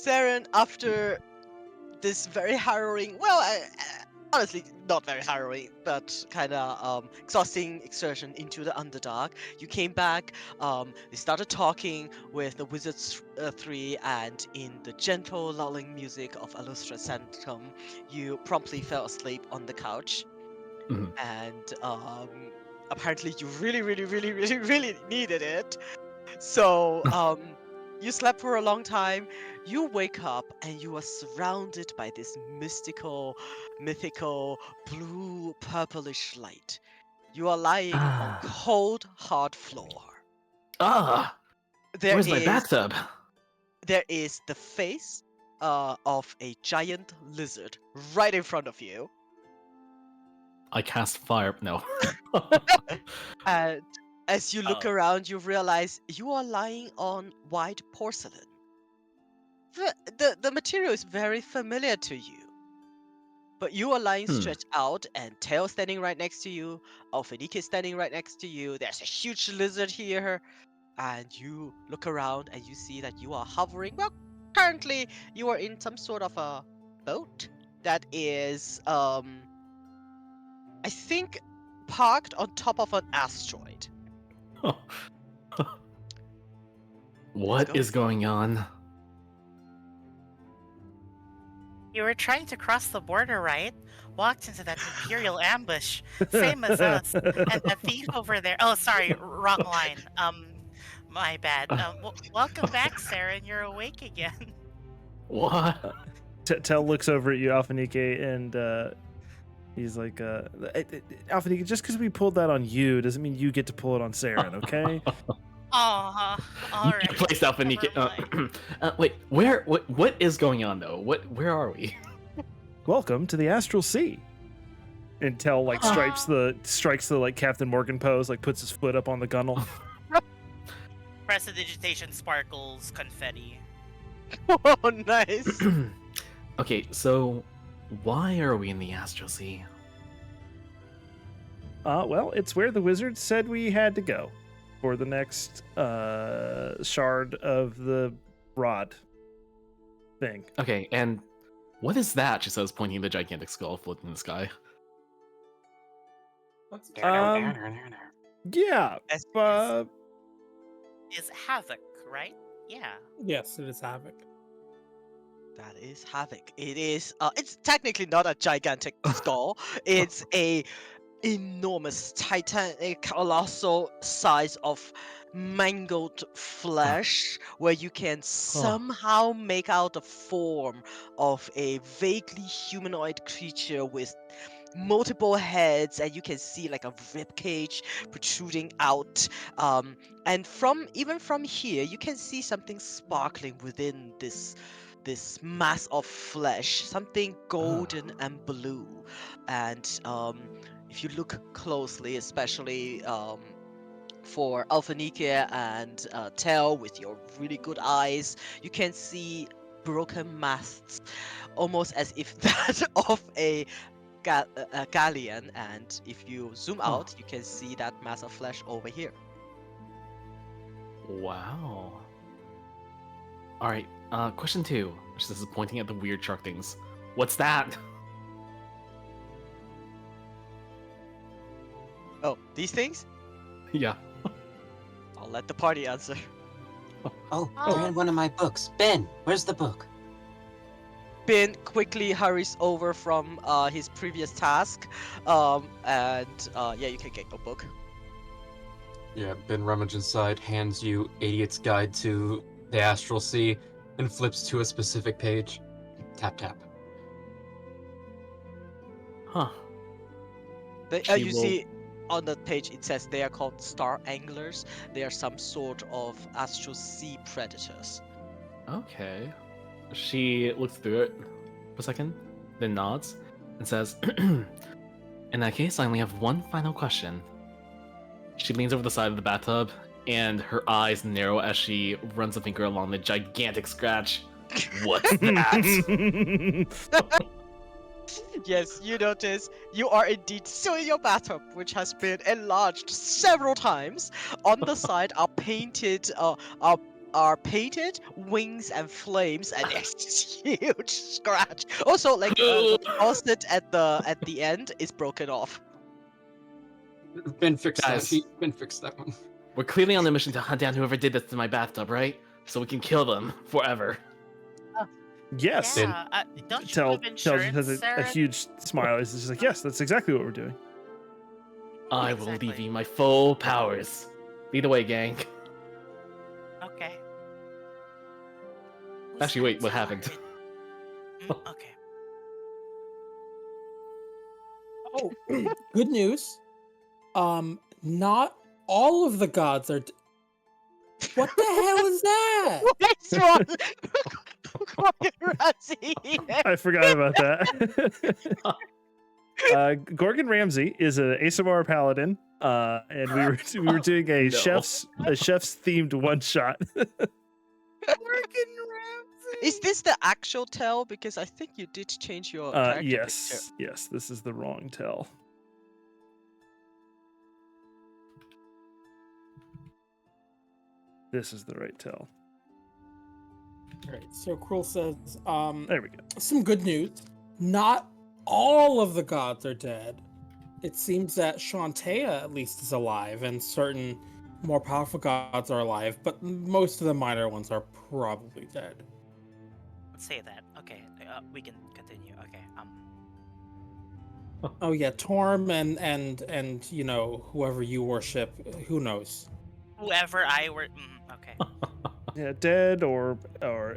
Saren, after this very harrowing, well, honestly, not very harrowing, but kind of exhausting excursion into the Underdark. You came back, they started talking with the Wizards 3, and in the gentle, lulling music of Illustra Sanctum, you promptly fell asleep on the couch. Mhm. And apparently you really, really, really, really, really needed it. So you slept for a long time. You wake up and you are surrounded by this mythical, blue, purplish light. You are lying on cold, hard floor. There Where's my is bathtub? there is the face of a giant lizard right in front of you. I cast fire. No. And as you look Oh. around, you realize you are lying on white porcelain. The material is very familiar to you. But you are lying stretched out, and Tail standing right next to you, Alphanike standing right next to you. There's a huge lizard here, and you look around and you see that you are hovering. Well, currently you are in some sort of a boat that is, I think, parked on top of an asteroid. What go. is going on? You were trying to cross the border, right? Walked into that Imperial ambush, same as us. And that thief over there. Oh, sorry, wrong line. My bad. Welcome back, Saren. You're awake again. What? Tel looks over at you, Alphanike, and he's like, Alphanike, just because we pulled that on you doesn't mean you get to pull it on Saren, okay? All right. Place up and wait, what is going on though? Where are we? Welcome to the Astral Sea. And Tel like strikes the like Captain Morgan pose, like puts his foot up on the gunnel. Prestidigitation sparkles, confetti. Oh, nice. Okay, so why are we in the Astral Sea? Well, it's where the wizard said we had to go for the next shard of the rod thing. Okay, and what is that? She says, pointing the gigantic skull floating in the sky. Yeah, Is Havoc, right? Yeah. Yes, it is Havoc. That is Havoc. It is. It's technically not a gigantic skull. It's a enormous, titanic, colossal size of mangled flesh, where you can somehow make out the form of a vaguely humanoid creature with multiple heads, and you can see like a rib cage protruding out, and even from here you can see something sparkling within this mass of flesh, something golden and blue. And if you look closely, especially for Alphanike and Tel with your really good eyes, you can see broken masts, almost as if that of a galleon. And if you zoom out, you can see that mass of flesh over here. Wow. All right. Question 2. This is pointing at the weird shark things. What's that? Oh, these things? Yeah. I'll let the party answer. Oh, they're in one of my books. Ben, where's the book? Ben quickly hurries over from his previous task, and yeah, you can get your book. Yeah, Ben rummages inside, hands you Idiot's Guide to the Astral Sea, and flips to a specific page. Tap, tap. Huh. You see on the page it says they are called star anglers. They are some sort of astral sea predators. Okay. She looks through it for a second, then nods, and says, in that case, I only have one final question. She leans over the side of the bathtub, and her eyes narrow as she runs a finger along the gigantic scratch. What's that? Yes, you notice you are indeed still in your bathtub, which has been enlarged several times. On the side are painted are painted wings and flames, and there's this huge scratch. Also, like the faucet at the end is broken off. Ben fixed that. Guys. Ben fixed that one. We're clearly on a mission to hunt down whoever did this to my bathtub, right? So we can kill them forever. Yes. Yeah. Don't you Tell have tells insurance, has a Sarah? huge smile. He's just like, yes, that's exactly what we're doing. I will Exactly. leave you my full powers. Lead the way, gang. Okay. Who's Actually, wait, that what happened? Okay. Oh, good news. Not all of the gods are. What the hell is that? What's wrong? Gordon Ramsay here. I forgot about that. Gorgon Ramsay is an ASMR paladin, and we were doing a No. chef's themed one shot. Is this the actual tell? Because I think you did change your character picture. Yes, this is the wrong tell. This is the right tell. Right. So Cruel says, There we go. some good news. Not all of the gods are dead. It seems that Shantaea at least is alive, and certain more powerful gods are alive, but most of the minor ones are probably dead. Let's say that. Okay. We can continue. Okay. Oh yeah, Torm and you know, whoever you worship, who knows? Whoever I were. Okay. Yeah, dead or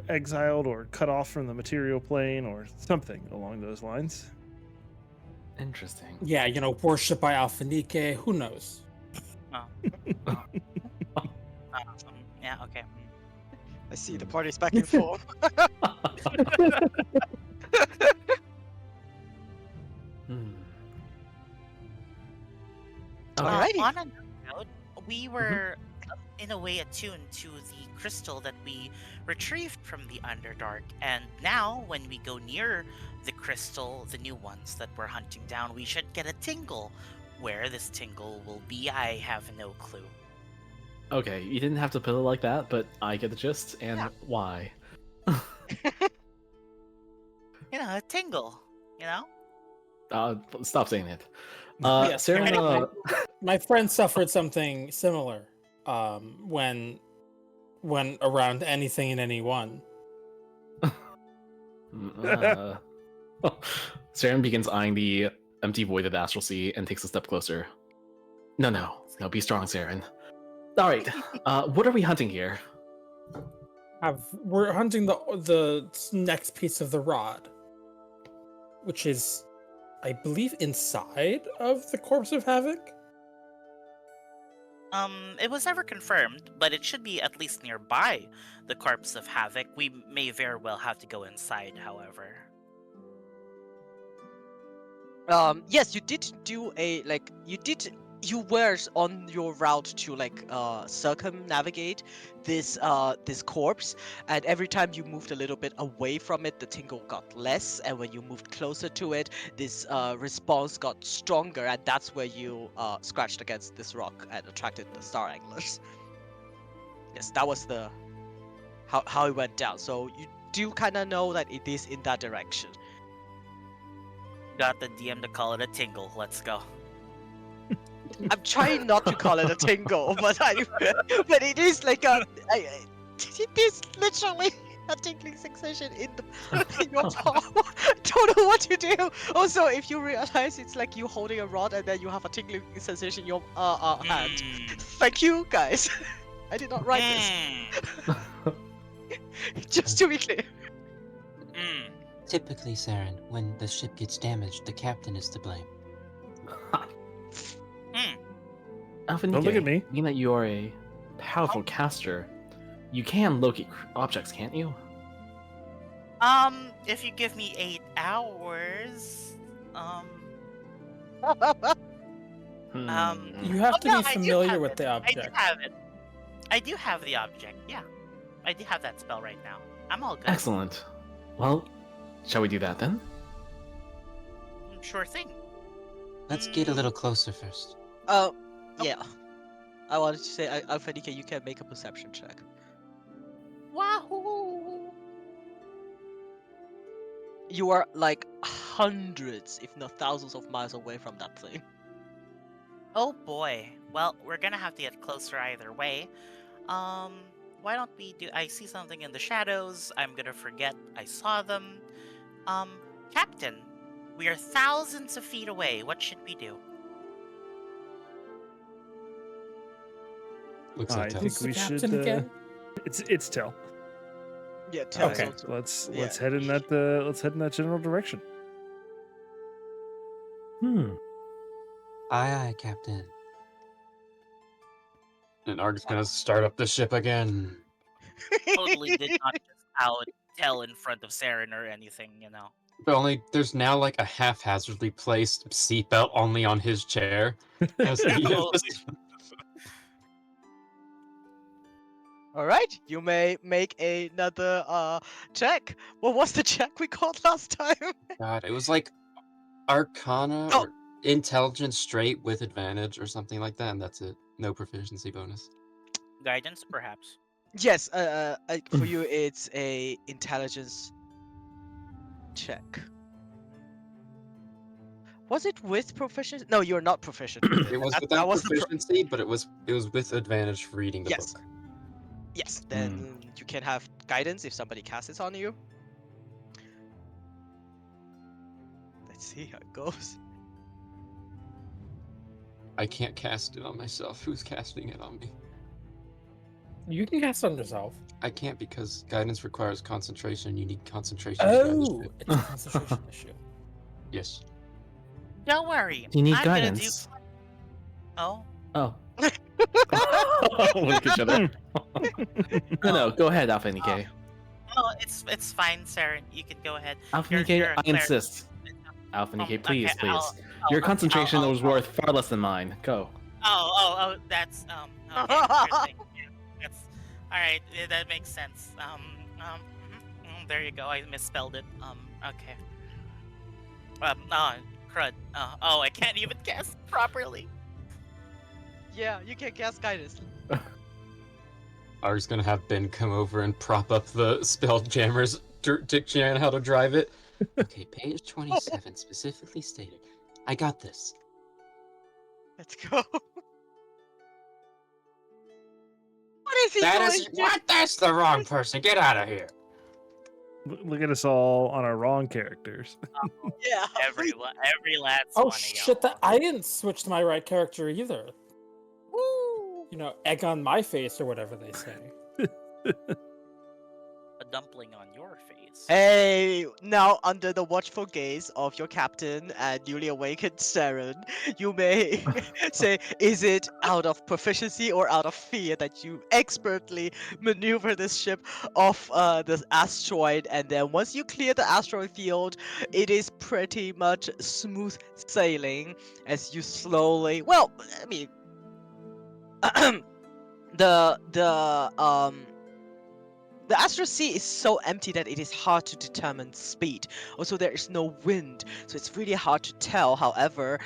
exiled or cut off from the material plane or something along those lines. Interesting. Yeah, you know, worshipped by Alphanike, who knows? Yeah. Okay. I see the party's back in form. Hmm. Alrighty. On another note, we were in a way attuned to the crystal that we retrieved from the Underdark, and now when we go near the crystal, the new ones that we're hunting down, we should get a tingle. Where this tingle will be, I have no clue. Okay, you didn't have to put it like that, but I get the gist, and Yeah. why. You know, a tingle. You know. Stop saying it. Yes, Sarah, my friend suffered something similar when around anything and anyone. Saren begins eyeing the empty void of the astral sea and takes a step closer. No, be strong, Saren. Alright, what are we hunting here? We're hunting the next piece of the rod, which is, I believe, inside of the corpse of Havoc. It was never confirmed, but it should be at least nearby the corpse of Havoc. We may very well have to go inside, however. Yes, you did do you were on your route to circumnavigate this corpse, and every time you moved a little bit away from it, the tingle got less, and when you moved closer to it, this response got stronger, and that's where you scratched against this rock and attracted the star anglers. Yes, that was the how it went down. So you do kind of know that it is in that direction. Got the DM to call it a tingle. Let's go. I'm trying not to call it a tingle, but it is like it is literally a tingling sensation in your palm. I don't know what to do. Also, if you realize it's like you holding a rod and then you have a tingling sensation in your hand. Thank you, guys. I did not write this. Just to be clear. Typically, Saren, when the ship gets damaged, the captain is to blame. Alpha Don't look at me. Being that you are a powerful caster, you can locate objects, can't you? If you give me 8 hours, You have to no, be I do familiar have with it. the I object. do have it. I do have the object, yeah. I do have that spell right now. I'm all good. Excellent. Well, shall we do that then? Sure thing. Let's get a little closer first. Yeah. I wanted to say, Alpha DK, you can make a perception check. Wahoo! You are like hundreds, if not thousands of miles away from that thing. Oh boy. Well, we're gonna have to get closer either way. Um, why don't we do? I see something in the shadows. I'm gonna forget I saw them. Um, Captain, we are thousands of feet away. What should we do? Looks I like think Who's Tess. the we captain should. again? It's Tell. Yeah, tell Okay. also. Let's Yeah. head in that let's head in that general direction. Hmm. Aye, Captain. And Arg's gonna start up the ship again. Totally did not just out tell in front of Saren or anything, you know. But only there's now like a haphazardly placed seatbelt only on his chair. As he just... All right, you may make another check. What was the check we got last time? God, it was like Arcana Oh. or Intelligence straight with advantage or something like that, and that's it. No proficiency bonus. Guidance, perhaps. Yes, for you it's a intelligence check. Was it with proficiency? No, you're not proficient with it. It was That without was the proficiency, but it was with advantage for reading the Yes. book. Yes, then you can have guidance if somebody casts it on you. Let's see how it goes. I can't cast it on myself. Who's casting it on me? You can cast on yourself. I can't because guidance requires concentration. You need concentration to drive the Oh, ship. it's a concentration issue. Yes. Don't worry. You need I'm guidance. Gonna do... Oh, Oh. Look at each other. No, go ahead, Alpha Nike. oh, it's fine, Saren. You can go ahead. Alpha You're- Nike, you're a I cleric. insist. Alpha Nike, please, okay, please. I'll- Your concentration I'll- was worth far less than mine. Go. Oh, that's okay, sure thing. Yeah, that's all right. Yeah, that makes sense. There you go. I misspelled it. Okay. Crud. I can't even guess properly. Yeah, you can cast guidance. Arg's gonna have Ben come over and prop up the Spelljammer's dictionary on how to drive it. Okay, page 27 specifically stated. I got this. Let's go. What is he That doing? is what? That's the wrong person. Get out of here. Look at us all on our wrong characters. Yeah. Every last Oh one of shit! That y'all. I didn't switch to my right character either. Woo! You know, egg on my face or whatever they say. A dumpling on your face. Hey, now under the watchful gaze of your captain and newly awakened Saren, you may say, is it out of proficiency or out of fear that you expertly maneuver this ship off this asteroid, and then once you clear the asteroid field, it is pretty much smooth sailing as you slowly, well, I mean, the astral sea is so empty that it is hard to determine speed. Also, there is no wind, so it's really hard to tell. However,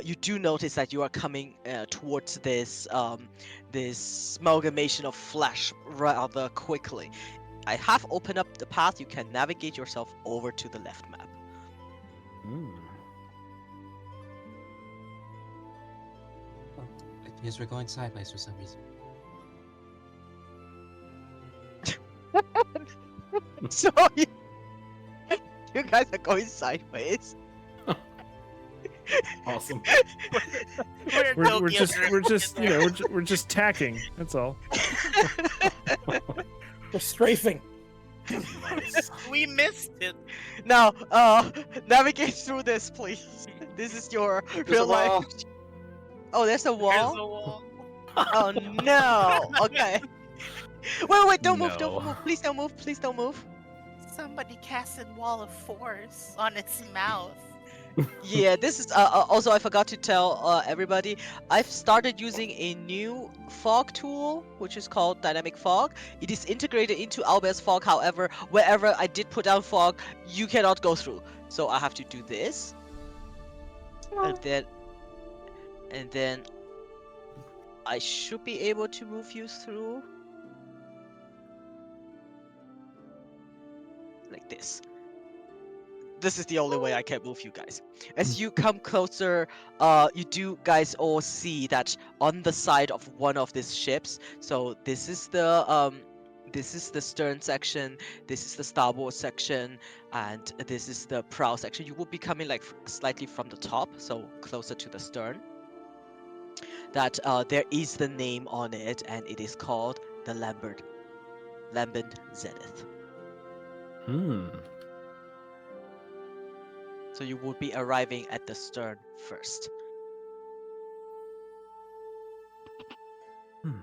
you do notice that you are coming towards this amalgamation of flesh rather quickly. I have opened up the path. You can navigate yourself over to the left map. It appears we're going sideways for some reason. So you guys are going sideways. Awesome. We're just we're just tacking. That's all. We're strafing. Nice. We missed it. Now, navigate through this, please. This is your real life. wall. Oh, there's a There's wall. a wall. Oh no. Okay. Wait, don't move, No. don't move. Please don't move, please don't move. Somebody casted Wall of Force on its mouth. Yeah, this is also I forgot to tell everybody. I've started using a new fog tool, which is called Dynamic Fog. It is integrated into Albert's fog. However, wherever I did put down fog, you cannot go through. So I have to do this, and then I should be able to move you through. like this. This is the only way I can move you guys. As you come closer, you do guys all see that on the side of one of these ships. So this is the stern section, this is the starboard section, and this is the prow section. You will be coming like slightly from the top, so closer to the stern. That there is the name on it, and it is called the Lambent Zenith. Hmm. So you would be arriving at the stern first. Hmm.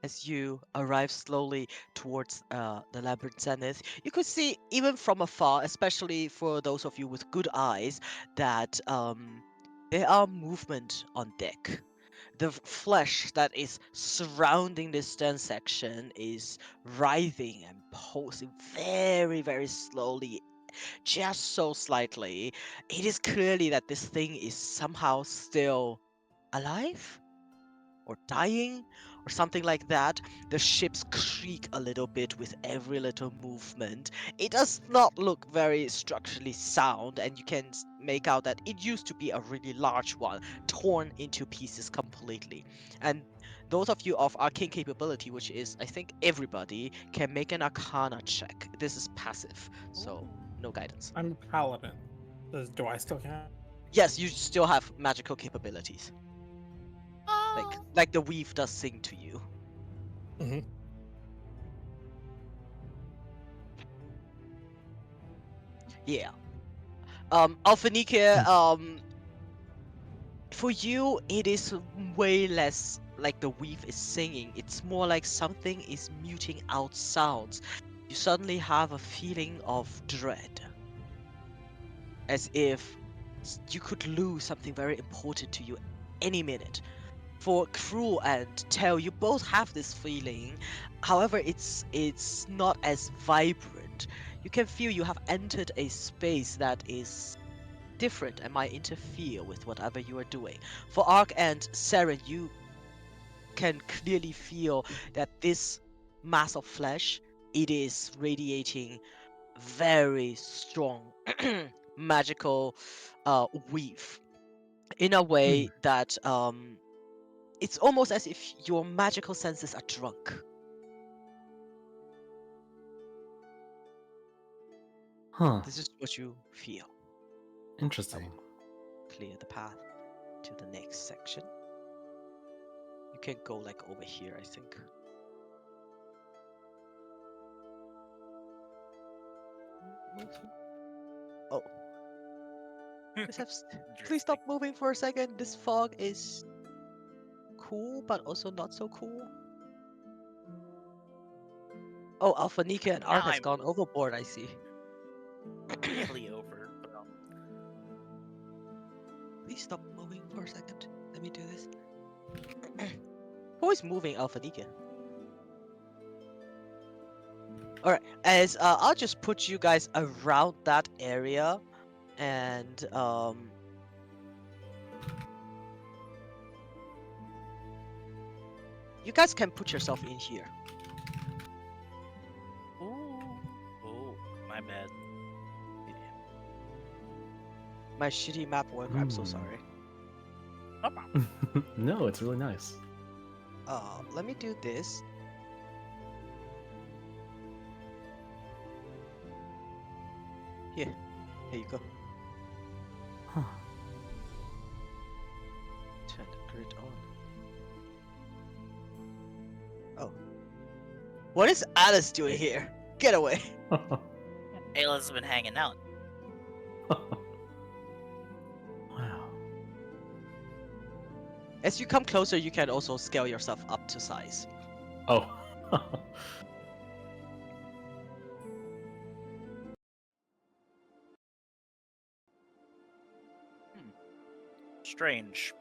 As you arrive slowly towards the Lambent Zenith, you could see even from afar, especially for those of you with good eyes, that there are movement on deck. The flesh that is surrounding the stern section is writhing and pulsing very, very slowly, just so slightly. It is clearly that this thing is somehow still alive or dying or something like that. The ships creak a little bit with every little movement. It does not look very structurally sound, and you can make out that it used to be a really large one, torn into pieces completely. And those of you of arcane capability, which is, I think, everybody, can make an arcana check. This is passive, so no guidance. I'm a paladin. Do I still count? Yes, you still have magical capabilities. Oh. Like the weave does sing to you. Mhm. Yeah. Alphanike, for you, it is way less like the weave is singing. It's more like something is muting out sounds. You suddenly have a feeling of dread, as if you could lose something very important to you any minute. For Cruel and Tell, you both have this feeling. However, it's not as vibrant. You can feel you have entered a space that is different and might interfere with whatever you are doing. For Ark and Saren, you can clearly feel that this mass of flesh, it is radiating very strong magical weave in a way that it's almost as if your magical senses are drunk. Huh. This is what you feel. Interesting. Clear the path to the next section. You can go like over here, I think. Oh, please stop moving for a second. This fog is cool, but also not so cool. Oh, Alpha Nika and Ark Now has I'm gone overboard, I see. really over. But, Please stop moving for a second. Let me do this. Who is moving Alpha Nika? Alright, as I'll just put you guys around that area, and you guys can put yourself in here. oh, my bad. My shitty map work, I'm so sorry. No problem. No, it's really nice. Let me do this. Here you go. Huh. Turn the grid on. Oh. What is Alice doing here? Get away. Ayla's been hanging out. Wow. As you come closer, you can also scale yourself up to size. Oh. Strange.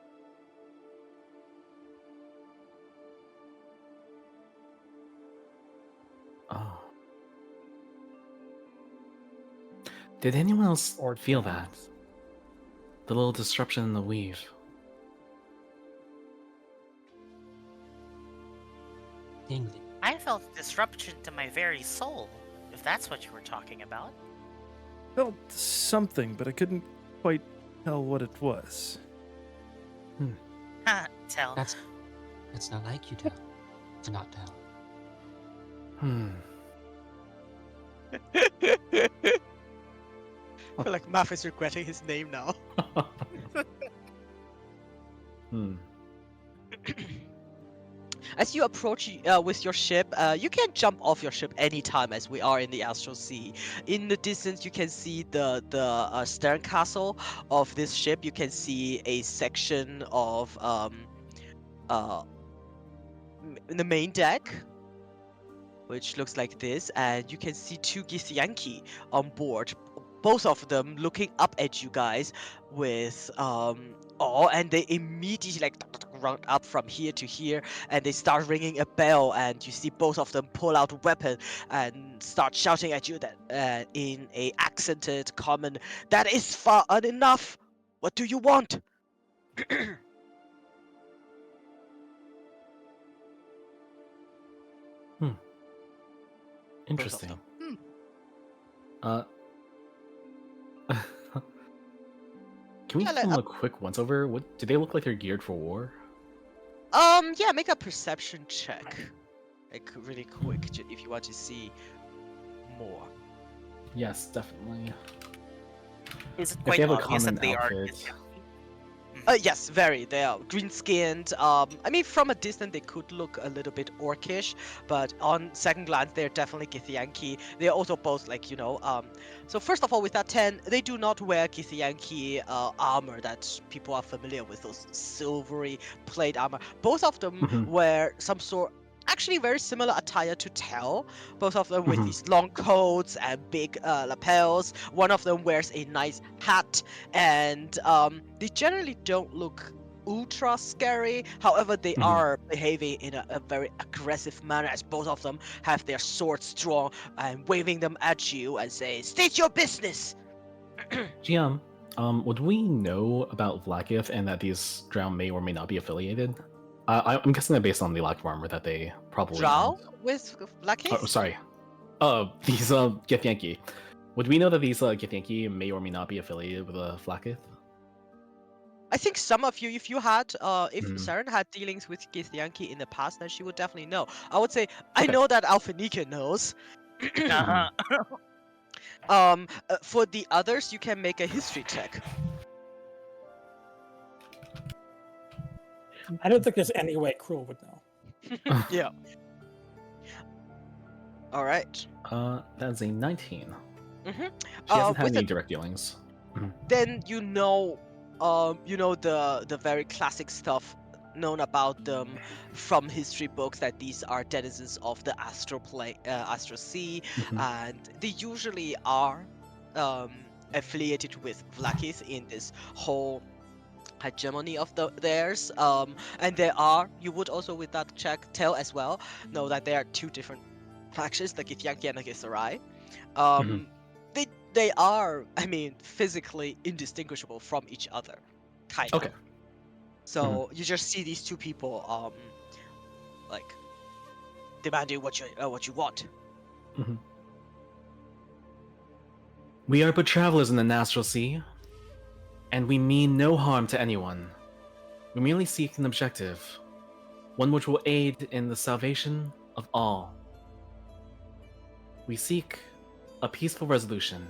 Oh. Did anyone else Or feel dogs. that? The little disruption in the weave. tingling. I felt disruption to my very soul, if that's what you were talking about. Felt something, but I couldn't quite tell what it was. Tell. That's not like you, Tell. To not tell. I feel like Math is regretting his name now. As you approach with your ship, you can jump off your ship anytime as we are in the Astral Sea. In the distance, you can see the stern castle of this ship. You can see a section of the main deck, which looks like this, and you can see two Githyanki on board, both of them looking up at you guys with awe, and they immediately like run up from here to here, and they start ringing a bell, and you see both of them pull out a weapon and start shouting at you that in a accented common, "That is far enough! What do you want?" Interesting. them. Can we Yeah, give like, them a quick once over? What do they look like? They're geared for war? Yeah, make a perception check, like really quick, if you want to see more. Yes, definitely. Is it If quite they have a obvious common that they are outfit. Githyanki? Yes, very. They are green-skinned. I mean, from a distance, they could look a little bit orcish, but on second glance, they're definitely Githyanki. They're also both like, So first of all, with that 10, they do not wear Githyanki armor that people are familiar with, those silvery plate armor. Both of them Mhm. wear some sort. Actually, very similar attire to Tell. Both of them with Mhm. these long coats and big lapels. One of them wears a nice hat, and they generally don't look ultra scary. However, they Mhm. are behaving in a very aggressive manner, as both of them have their swords drawn and waving them at you and say, "State your business." GM, would we know about Vlakith and that these drow may or may not be affiliated? I'm guessing that based on the lack of armor that they probably Drow aren't. with Blackheath? Oh, sorry. These Githyanki. Would we know that these Githyanki may or may not be affiliated with Vlakith? I think some of you, if Hmm. Saren had dealings with Githyanki in the past, then she would definitely know. I would say, I Okay. know that Alphanika knows. Uh-huh. For the others, you can make a history check. I don't think there's any way Cruel would know. Yeah. All right. That's a 19. Mm-hmm. She hasn't had With any a direct dealings. then the very classic stuff known about them from history books, that these are denizens of the astral sea, Mhm. and they usually are affiliated with Vlakith in this whole hegemony of theirs. And you would also with that check tell as well know that there are two different factions, the Githyanki and the Githzerai. Mhm. They are, I mean, physically indistinguishable from each other, kind Okay. of. So you just see these two people, like demanding what you want. Mhm. We are but travelers in the Astral Sea, and we mean no harm to anyone. We merely seek an objective, one which will aid in the salvation of all. We seek a peaceful resolution,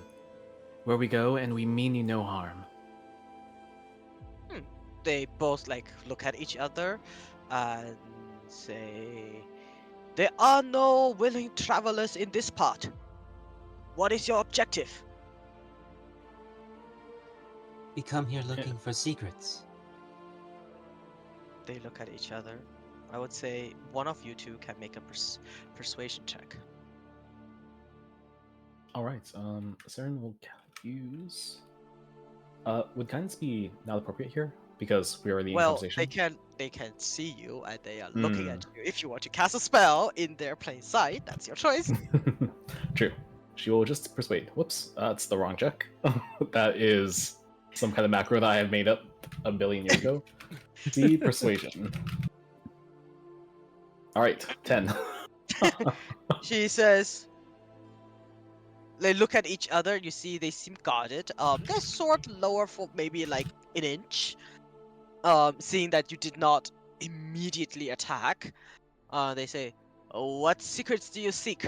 where we go and we mean you no harm. They both like look at each other and say, "There are no willing travelers in this part. What is your objective?" We come here looking for secrets. They look at each other. I would say one of you two can make a persuasion check. All right. Saren will use. Would guidance be not appropriate here because we're already in Well, conversation? they can see you and they are looking at you. If you want to cast a spell in their plain sight, that's your choice. True. She will just persuade. Whoops, that's the wrong check. That is some kind of macro that I have made up a billion years ago. The persuasion. All right, 10. She says, they look at each other. You see, they seem guarded. Their sword lower for maybe like an inch. Seeing that you did not immediately attack, they say, "What secrets do you seek?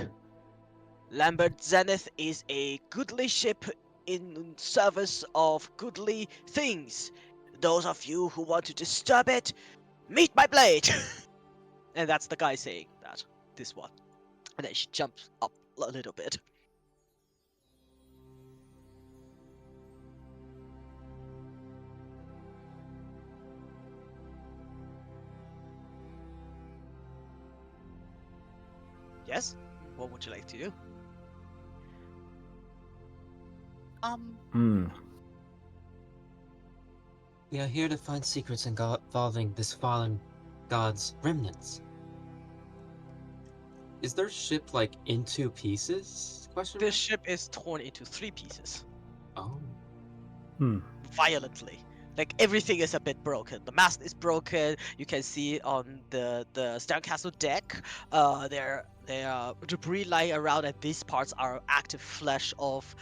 Lambert Zenith is a goodly ship in service of goodly things. Those of you who want to disturb it, meet my blade." And that's the guy saying that. This one. And then she jumps up a little bit. Yes? What would you like to do? Hmm. We are here to find secrets involving this fallen god's remnants. Is their ship like in two pieces? Question This mark? ship is torn into 3 pieces. Oh. Hmm. Violently. Like everything is a bit broken. The mast is broken. You can see on the Steincastle deck, there are debris lying around, and these parts are active flesh of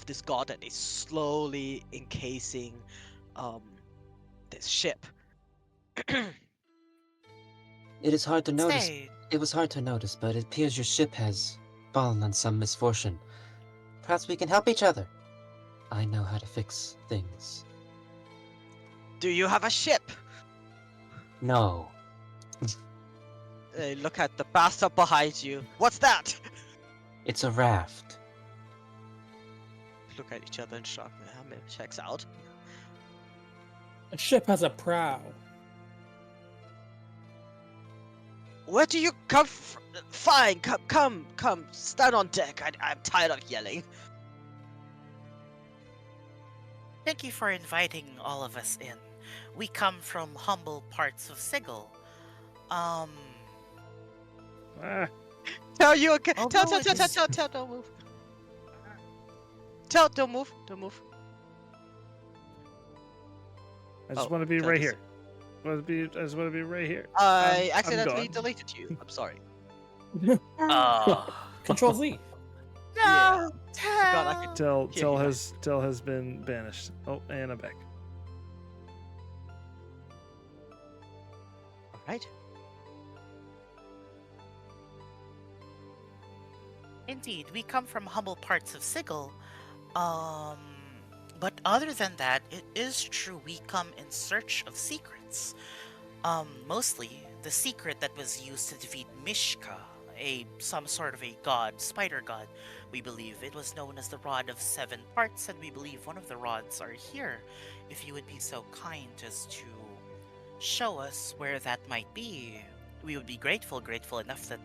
this god that is slowly encasing this ship. It is hard to notice. Say, It was hard to notice, but it appears your ship has fallen on some misfortune. Perhaps we can help each other. I know how to fix things. Do you have a ship? No. Look at the bastard behind you. What's that? It's a raft. Look at each other in shock. Yeah, maybe checks out. A ship has a prow. Where do you come from? Fine, come, stand on deck. I'm tired of yelling. thank you for inviting all of us in. We come from humble parts of Sigil. Ah, Tell you again. Tell, Although it is- don't move. Tell, don't move. I just Oh, want to be tell right this- here. I just want to be right here. I I'm accidentally gone. deleted you. I'm sorry. Control Z. Yeah. Forgot I could. Tell Here you go. has been banished. Oh, and I'm back. All right. Indeed, we come from humble parts of Sigil. But other than that, it is true we come in search of secrets. Mostly the secret that was used to defeat Mishka, some sort of a god, spider god. We believe it was known as the Rod of Seven Parts, and we believe one of the rods are here. If you would be so kind as to show us where that might be, we would be grateful enough that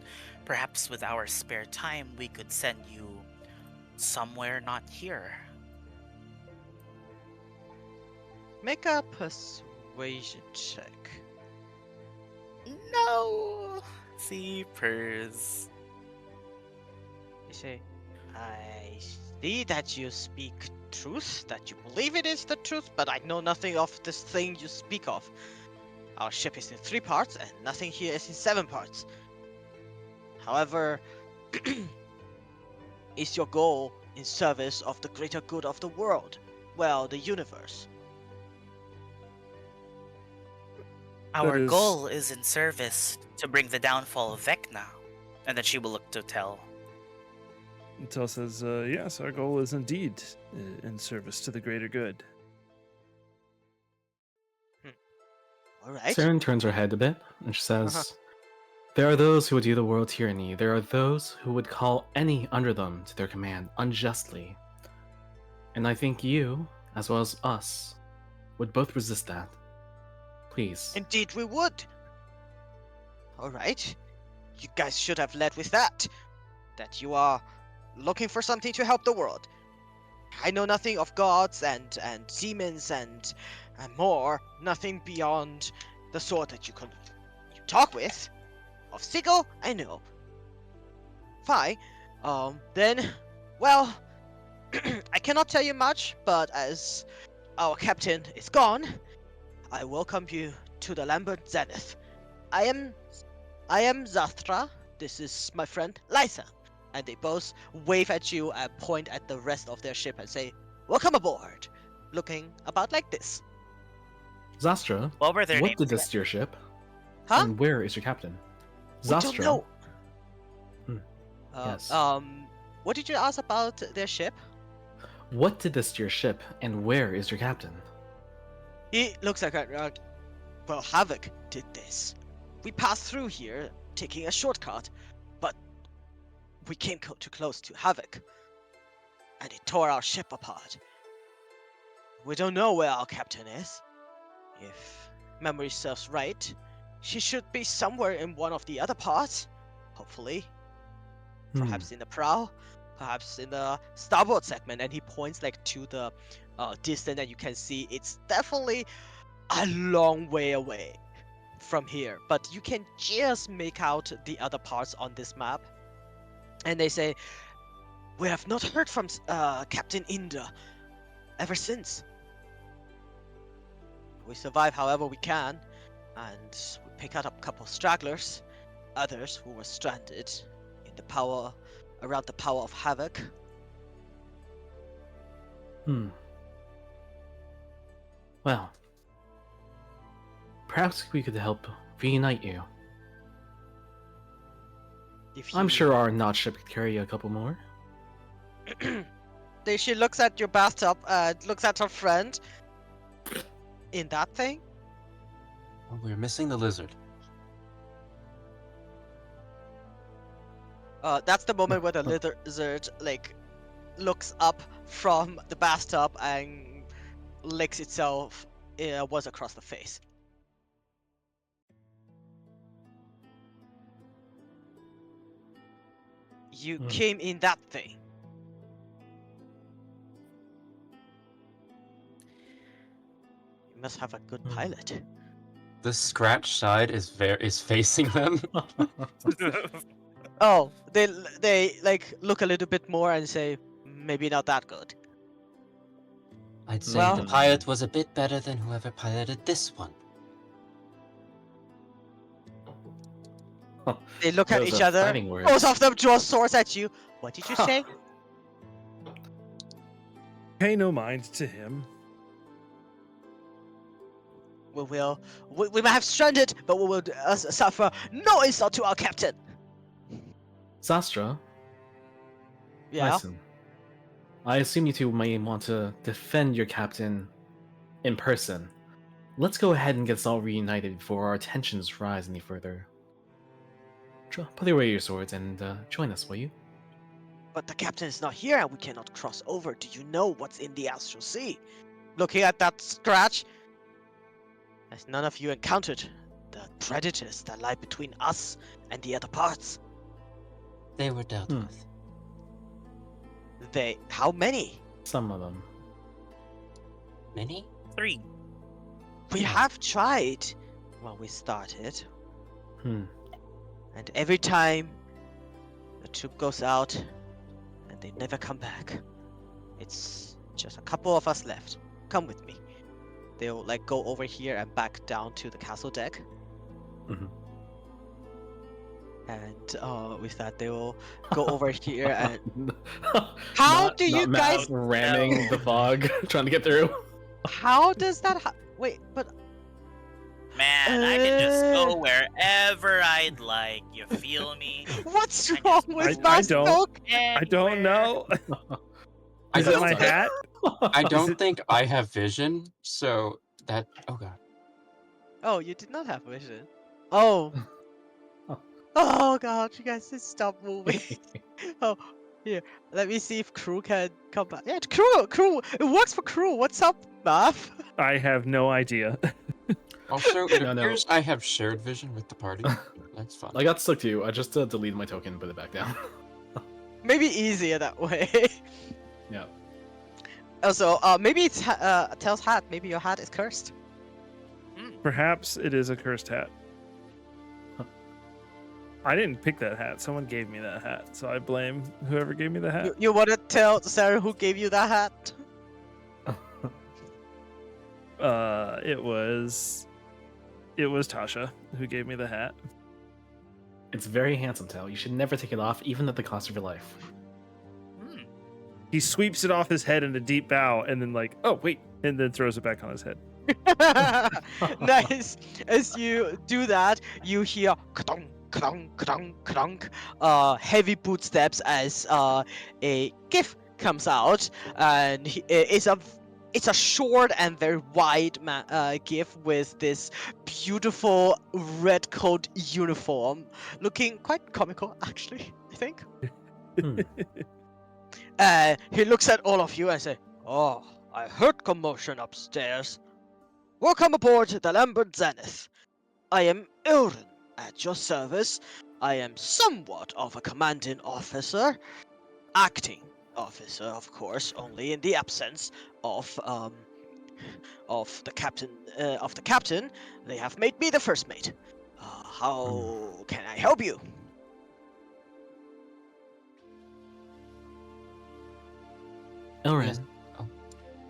perhaps with our spare time we could send you somewhere not here. Make a persuasion check. No! See, purrs. You say, I see that you speak truth, that you believe it is the truth, but I know nothing of this thing you speak of. Our ship is in 3 parts, and nothing here is in 7 parts. However, is your goal in service of the greater good of the world? Well, the universe. Our is- goal is in service to bring the downfall of Vecna. And then she will look to Tell. Tel says, yes, our goal is indeed in service to the greater good. All right. Saren turns her head a bit and she says, Uh-huh. There are those who would do the world tyranny. There are those who would call any under them to their command unjustly. And I think you, as well as us, would both resist that. Please. Indeed, we would. All right. You guys should have led with that. That you are looking for something to help the world. I know nothing of gods and demons and more. Nothing beyond the sort that you talk with. Of Sigil, I know. Fine. Then, well, I cannot tell you much, but as our captain is gone, I welcome you to the Lambert Zenith. I am I am Zastra. This is my friend Lysa. And they both wave at you and point at the rest of their ship and say, "Welcome aboard." Looking about like this. Zastra, What were their what names did this again? steer ship? Huh? And where is your captain? We don't Zastra, know. Hmm. Yes. What did you ask about their ship? what did this steer ship, and where is your captain? He looks like well, Havoc did this. We passed through here, taking a shortcut, but we came too close to Havoc, and it tore our ship apart. We don't know where our captain is. If memory serves right, she should be somewhere in one of the other parts. Hopefully. Perhaps in the prow, perhaps in the starboard segment. And he points like to the distance, and you can see it's definitely a long way away from here. But you can just make out the other parts on this map. And they say, "We have not heard from Captain Inda ever since. We survive however we can, and we pick up a couple stragglers, others who were stranded in the power around the power of Havoc." Well, perhaps we could help reunite you. If I'm you- sure our Notch ship could carry a couple more. She looks at your bathtub and looks at her friend. In that thing? Oh, we're missing the lizard. That's the moment where the lizard like looks up from the bathtub and licks itself once across the face. You came in that thing. You must have a good pilot. The scratch side is facing them. Oh, they like look a little bit more and say, "Maybe not that good." I'd say Well- the pilot was a bit better than whoever piloted this one. They look at Those each are other. fighting words. Both of them draw swords at you. What did you say? Pay no mind to him. We might have stranded, but we will suffer no insult to our captain. Zastra, Yeah. listen. I assume you two may want to defend your captain in person. Let's go ahead and get us all reunited before our tensions rise any further. Put away your swords and join us, will you? But the captain is not here and we cannot cross over. Do you know what's in the Astral Sea? Looking at that scratch, as none of you encountered the predators that lie between us and the other parts. They were dealt with. How many? Some of them. Many? 3. We have tried when we started. And every time the troop goes out and they never come back. It's just a couple of us left. Come with me. They'll like go over here and back down to the castle deck. Mhm. And with that they will go over here and How do you guys ramming the fog, trying to get through? how does that wait, but Man, I can just go wherever I'd like. You feel me? what's I wrong just- with I my don't- smoke? I don't know. I Is it don't my think- hat? I don't it- think I have vision, so that. Oh god. Oh, you did not have vision. Oh. Oh god, you guys just stop moving. Oh, here. Let me see if crew can come back. Yeah, crew. It works for crew. What's up, Math? I have no idea. Also, it No, no. appears I have shared vision with the party. That's fun. I got stuck too. I just deleted my token and put it back down. Maybe easier that way. Yeah. Also, maybe it's Tail's hat. Maybe your hat is cursed. Perhaps it is a cursed hat. I didn't pick that hat. Someone gave me that hat, so I blame whoever gave me the hat. You want to tell Sarah who gave you that hat? It was Tasha who gave me the hat. It's very handsome, Tao. You should never take it off, even at the cost of your life. Hmm. He sweeps it off his head in a deep bow, and then like, oh wait, and then throws it back on his head. Nice. As you do that, you hear ka-dunk, ka-dunk, ka-dunk, ka-dunk, heavy footsteps as a gif comes out, and it's a short and very wide gif with this beautiful red coat uniform, looking quite comical actually. I think. Hmm. He looks at all of you and say, "Oh, I heard commotion upstairs. Welcome aboard the Lambert Zenith. I am Ilrin, at your service. I am somewhat of a commanding officer, acting officer, of course, only in the absence of the captain. They have made me the first mate. How can I help you?" Elrin. Yes. Oh.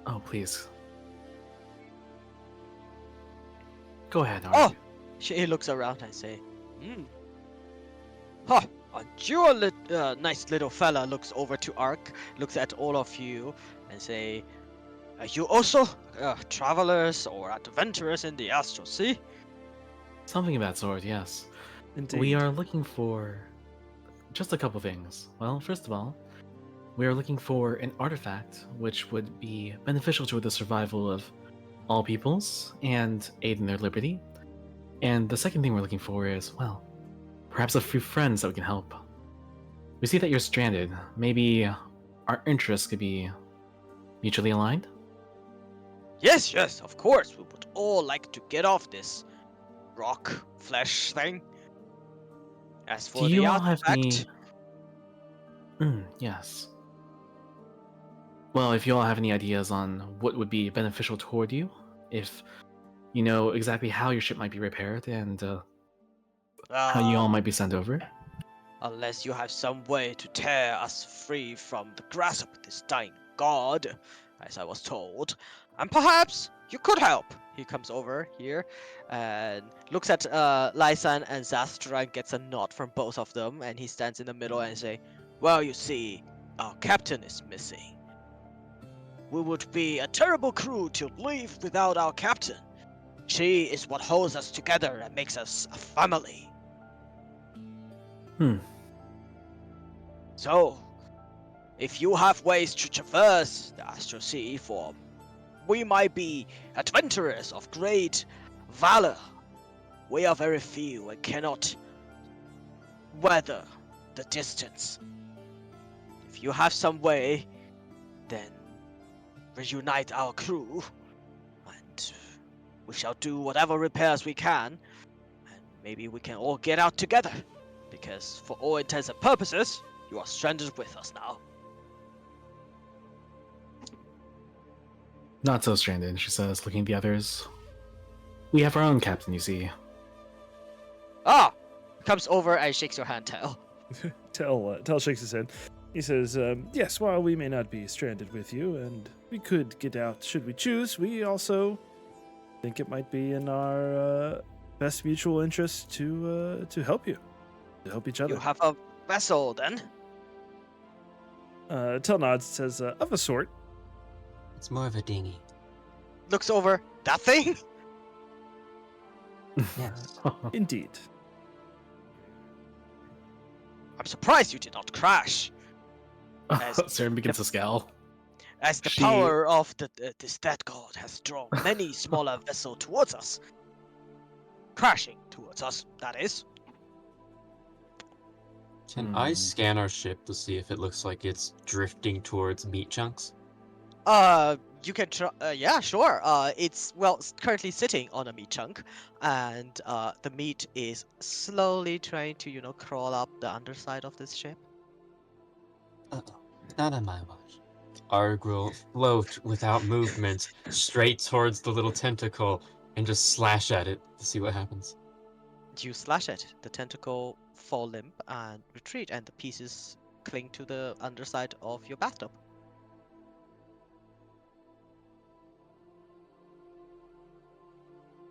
Oh, please. Go ahead, Oh, Ark. he looks around and say, "Huh, aren't you a nice little fella?" Looks over to Ark, looks at all of you, and say, "Are you also travelers or adventurers in the Astral Sea?" Something of that sort, yes. Indeed. We are looking for just a couple things. Well, first of all, we are looking for an artifact which would be beneficial to the survival of all peoples and aid in their liberty. And the second thing we're looking for is, well, perhaps a few friends that we can help. We see that you're stranded. Maybe our interests could be mutually aligned? Yes, yes, of course. We would all like to get off this rock flesh thing. As Do for you the all have any. artifact, Yes. Well, if you all have any ideas on what would be beneficial toward you, if you know exactly how your ship might be repaired and how you all might be sent over. unless you have some way to tear us free from the grasp of this dying god, as I was told, and perhaps you could help. He comes over here and looks at Lysan and Zastra and gets a nod from both of them, and he stands in the middle and say, "Well, you see, our captain is missing. We would be a terrible crew to leave without our captain. She is what holds us together and makes us a family. Hmm. So, if you have ways to traverse the Astral Sea, for we might be adventurers of great valor. We are very few and cannot weather the distance. If you have some way, then reunite our crew, and we shall do whatever repairs we can, and maybe we can all get out together. Because for all intents and purposes, you are stranded with us now." Not so stranded, she says, looking at the others. We have our own captain, you see. Ah! Comes over and shakes your hand, Tail. Tell shakes his head. He says, "Yes, while we may not be stranded with you, and we could get out should we choose, we also think it might be in our best mutual interest to help you, to help each other." You have a vessel, then? Tell nods, says, "Of a sort." It's more of a dinghy. Looks over. That thing? Yes. Indeed. I'm surprised you did not crash. Saren begins to scowl. As the She- power of this dead god has drawn many smaller vessels towards us. Crashing towards us, that is. Can I scan our ship to see if it looks like it's drifting towards meat chunks? You can try. Yeah, sure. It's currently sitting on a meat chunk, and the meat is slowly trying to crawl up the underside of this ship. Uh-oh. Not on my watch. Arg will float without movement straight towards the little tentacle and just slash at it to see what happens. You slash it. The tentacle fall limp and retreat, and the pieces cling to the underside of your bathtub.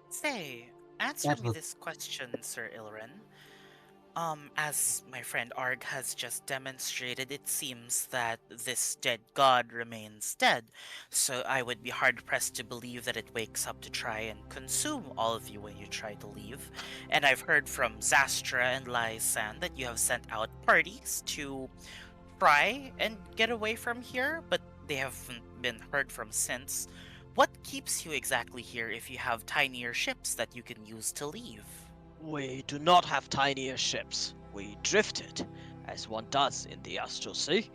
Say, answer That me will- this question, Sir Ilrin. As my friend Arg has just demonstrated, it seems that this dead god remains dead, so I would be hard pressed to believe that it wakes up to try and consume all of you when you try to leave. And I've heard from Zastra and Lysan that you have sent out parties to try and get away from here, but they haven't been heard from since. What keeps you exactly here if you have tinier ships that you can use to leave? We do not have tinier ships. We drifted, as one does in the Astral Sea.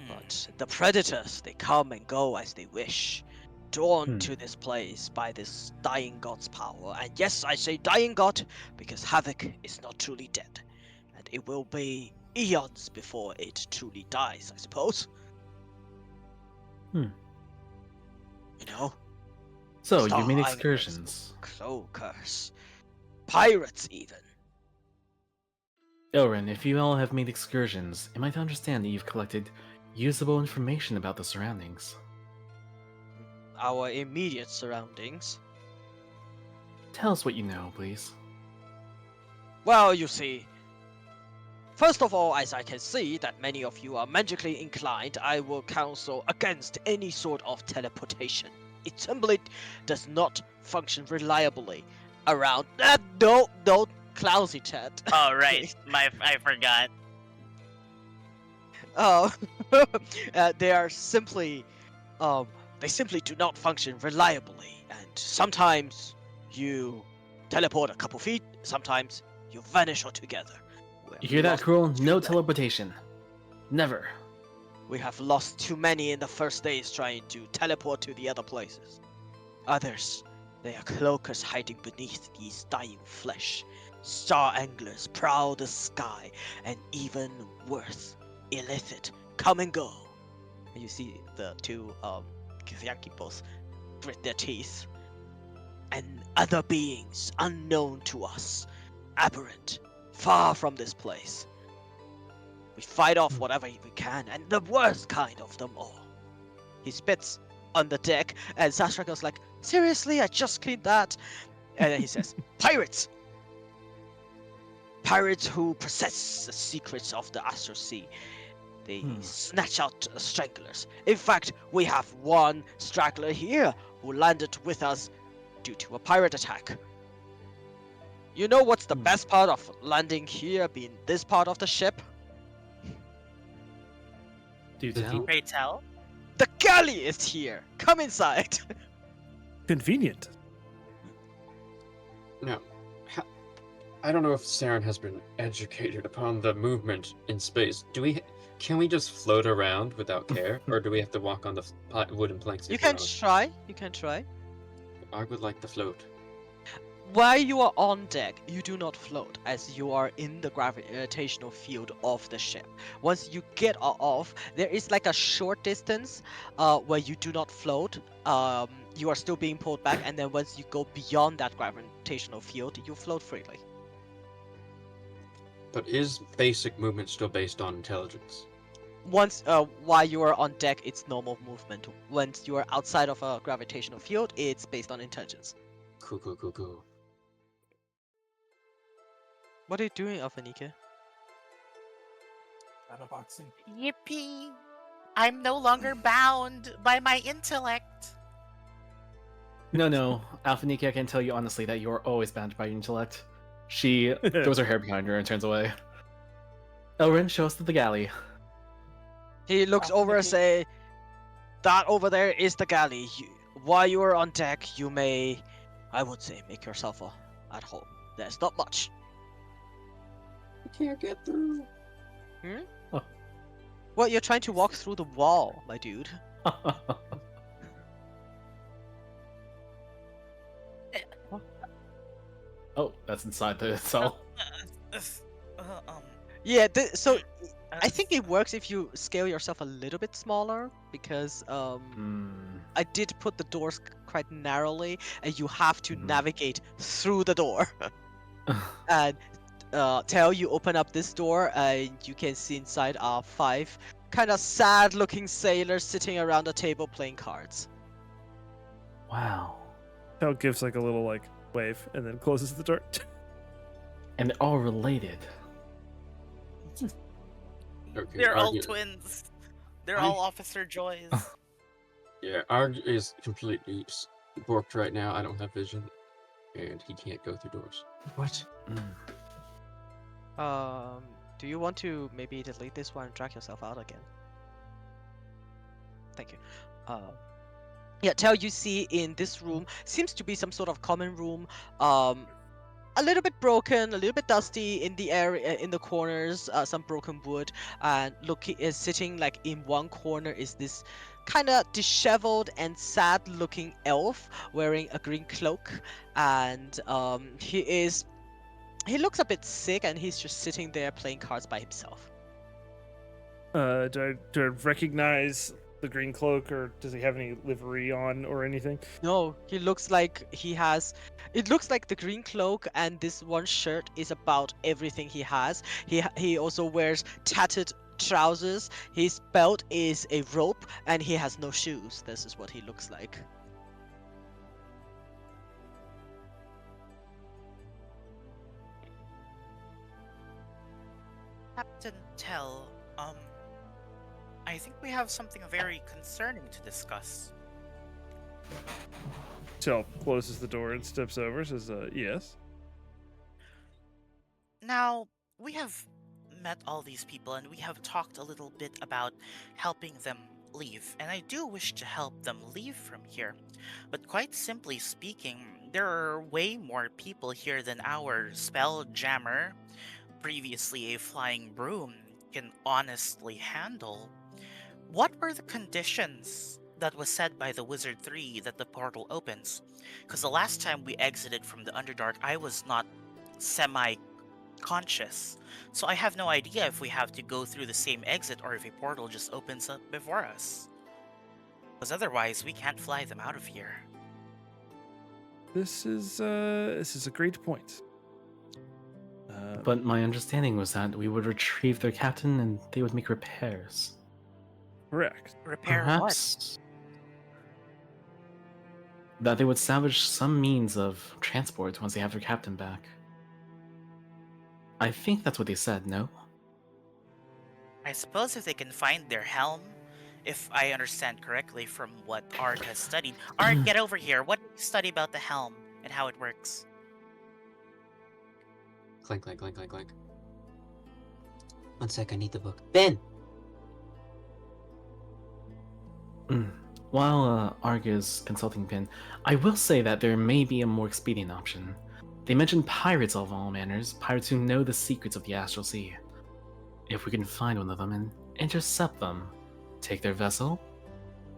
But the predators, they come and go as they wish, drawn to this place by this dying god's power. And yes, I say dying god because Havoc is not truly dead. And it will be eons before it truly dies, I suppose. Hmm. You know? So, you Star made Islanders, excursions. cloakers, pirates even. Elrin, if you all have made excursions, am I to understand that you've collected usable information about the surroundings? Our immediate surroundings. Tell us what you know, please. Well, you see, first of all, as I can see that many of you are magically inclined, I will counsel against any sort of teleportation. It simply does not function reliably around. No, Clousy chat. Oh, right. I forgot. Oh, they are simply, they simply do not function reliably, and sometimes you teleport a couple feet, sometimes you vanish altogether. We You have hear that, lost Cruel? too No many. teleportation. Never. We have lost too many in the first days trying to teleport to the other places. Others, they are cloakers hiding beneath these dying flesh, star anglers prowl the sky, and even worse, illicit come and go. And you see the two Kyriakipos grit their teeth. And other beings unknown to us, aberrant, far from this place. We fight off whatever we can, and the worst kind of them all. He spits on the deck, and Sasha goes like, seriously, I just cleaned that. And then he says, pirates! Pirates who possess the secrets of the Astral Sea. They snatch out stragglers. In fact, we have one straggler here who landed with us due to a pirate attack. You know what's the best part of landing here being this part of the ship? Do The tell. Pray tell. The galley is here! Come inside! Convenient. No. I don't know if Saren has been educated upon the movement in space. Can we just float around without care, or do we have to walk on the wooden planks? You if we're can on? try, you can try. I would like to float. While you are on deck, you do not float, as you are in the gravitational field of the ship. Once you get off, there is like a short distance where you do not float. You are still being pulled back, and then once you go beyond that gravitational field, you float freely. But is basic movement still based on intelligence? Once, while you are on deck, it's normal movement. Once you are outside of a gravitational field, it's based on intelligence. Cool. What are you doing, Alphanike? Shadowboxing. Yippee! I'm no longer bound by my intellect. No, Alphanike, I can tell you honestly that you're always bound by your intellect. She throws her hair behind her and turns away. Elrin, show us to the galley. He looks over and Alphanike. say, that over there is the galley. While you are on deck, you may, I would say, make yourself at home. There's not much. I can't get through. Well, you're trying to walk through the wall, my dude. Oh, that's inside the cell. Yeah, so I think it works if you scale yourself a little bit smaller, because I did put the doors quite narrowly, and you have to navigate through the door. And Tail, you open up this door, and you can see inside are 5 kind of sad-looking sailors sitting around a table playing cards. Wow. Cal gives like a little like wave and then closes the door. and they're all related. Okay, They're all Arg, twins. They're I- all Officer Joys. yeah, Arg is completely borked right now. I don't have vision, and he can't go through doors. What? Do you want to maybe delete this one and drag yourself out again? Thank you. Yeah, Tell, you see in this room seems to be some sort of common room. A little bit broken, a little bit dusty in the area, in the corners. Some broken wood, and looking is sitting like in one corner is this kind of disheveled and sad-looking elf wearing a green cloak, and he looks a bit sick, and he's just sitting there playing cards by himself. Do I recognize the green cloak, or does he have any livery on or anything? No, he looks like he has. It looks like the green cloak and this one shirt is about everything he has. He also wears tattered trousers. His belt is a rope, and he has no shoes. This is what he looks like. Captain Tell, I think we have something very concerning to discuss. Tell closes the door and steps over. Says, "Yes." Now, we have met all these people and we have talked a little bit about helping them leave, and I do wish to help them leave from here. But quite simply speaking, there are way more people here than our spell jammer, previously a flying broom, can honestly handle. What were the conditions that was said by the Wizard 3 that the portal opens? Because the last time we exited from the Underdark, I was not semi-conscious. So I have no idea if we have to go through the same exit or if a portal just opens up before us. Because otherwise, we can't fly them out of here. This is a great point. But my understanding was that we would retrieve their captain and they would make repairs. Correct. Repair Perhaps that they would salvage some means of transport once they have their captain back. I think that's what they said, no? what? I suppose if they can find their helm, if I understand correctly from what Art has studied. Art, get over here. What did you study about the helm and how it works? Clank, clank, clank, clank, clank. One sec, I need the book. Ben! While Arg is consulting Pin, I will say that there may be a more expedient option. They mentioned pirates of all manners, pirates who know the secrets of the Astral Sea. If we can find one of them and intercept them, take their vessel,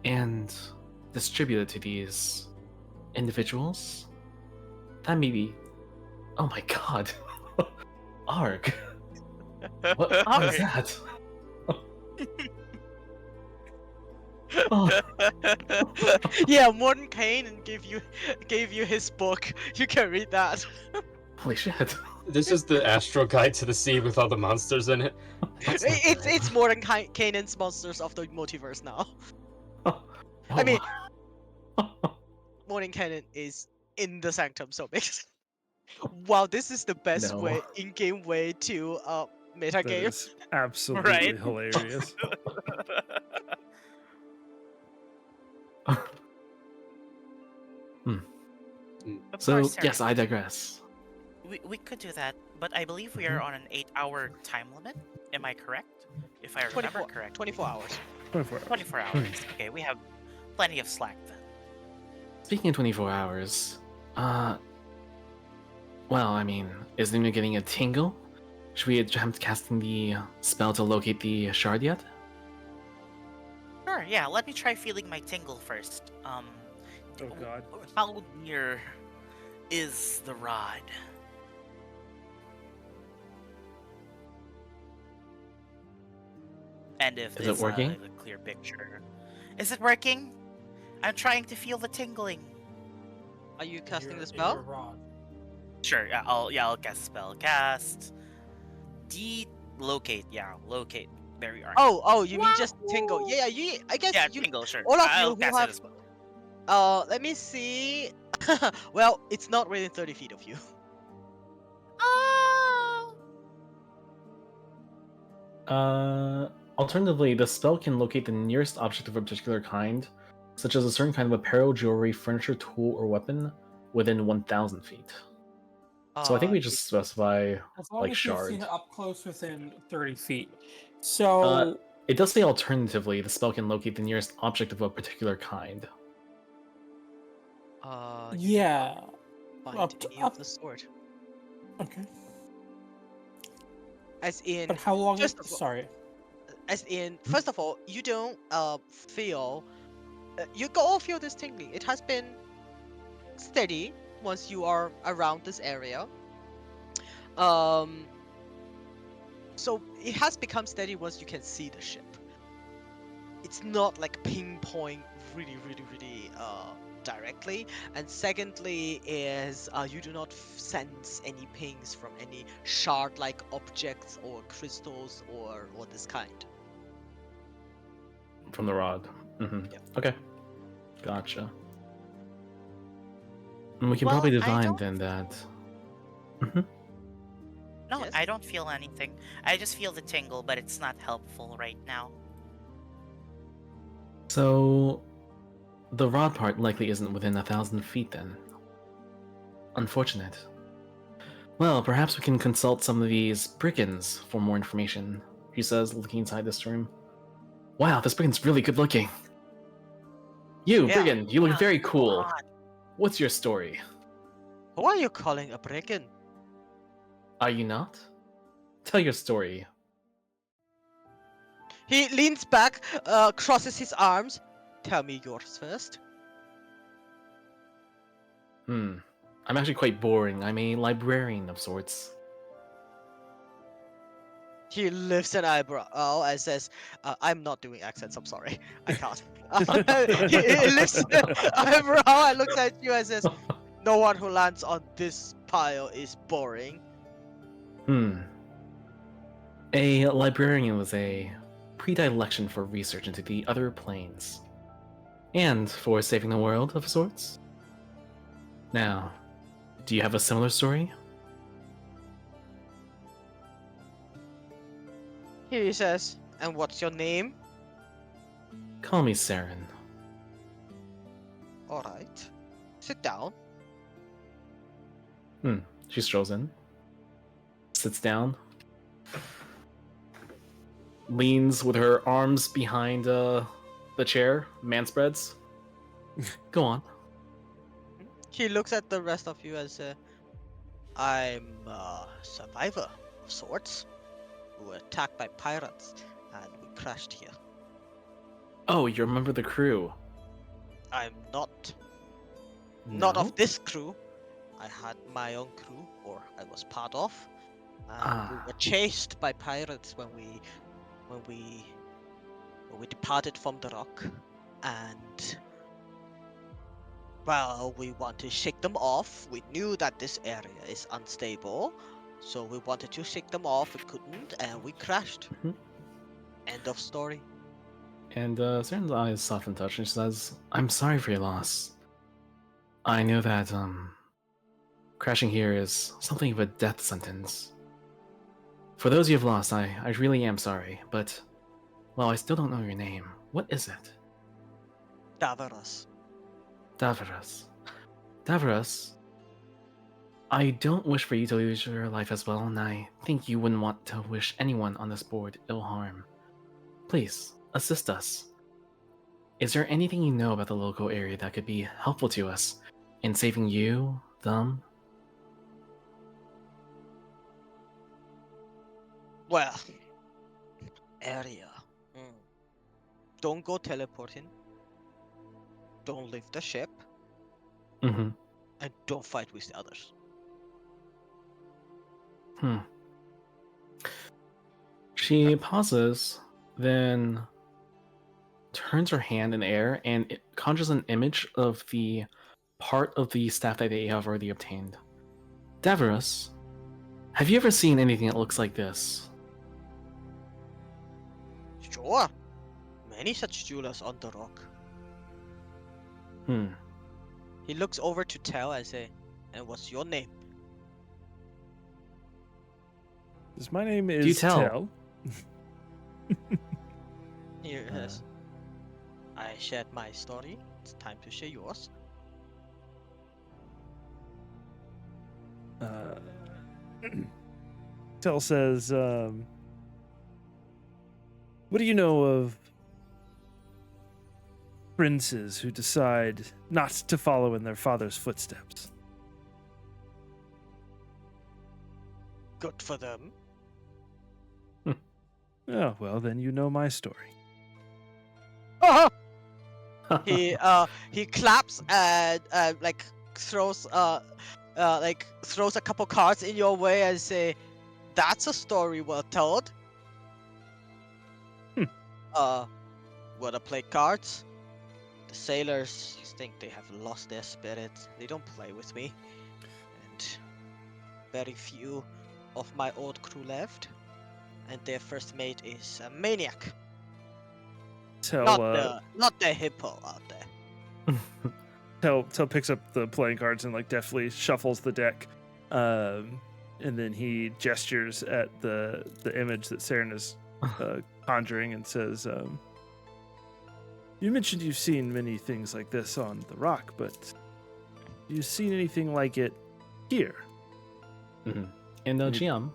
and distribute it to these individuals, that may be... Oh my god. Arg. What was that? Oh. Yeah, Morton Kanan gave you his book. You can read that. Holy shit. This is the Astral Guide to the Sea with all the monsters in it. That's not good. It's Morton Kanan's Monsters of the Multiverse now. Oh, I mean- wow. Morning Cannon is in the Sanctum, so makes. Wow, this is the best No. way, in-game way to meta That game. is absolutely Right? hilarious. Of So, course, yes, Sarah, I digress. we could do that, but I believe we are on an 8-hour time limit. Am I correct? If I remember 24, correctly. 24 hours. 24 hours. 24 hours. Okay, we have plenty of slack then. Speaking of 24 hours, well, I mean, is anyone getting a tingle? Should we attempt casting the spell to locate the shard yet? Sure, yeah, let me try feeling my tingle first. Oh god. How near is the rod? And if Is it it's working? a clear picture. Is it working? I'm trying to feel the tingling. Are you casting Your- the in spell? your rod. Sure, I'll cast a spell. Cast locate, locate. There we are. Oh, you mean just tingle? Yeah, I guess yeah, you. tingle, sure. all of I'll you who cast it have- as well. Let me see. Well, it's not within 30 feet of you. Alternatively, the spell can locate the nearest object of a particular kind, such as a certain kind of apparel, jewelry, furniture, tool, or weapon, within 1,000 feet. So I think we You- just specify As long like as you've seen shard. it up close within 30 feet. Uh, So, it does say alternatively, the spell can locate the nearest object of a particular kind. you do yeah. not find Up to, any up. of the sort. Okay. As in, But how long is. just of- Sorry. as in, first of all, you don't feel. You all feel this tingling. It has been steady once you are around this area. Um. So it has become steady once you can see the ship. It's not like pinpoint really directly. And secondly is you do not sense any pings from any shard-like objects or crystals or this kind. From the rod. Yep. Okay. Gotcha. And we can Well, probably I divine don't- then that. No, Yes? I don't feel anything. I just feel the tingle, but it's not helpful right now. So, the rod part likely isn't within 1,000 feet then. Unfortunate. Well, perhaps we can consult some of these brigands for more information, he says, looking inside this room. Wow, this brigand's really good looking. You, Yeah. brigand, you look Yeah, very so cool. hot. What's your story? Who are you calling a brigand? Are you not? Tell your story. He leans back, crosses his arms. Tell me yours first. I'm actually quite boring. I'm a librarian of sorts. He lifts an eyebrow and says, I'm not doing accents, I'm sorry. I can't. He lifts an eyebrow and looks at you and says, no one who lands on this pile is boring. A librarian was a predilection for research into the other planes. And for saving the world of sorts. Now, do you have a similar story? He says, and what's your name? Call me Saren. Alright. Sit down. She strolls in. Sits down. Leans with her arms behind the chair. Man spreads. Go on. He looks at the rest of you and says, I'm a survivor of sorts. We were attacked by pirates and we crashed here. Oh, you remember the crew. I'm not No? of this crew. I had my own crew, or I was part of. And we Ah. were chased by pirates when we departed from the rock, and well, we want to shake them off. We knew that this area is unstable, so we wanted to shake them off. We couldn't, and we crashed. Mhm. End of story. And Saren's eyes soften touch and she says, I'm sorry for your loss. I know that, crashing here is something of a death sentence. For those you've lost, I really am sorry, but, well, I still don't know your name. What is it? Davros. Davros. Davros, I don't wish for you to lose your life as well, and I think you wouldn't want to wish anyone on this board ill harm. Please, assist us. Is there anything you know about the local area that could be helpful to us in saving you, them? Well, area. Don't go teleporting. Don't leave the ship, Mm-hmm. and don't fight with the others. She pauses, then turns her hand in the air and it conjures an image of the part of the staff that they have already obtained. Davros, have you ever seen anything that looks like this? Sure. Many such jewelers on the rock. He looks over to Tel and say, and what's your name? My name you is tell? Tel. Here it is. I shared my story. It's time to share yours. Tell says, what do you know of princes who decide not to follow in their father's footsteps? Good for them. Oh, well, then you know my story. He claps and like throws throws a couple cards in your way and say, "That's a story well told." Hmm. Wanna play cards? The sailors think they have lost their spirit. They don't play with me, and very few of my old crew left. And their first mate is a maniac. Not the hippo out there. Tell picks up the playing cards and like deftly shuffles the deck, and then he gestures at the image that Saren is conjuring and says, "You mentioned you've seen many things like this on the rock, but have you seen anything like it here?" Mm-hmm. And GM,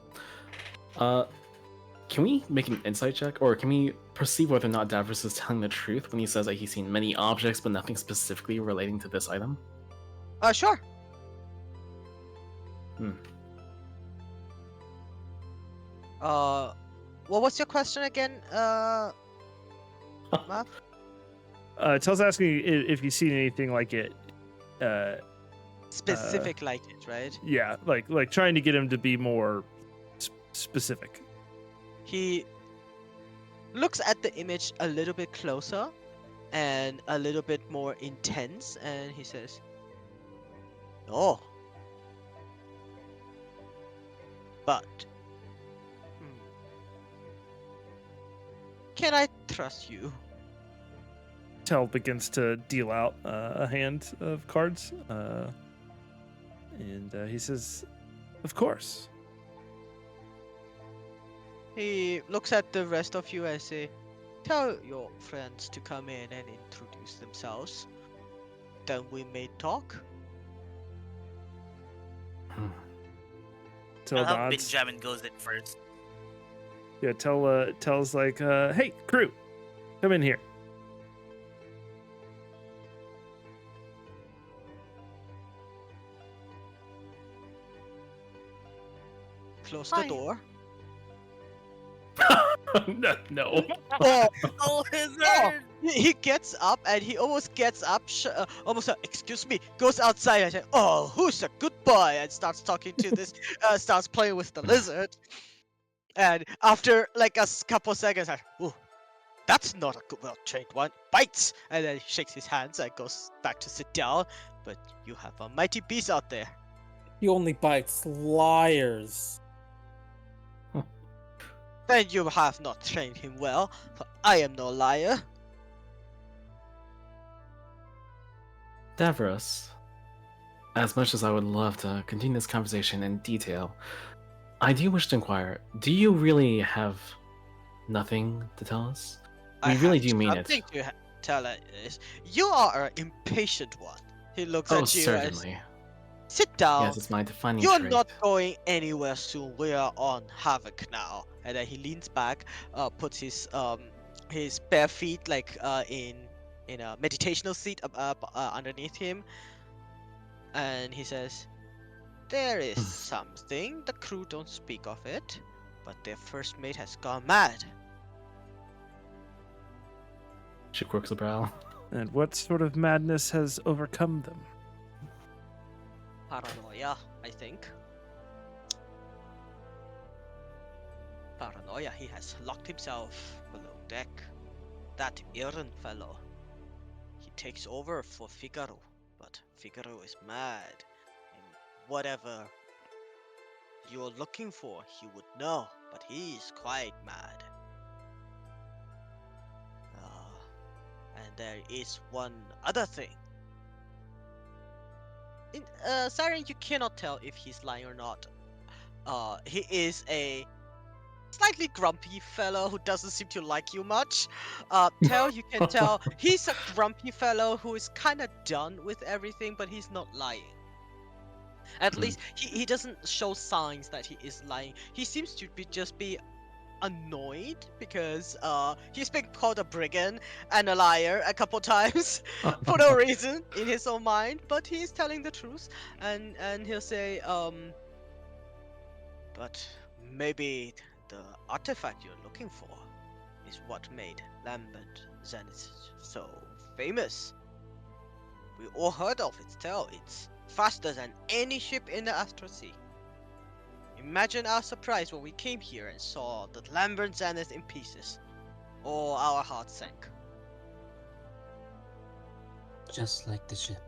can we make an insight check, or can we perceive whether or not Davros is telling the truth when he says that he's seen many objects but nothing specifically relating to this item? Sure. What was your question again, Matt? Tell's asking if you've seen anything like it. Specific like it, right? Yeah, like trying to get him to be more specific. He looks at the image a little bit closer and a little bit more intense, and he says, "Oh, but can I trust you?" Tell begins to deal out a hand of cards, and he says, "Of course." He looks at the rest of you and say, "Tell your friends to come in and introduce themselves. Then we may talk." Tell I'll have nods. Benjamin goes in first. Yeah, tells like, "Hey, crew, come in here." Close Hi. the door. No. Oh, Oh, Lizard! he gets up and he almost gets up, almost excuse me, goes outside and says, "Oh, who's a good boy?" and starts talking to this, starts playing with the lizard. And after like couple seconds, "Ooh, that's not a good, well-trained one." Bites, and then he shakes his hands and goes back to sit down. But you have a mighty beast out there. He only bites liars. Then you have not trained him well, for I am no liar. Davros, as much as I would love to continue this conversation in detail, I do wish to inquire, do you really have nothing to tell us? I We really have do mean it. something to tell us. You are an impatient one. He looks Oh, at you and certainly. sit down. Yes, it's my defining You're trait. not going anywhere soon. We are on Havoc now. And then he leans back, puts his bare feet like in a meditational seat underneath him, and he says, "There is something. The crew don't speak of it, but their first mate has gone mad." She quirks a brow. And what sort of madness has overcome them? Paranoia, I think. Paranoia. He has locked himself below deck. That Iron fellow. He takes over for Figaro, but Figaro is mad. And whatever you're looking for, he would know, but he's quite mad. And there is one other thing. Siren, you cannot tell if he's lying or not. He is a slightly grumpy fellow who doesn't seem to like you much. Tell you can tell he's a grumpy fellow who is kind of done with everything, but he's not lying. At Hmm. least he doesn't show signs that he is lying. He seems to be annoyed because he's been called a brigand and a liar a couple times for no reason in his own mind, but he's telling the truth, and he'll say but maybe the artifact you're looking for is what made Lambert Zenith so famous. We all heard of its tale. It's faster than any ship in the Astral Sea. Imagine our surprise when we came here and saw the Lambert Zenith in pieces. All our hearts sank. Just like the ship.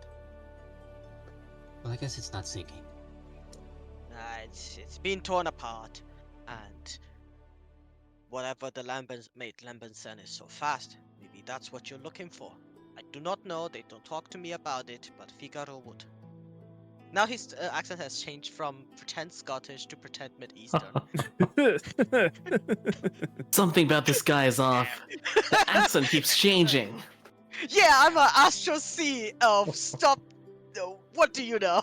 Well, I guess it's not sinking. It's been torn apart, and whatever the Lambert made Lambert Zenith so fast, maybe that's what you're looking for. I do not know, they don't talk to me about it, but Figaro would. Now his accent has changed from pretend Scottish to pretend Mid-Eastern. Something about this guy is off. The accent keeps changing. Yeah, I'm an Astral Sea elf. Stop. What do you know?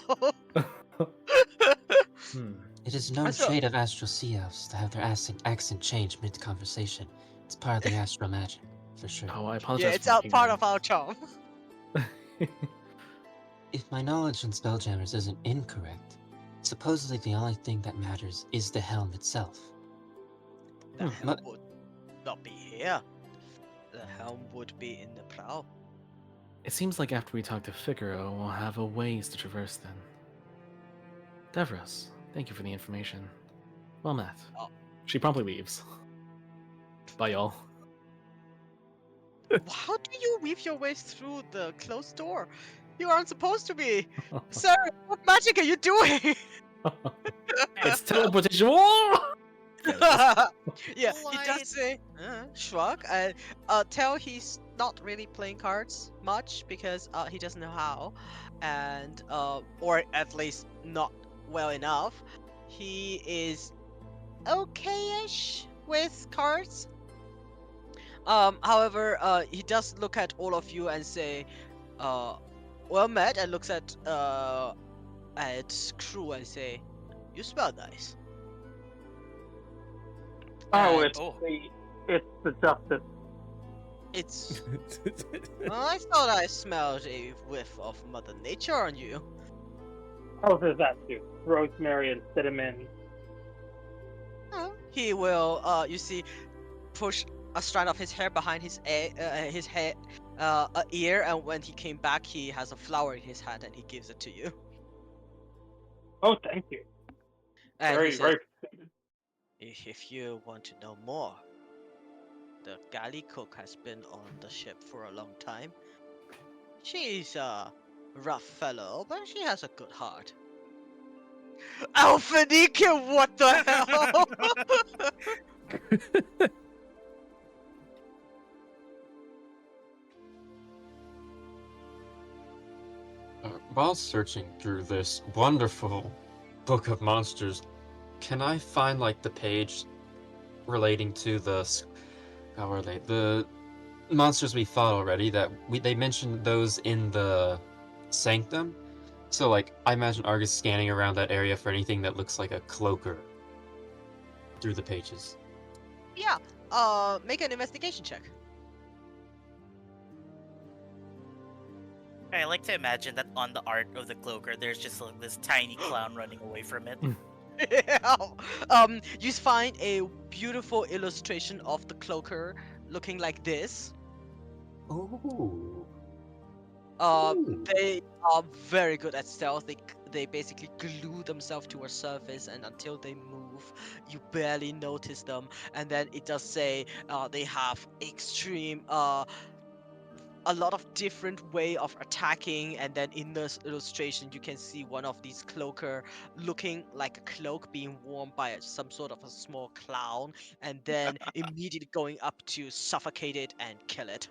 Hmm. It is no So- trait of astral sea elves to have their accent change mid-conversation. It's part of the astral magic, for sure. Oh, I apologize. Yeah, it's for a my part of ignorance. our charm. If my knowledge on Spelljammers isn't incorrect, supposedly the only thing that matters is the helm itself. The Hmm. helm would not be here. The helm would be in the prow. It seems like after we talk to Figaro, we'll have a ways to traverse then. Devros, thank you for the information. Well met. Oh. She promptly leaves. Bye, y'all. How do you weave your way through the closed door? You aren't supposed to be. Sir, what magic are you doing? It's teleportation. Whoa! Yeah, he Light. does say shrug and tell he's not really playing cards much because he doesn't know how, and or at least not well enough. He is okay-ish with cards. However, he does look at all of you and say, well met, and looks at crew and say, you smell nice. Oh, And it's the justice. it's I thought I smelled a whiff of Mother Nature on you. Oh, there's that too. Rosemary and cinnamon. Oh, he will, you see, push a strand of his hair behind his head, ear, and when he came back, he has a flower in his hand and he gives it to you. Oh, thank you. And Very, he says, very. if you want to know more, the galley cook has been on the ship for a long time. She's a rough fellow, but she has a good heart. Alphanike, what the hell? While searching through this wonderful book of monsters, can I find like the page relating to how are they? The monsters we fought already they mentioned those in the sanctum. So like I imagine Argus scanning around that area for anything that looks like a cloaker through the pages. Yeah, make an investigation check. I like to imagine that on the art of the cloaker, there's just like this tiny clown running away from it. You find a beautiful illustration of the cloaker looking like this. Ooh. They are very good at stealth. They basically glue themselves to a surface, and until they move, you barely notice them. And then it does say they have extreme a lot of different way of attacking, and then in this illustration you can see one of these cloaker looking like a cloak being worn by some sort of a small clown, and then immediately going up to suffocate it and kill it.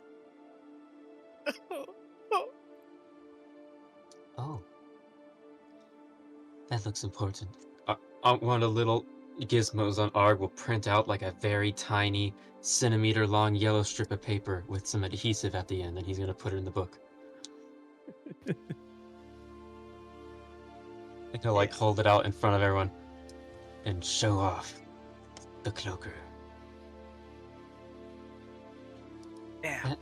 Oh. That looks important. I want a little gizmos on ARG will print out like a very tiny, centimeter-long yellow strip of paper with some adhesive at the end, and he's gonna put it in the book. And he'll like Yeah. hold it out in front of everyone and show off the cloaker. Damn.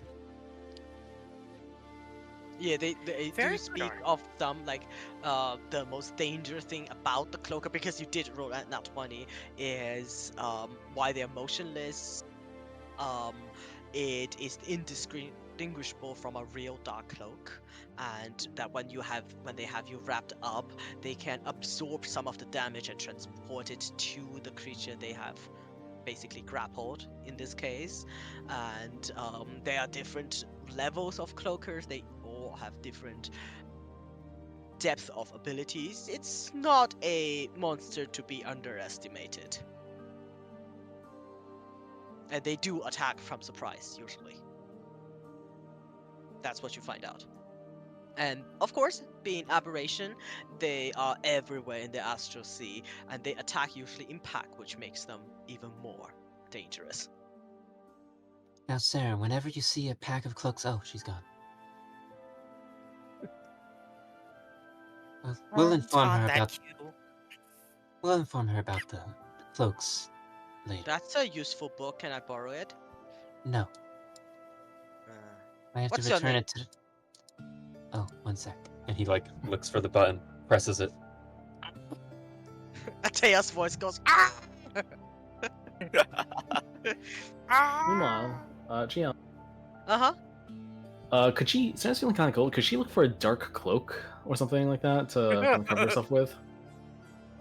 Yeah, they Very do good speak art. of some like the most dangerous thing about the cloaker, because you did roll at nat 20, is why they're motionless. Um, it is indistinguishable from a real dark cloak, and that when they have you wrapped up, they can absorb some of the damage and transport it to the creature they have basically grappled in this case. And there are different levels of cloakers. They all have different depth of abilities. It's not a monster to be underestimated. And they do attack from surprise, usually. That's what you find out. And of course, being aberration, they are everywhere in the astral sea, and they attack usually in pack, which makes them even more dangerous. Now, Sarah, whenever you see a pack of cloaks, oh, she's gone. We'll inform On her that about. cue. We'll inform her about the cloaks later. That's a useful book. Can I borrow it? No, Uh, I have to What's your return name? it to. Oh, one sec. And he like looks for the button, presses it. Atea's voice goes, ah! Meanwhile, Gian, Uh-huh. could she, Sarah's feeling kind of cold, could she look for a dark cloak or something like that to kind of cover herself with?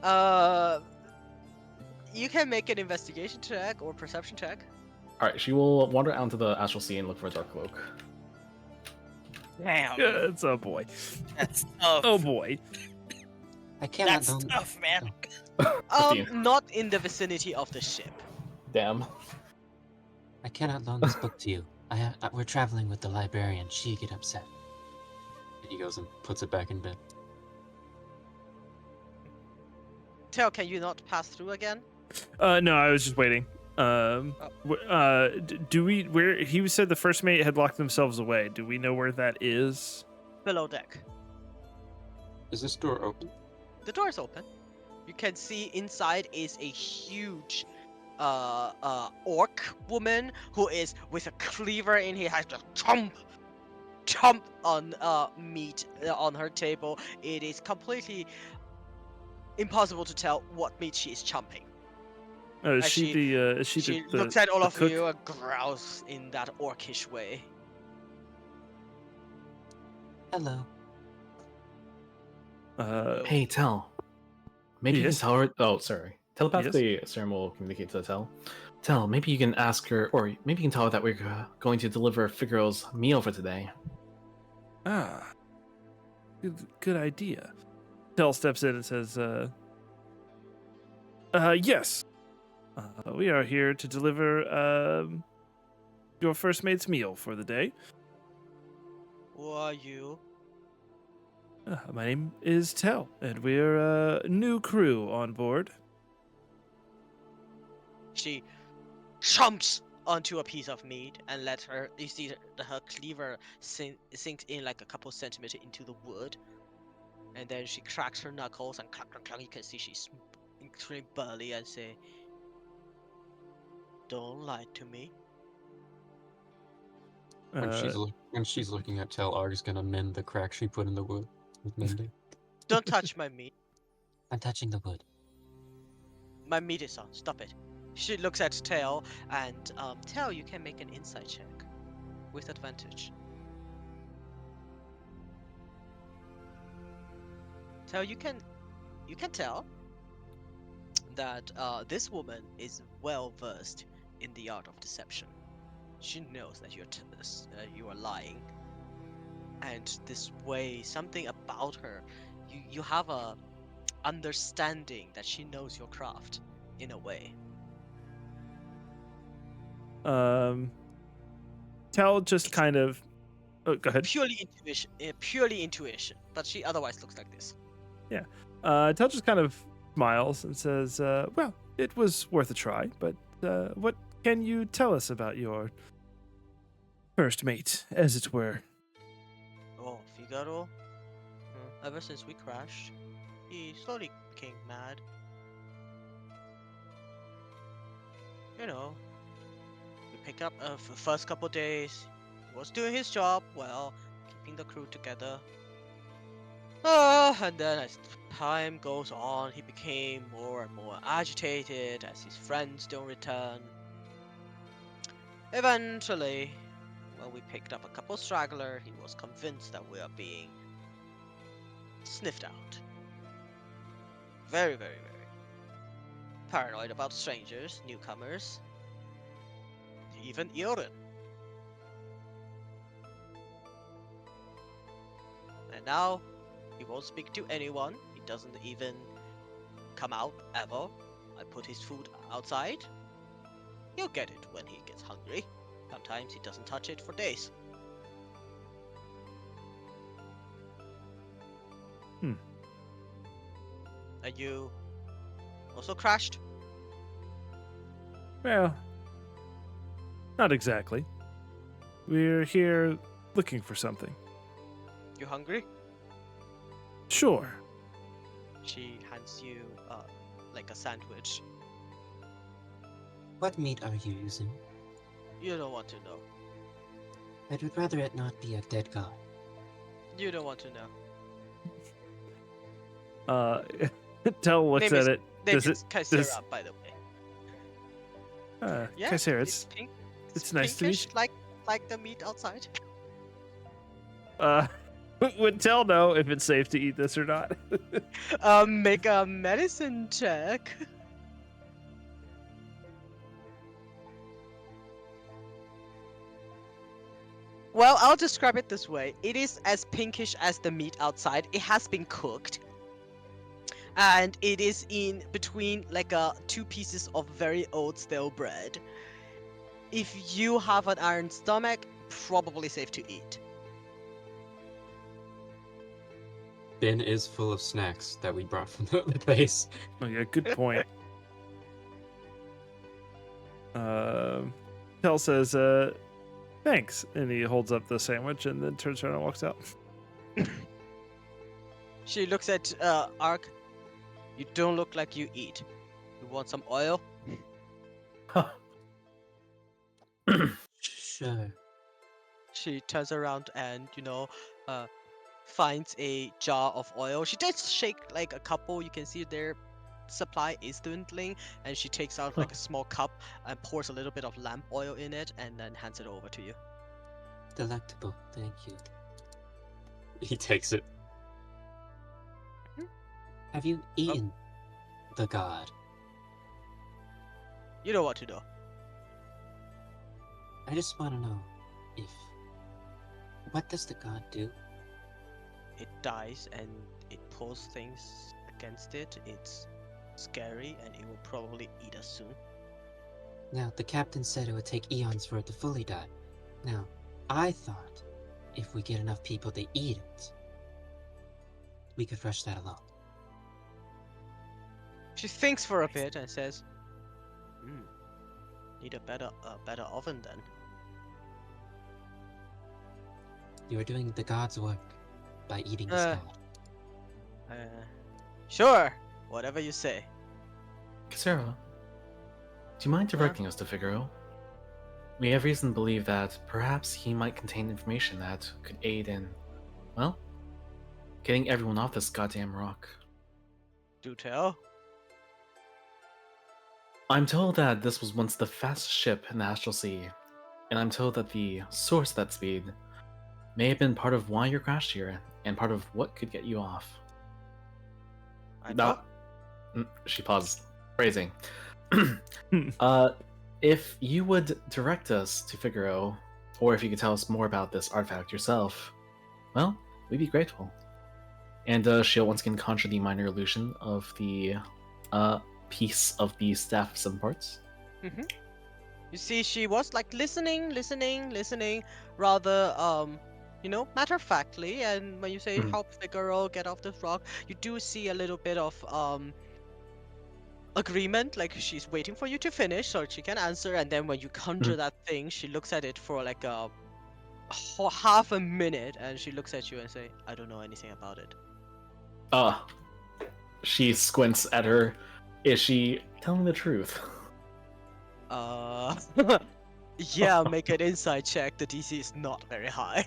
Uh, you can make an investigation check or perception check. Alright, she will wander out into the astral sea and look for a dark cloak. Damn. Yeah, it's a boy. That's tough. Oh boy. I cannot. That's tough, man. 15. Not in the vicinity of the ship. Damn. I cannot loan this book to you. We're traveling with the librarian. She get upset. And he goes and puts it back in bed. Teo, can you not pass through again? No, I was just waiting. Do we? Where he said the first mate had locked themselves away. Do we know where that is? Below deck. Is this door open? The door is open. You can see inside is a huge orc woman who is with a cleaver in her hand, just chomp on meat on her table. It is completely impossible to tell what meat she is chomping. Is As she the? Is she She the? looks at all the of cook? you and growls in that orcish way. Hello. Hey, Tell. Maybe you can Yes? tell her. Oh, sorry. Telepathically, Sarah will communicate to Tell. Tell, maybe you can ask her, or maybe you can tell her that we're going to deliver Figaro's meal for today. Ah, good idea. Tell steps in and says, yes. We are here to deliver your first mate's meal for the day. Who are you? My name is Tell, and we're a new crew on board. She chomps onto a piece of meat and let her. You see her cleaver sinks in like a couple centimeters into the wood, and then she cracks her knuckles and clack clack clack. You can see she's extremely burly and say, "Don't lie to me." When she's looking at Tel, Arg's gonna mend the crack she put in the wood with mending. Don't touch my meat. I'm touching the wood. My meat is on. Stop it. She looks at Tail and Tail, you can make an insight check with advantage. Tail, you can tell that this woman is well versed in the art of deception. She knows that you are lying, and this way, something about her, you have a understanding that she knows your craft in a way. Tell just kind of. Oh, go ahead. Purely intuition, but she otherwise looks like this. Tell just kind of smiles and says, well, it was worth a try. But what can you tell us about your first mate, as it were? Oh, Figaro. Ever since we crashed, he slowly became mad. You know, we picked up first couple days. He was doing his job well, keeping the crew together. And then as time goes on, he became more and more agitated as his friends don't return. Eventually, when we picked up a couple straggler, he was convinced that we are being sniffed out. Very, very, very paranoid about strangers, newcomers, even Iorin. And now, he won't speak to anyone. He doesn't even come out ever. I put his food outside. He'll get it when he gets hungry. Sometimes he doesn't touch it for days. And you also crashed? Well, not exactly. We're here looking for something. You hungry? Sure. She hands you like a sandwich. What meat are you using? You don't want to know. I would rather it not be a dead god. You don't want to know. Tell looks Name at is- it. Name Does is it? Kaisera, by the way. Yeah, Kaisera, it's pink. it's nice to meet pinkish, like the meat outside. would Tell know if it's safe to eat this or not? Make a medicine check. Well, I'll describe it this way. It is as pinkish as the meat outside. It has been cooked. And it is in between like two pieces of very old stale bread. If you have an iron stomach, probably safe to eat. Bin is full of snacks that we brought from the base. Oh yeah, good point. Tell says, thanks, and he holds up the sandwich and then turns around and walks out. She looks at Ark. You don't look like you eat. You want some oil? Sure. She turns around and, finds a jar of oil. She does shake like a couple. You can see their supply is dwindling. And she takes out like a small cup and pours a little bit of lamp oil in it and then hands it over to you. Delectable, thank you. He takes it. Have you eaten the god? You know what to do. I just want to know if... What does the god do? It dies and it pulls things against it. It's scary and it will probably eat us soon. Now, the captain said it would take eons for it to fully die. Now, I thought if we get enough people to eat it, we could rush that along. She thinks for a bit and says, need a better oven then. You are doing the god's work by eating this god. Sure, whatever you say. Casera, do you mind directing us to Figaro? We have reason to believe that perhaps he might contain information that could aid in, well, getting everyone off this goddamn rock. Do tell. I'm told that this was once the fastest ship in the Astral Sea, and I'm told that the source of that speed may have been part of why you crashed here, and part of what could get you off. I Now, she paused. Phrasing. If you would direct us to Figaro, or if you could tell us more about this artifact yourself, well, we'd be grateful. And she'll once again conjure the minor illusion of the piece of the staff of 7 parts. You see, she was like listening, rather, matter-of-factly. And when you say help Figaro get off this rock, you do see a little bit of agreement, like she's waiting for you to finish so she can answer, and then when you conjure that thing, she looks at it for like a half a minute, and she looks at you and say, "I don't know anything about it." She squints at her. Is she telling the truth? Uh, yeah, make an insight check. The DC is not very high.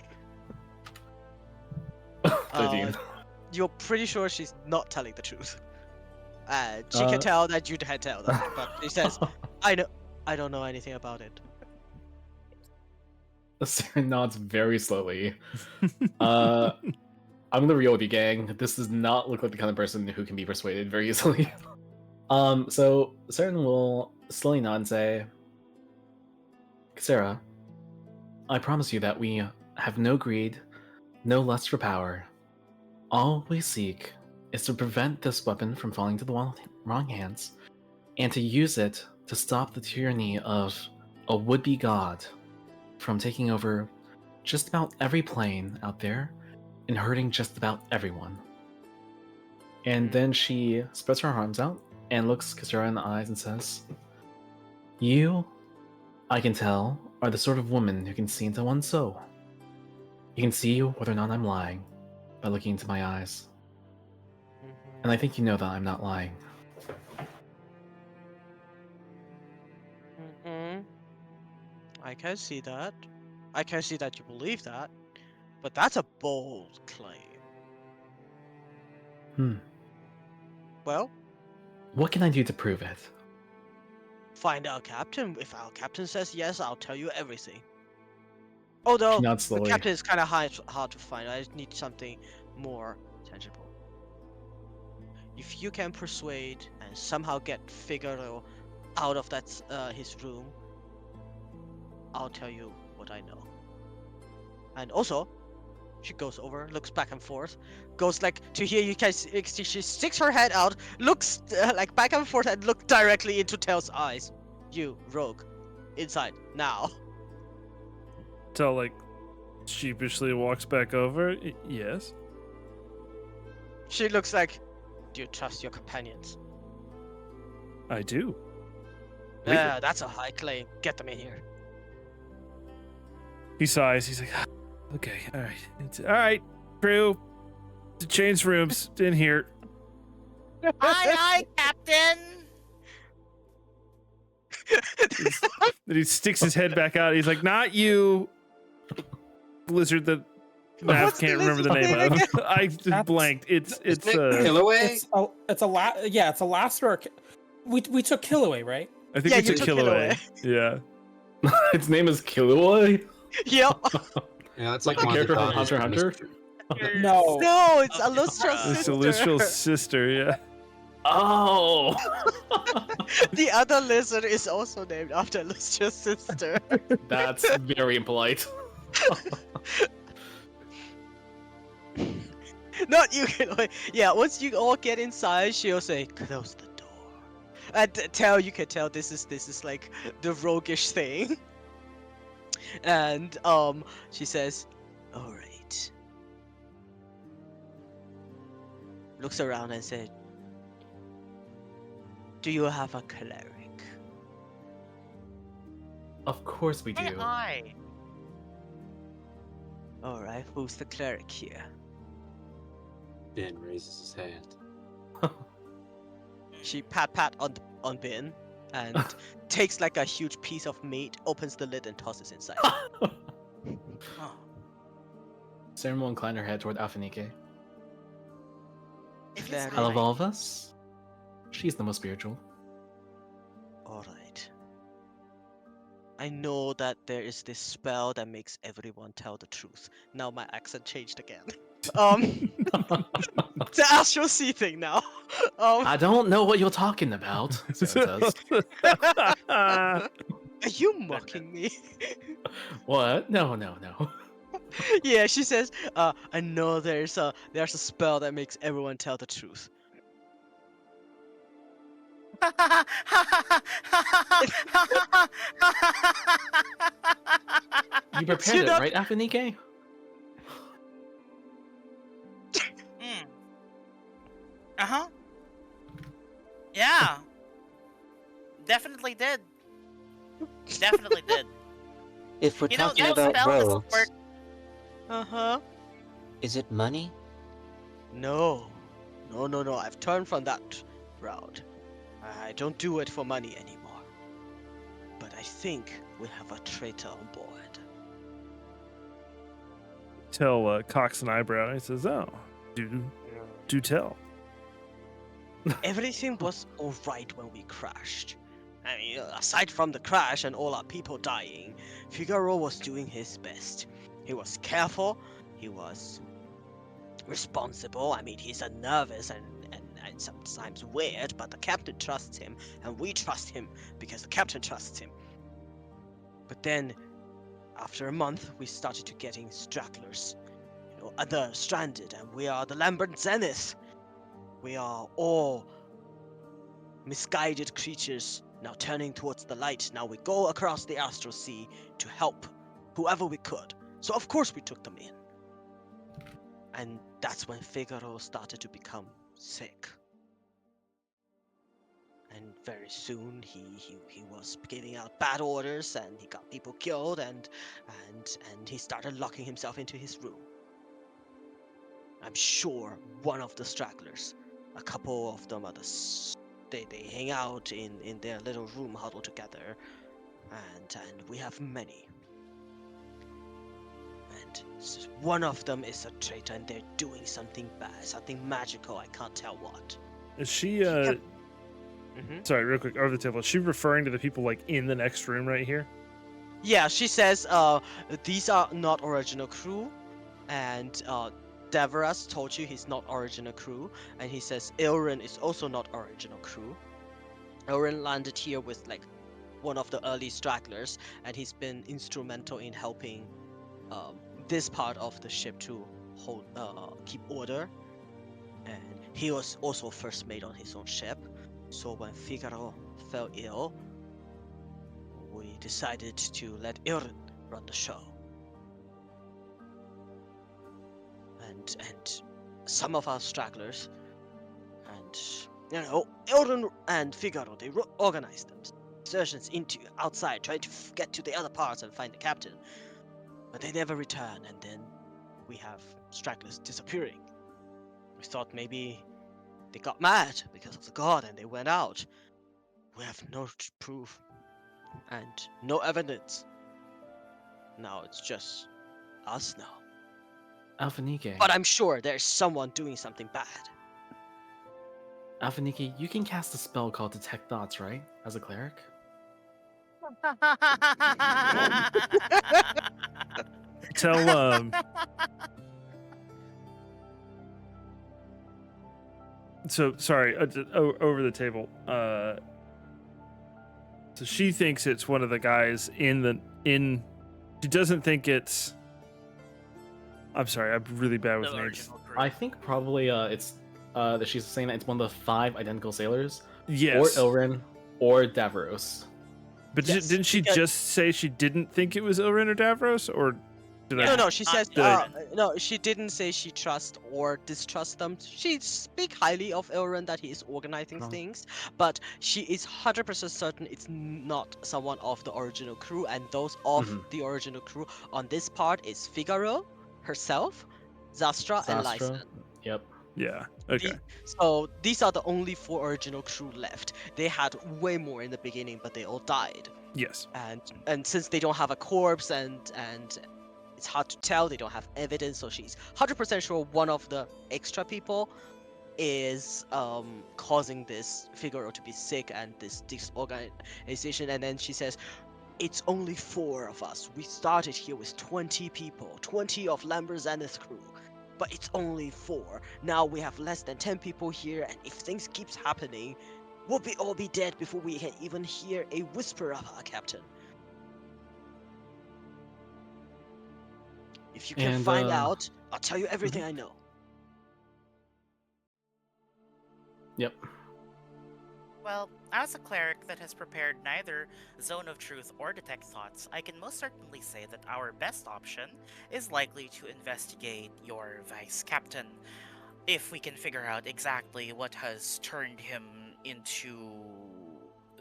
13. You're pretty sure she's not telling the truth. And she Uh, can tell that you can tell that, but she says, I don't know anything about it." Sarah nods very slowly. I'm gonna reel with you, gang. This does not look like the kind of person who can be persuaded very easily. So Sarah will slowly nod and say, Sarah, I promise you that we have no greed, no lust for power. All we seek is to prevent this weapon from falling to the wrong hands, and to use it to stop the tyranny of a would-be god from taking over just about every plane out there and hurting just about everyone. And then she spreads her arms out and looks Kasura in the eyes and says, You, I can tell, are the sort of woman who can see into one's soul. You can see whether or not I'm lying by looking into my eyes. And I think you know that I'm not lying. I can see that. I can see that you believe that. But that's a bold claim. Well, What can I do to prove it? find our captain. If our captain says yes, I'll tell you everything. Although, She nods the slowly. captain is kind of hard to find. I just need something more tangible. If you can persuade and somehow get Figaro out of that his room, I'll tell you what I know. And also, she goes over, looks back and forth, goes like to here. You can see she sticks her head out, looks like back and forth, and look directly into Tell's eyes. You rogue, inside now. Tell like sheepishly walks back over. Yes. She looks like, do you trust your companions? I do. Yeah, that's a high claim. Get them in here. He sighs. He's like, okay, all right. All right, crew. To change rooms in here. Aye, aye, Captain. Then he sticks his head back out. He's like, not you, lizard that Matt What's the can't remember the lizard's name name of. I just That's- blanked. It's Killaway? It's a last or we took Killaway, right? I think Yeah, it's you a took Killaway. Yeah. Its name is Killuoy? Yep. Yeah, it's Like like the one of the character from daughters Hunter of x Mr. No. No, it's Illustra's The sister. celestial sister, yeah. Oh! The other lizard is also named after Illustra's sister. That's very impolite. Not you can. Yeah, once you all get inside, she'll say, "Close the door." And you can tell this is like the roguish thing. And she says, "All right." Looks around and said, "Do you have a cleric?" Of course we Aye, do. aye. All right, who's the cleric here? Ben raises his hand. She pat on Ben and takes like a huge piece of meat, opens the lid and tosses inside. Oh, Sarah will incline her head toward Alphanike. if Very it's Out of mine. all of us, she's the most spiritual. All right. I know that there is this spell that makes everyone tell the truth. Now my accent changed again. The astral sea thing now. I don't know what you're talking about, Sarah says. Are you mocking me? What? No. Yeah, she says, I know there's a spell that makes everyone tell the truth. You prepared You're it, not- right, Alphanike? Uh huh. Yeah. definitely did. Definitely did. If we're You know, talking that about spell doesn't work. rogues, Uh-huh. is it money? No. No. I've turned from that route. I don't do it for money anymore. But I think we have a traitor on board. Tell cocks an eyebrow. He says, "Oh, do tell." Everything was alright when we crashed. I mean, aside from the crash and all our people dying, Figaro was doing his best. He was careful, he was responsible. I mean, he's a nervous and sometimes weird, but the captain trusts him, and we trust him because the captain trusts him. But then, after a month, we started to getting stragglers, other stranded, and we are the Lambert Zenith. We are all misguided creatures now turning towards the light. Now we go across the astral sea to help whoever we could. So of course we took them in. And that's when Figaro started to become sick. And very soon he was giving out bad orders and he got people killed and he started locking himself into his room. I'm sure one of the stragglers, a couple of them are they hang out in their little room huddled together, and we have many. And one of them is a traitor and they're doing something bad, something magical, I can't tell what. Is she? Mhm. Sorry, real quick, over the table. Is she referring to the people like in the next room right here? Yeah, she says these are not original crew, and Deveras told you he's not original crew, and he says Ilrin is also not original crew. Ilrin landed here with like one of the early stragglers, and he's been instrumental in helping this part of the ship to hold keep order. And he was also first mate on his own ship. So when Figaro fell ill, we decided to let Ilrin run the show. And some of our stragglers, and Ilrin and Figaro, they organized them. Insurgents into outside, trying to get to the other parts and find the captain. But they never return, and then we have stragglers disappearing. We thought maybe they got mad because of the god and they went out. We have no proof and no evidence. Now it's just us now. Alphanike. But I'm sure there's someone doing something bad. Alphanike, you can cast a spell called Detect Thoughts, right? As a cleric? Tell So sorry, over the table. So she thinks it's one of the guys in. She doesn't think it's. I'm sorry, I'm really bad with The names. original crew. I think probably it's that she's saying that it's one of the 5 identical sailors, Yes, or Ilrin, or Davros. but Yes, didn't she because- just say she didn't think it was Ilrin or Davros, or did I? No, she says Did no. She didn't say she trusts or distrusts them. She speak highly of Elrond that he is organizing No. things, but she is 100% certain it's not someone of the original crew. And those of Mhm. the original crew on this part is Figaro herself, Zastra, and Zastra. Lysan. Yep. Yeah. Okay. So these are the only 4 original crew left. They had way more in the beginning, but they all died. Yes. And since they don't have a corpse and it's hard to tell, they don't have evidence, so she's 100% sure one of the extra people is causing this Figaro to be sick and this disorganization. And then she says it's only 4 of us. We started here with 20 people, 20 of Lambert's crew, but it's only 4. Now we have less than 10 people here, and if things keeps happening, we'll all be dead before we can even hear a whisper of our captain. If you can And, find out, I'll tell you everything Mhm. I know. Yep. Well, as a cleric that has prepared neither Zone of Truth or Detect Thoughts, I can most certainly say that our best option is likely to investigate your vice captain. If we can figure out exactly what has turned him into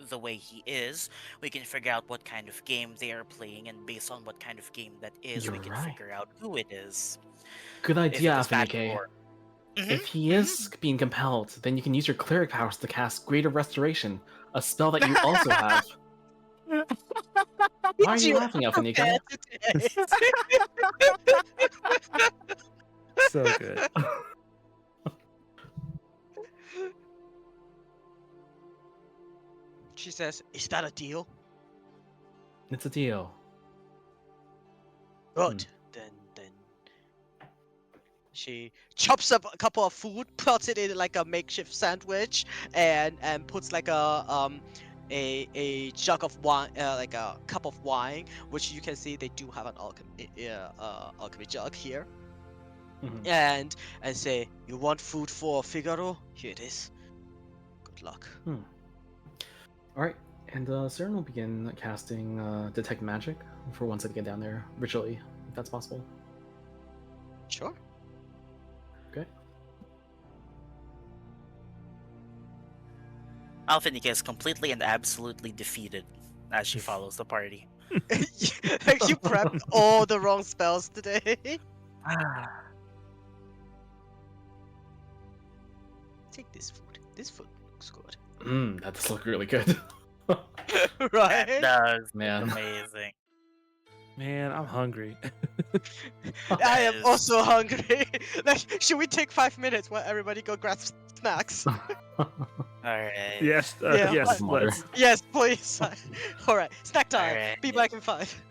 the way he is, we can figure out what kind of game they are playing, and based on what kind of game that is, You're we can right. figure out who it is. Good If idea, it is bad Afinike. or If he is being compelled, then you can use your cleric powers to cast Greater Restoration, a spell that you also have. Why are Did you you laughing, Afinike? prepare today? So good. She says, "Is that a deal?" It's a deal. Good. Then she chops up a couple of food, puts it in like a makeshift sandwich, and puts like a jug of wine, like a cup of wine, which you can see they do have an alchemy jug here, Mhm. and say, "You want food for Figaro? Here it is. Good luck." Alright, and Siren will begin casting Detect Magic for once I get down there, ritually, if that's possible. Sure. Okay. Alphanica is completely and absolutely defeated as she follows the party. You prepped all the wrong spells today. Take this food. This food looks good. That does look really good. That Right? does Man. look amazing. Man, I'm hungry. I am is- also hungry. Like, should we take 5 minutes while everybody go grab snacks? Alright. Yes, Yeah, yes, Doesn't matter. let's. Yes, please. All right, snack time. Alright. Be back in 5.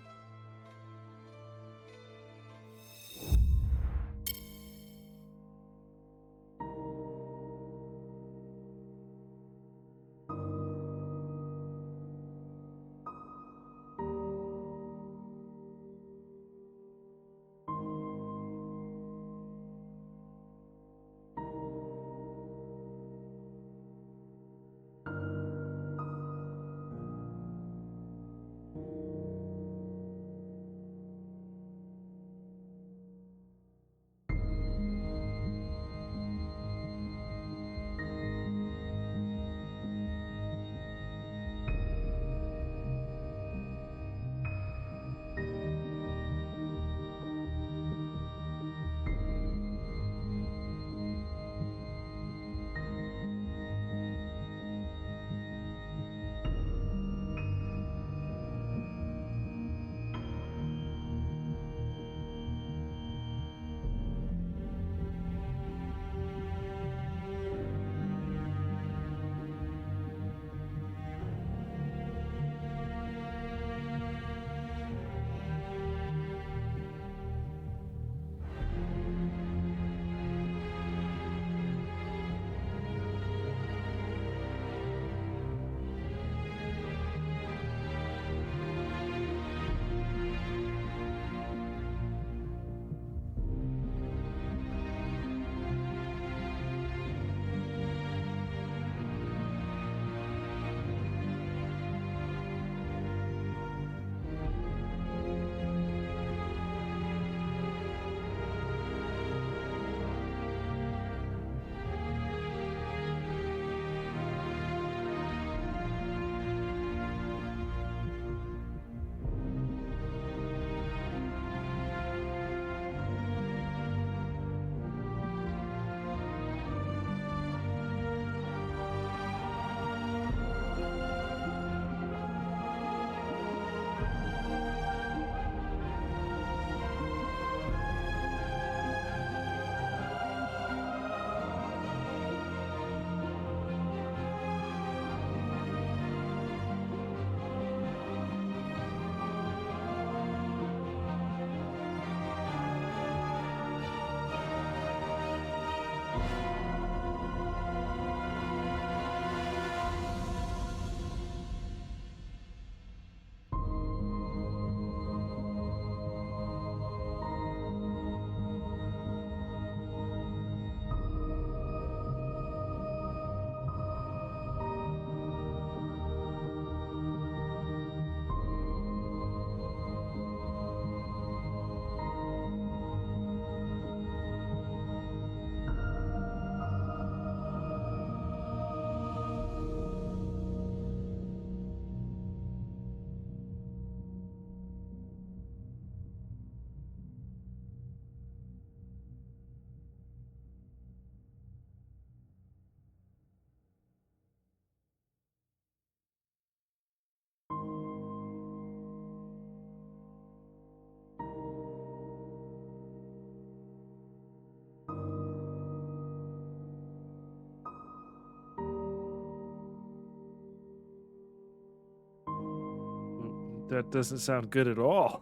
That doesn't sound good at all.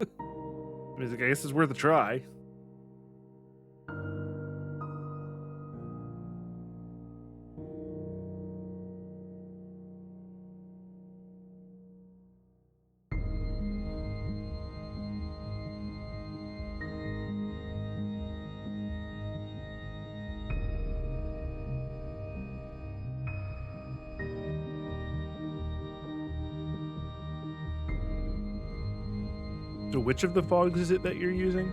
I mean, I guess it's worth a try. So which of the fogs is it that you're using?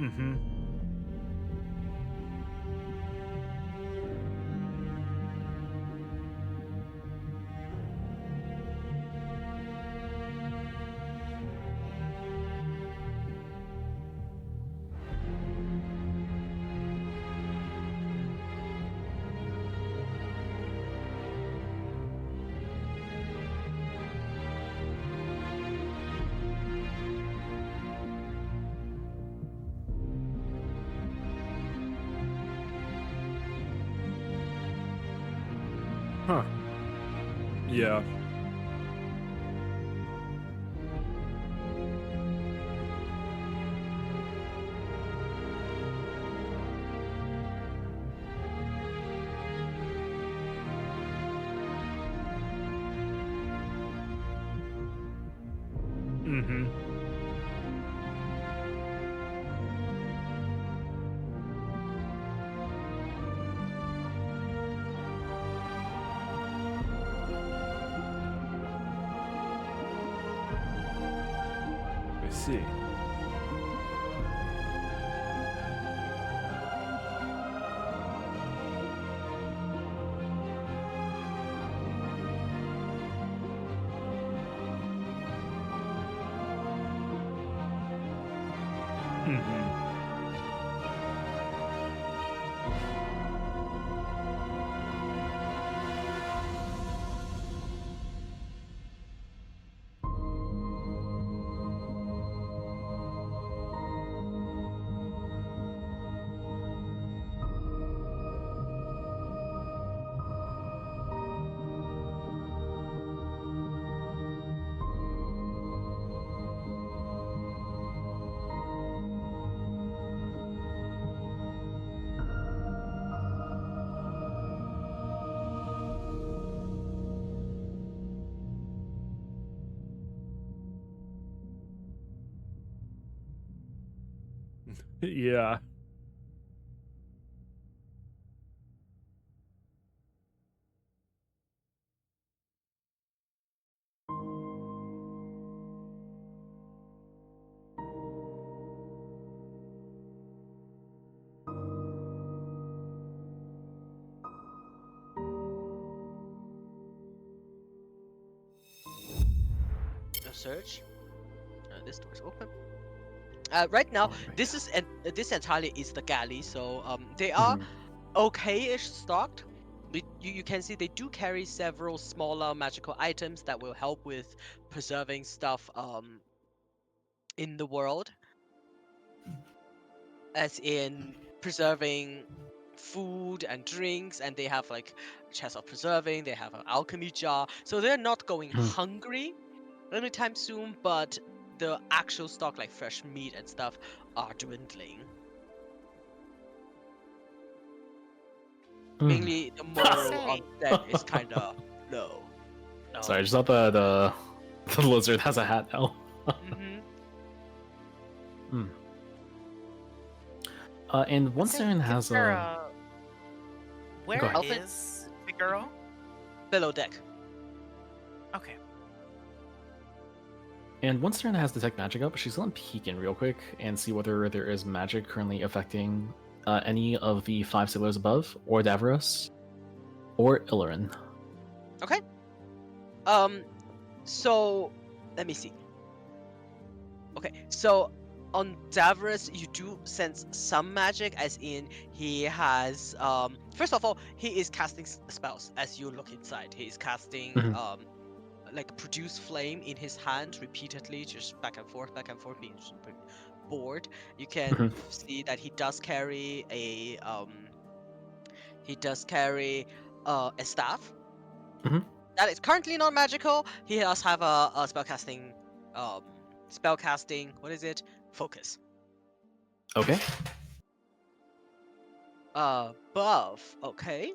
Mm-hmm. Huh. Yeah. Mm-hmm. I see. Mm-hmm. Yeah. A search. This door is open. Right now, Oh my this God. is this entirely is the galley, so they are Mhm. okay-ish stocked. You can see they do carry several smaller magical items that will help with preserving stuff in the world, as in preserving food and drinks, and they have like a chest of preserving, they have an alchemy jar, so they're not going Mhm. hungry anytime soon, but the actual stock like fresh meat and stuff are dwindling. Mm. Mainly the I'll morale on say, deck is kind of low. Sorry, I just thought the lizard has a hat now. Mm-hmm. Hmm. And I'll one say, siren is has there a. a Go where ahead. Alfred, is Figaro? below deck. Okay. And one siren has detect magic up. She's gonna peek in real quick and see whether there is magic currently affecting any of the 5 sailors above, or Davros, or Illirin. Okay. So let me see. Okay, so on Davros, you do sense some magic, as in he has first of all, he is casting spells as you look inside. He is casting Mhm. like produce flame in his hand repeatedly, just back and forth, being super bored. You can Mhm. see that he does carry a staff Mhm. that is currently not magical. He does have a spellcasting um what is it? Focus. Okay. Above, okay.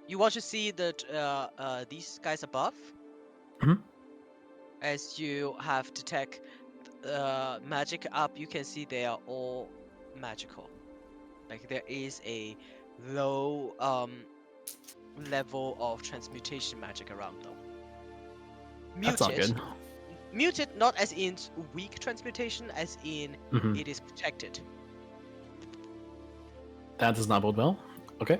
You want to see that these guys above? Mhm. As you have detect magic up, you can see they are all magical. Like there is a low level of transmutation magic around them. That's not Muted, good. muted not as in weak transmutation, as in Mhm. it is protected. That does not bode well. Okay.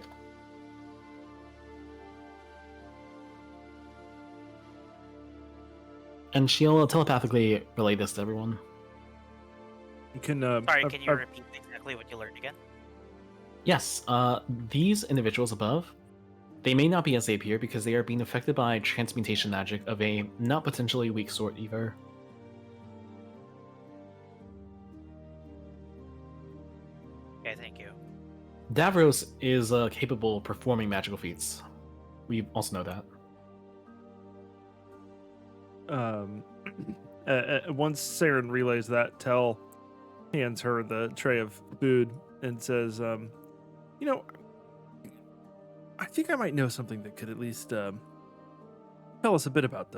And she'll telepathically relay this to everyone. You can. Sorry, can you repeat exactly what you learned again? Yes, these individuals above, they may not be as they appear because they are being affected by transmutation magic of a not potentially weak sort either. Okay, thank you. Davros is capable of performing magical feats. We also know that. Once Saren relays that, Tell hands her the tray of food and says, "You know, I think I might know something that could at least tell us a bit about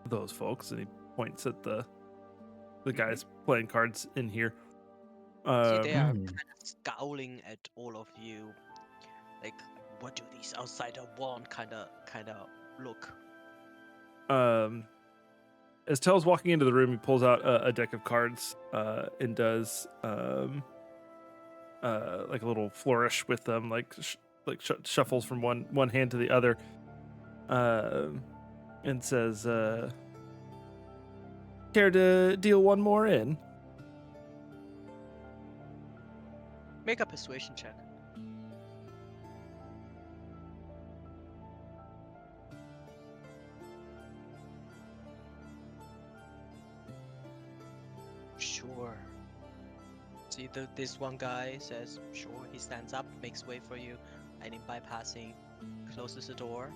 those folks." And he points at the guys playing cards in here. See, they are Mm. kind of scowling at all of you, like, what do these outsider want? Kind of look. As Tell's walking into the room, he pulls out a deck of cards and does like a little flourish with them, like shuffles from one hand to the other, and says, "Care to deal one more in?" Make a persuasion check. Sure. See, this one guy says, sure. He stands up, makes way for you, and in bypassing, closes the door.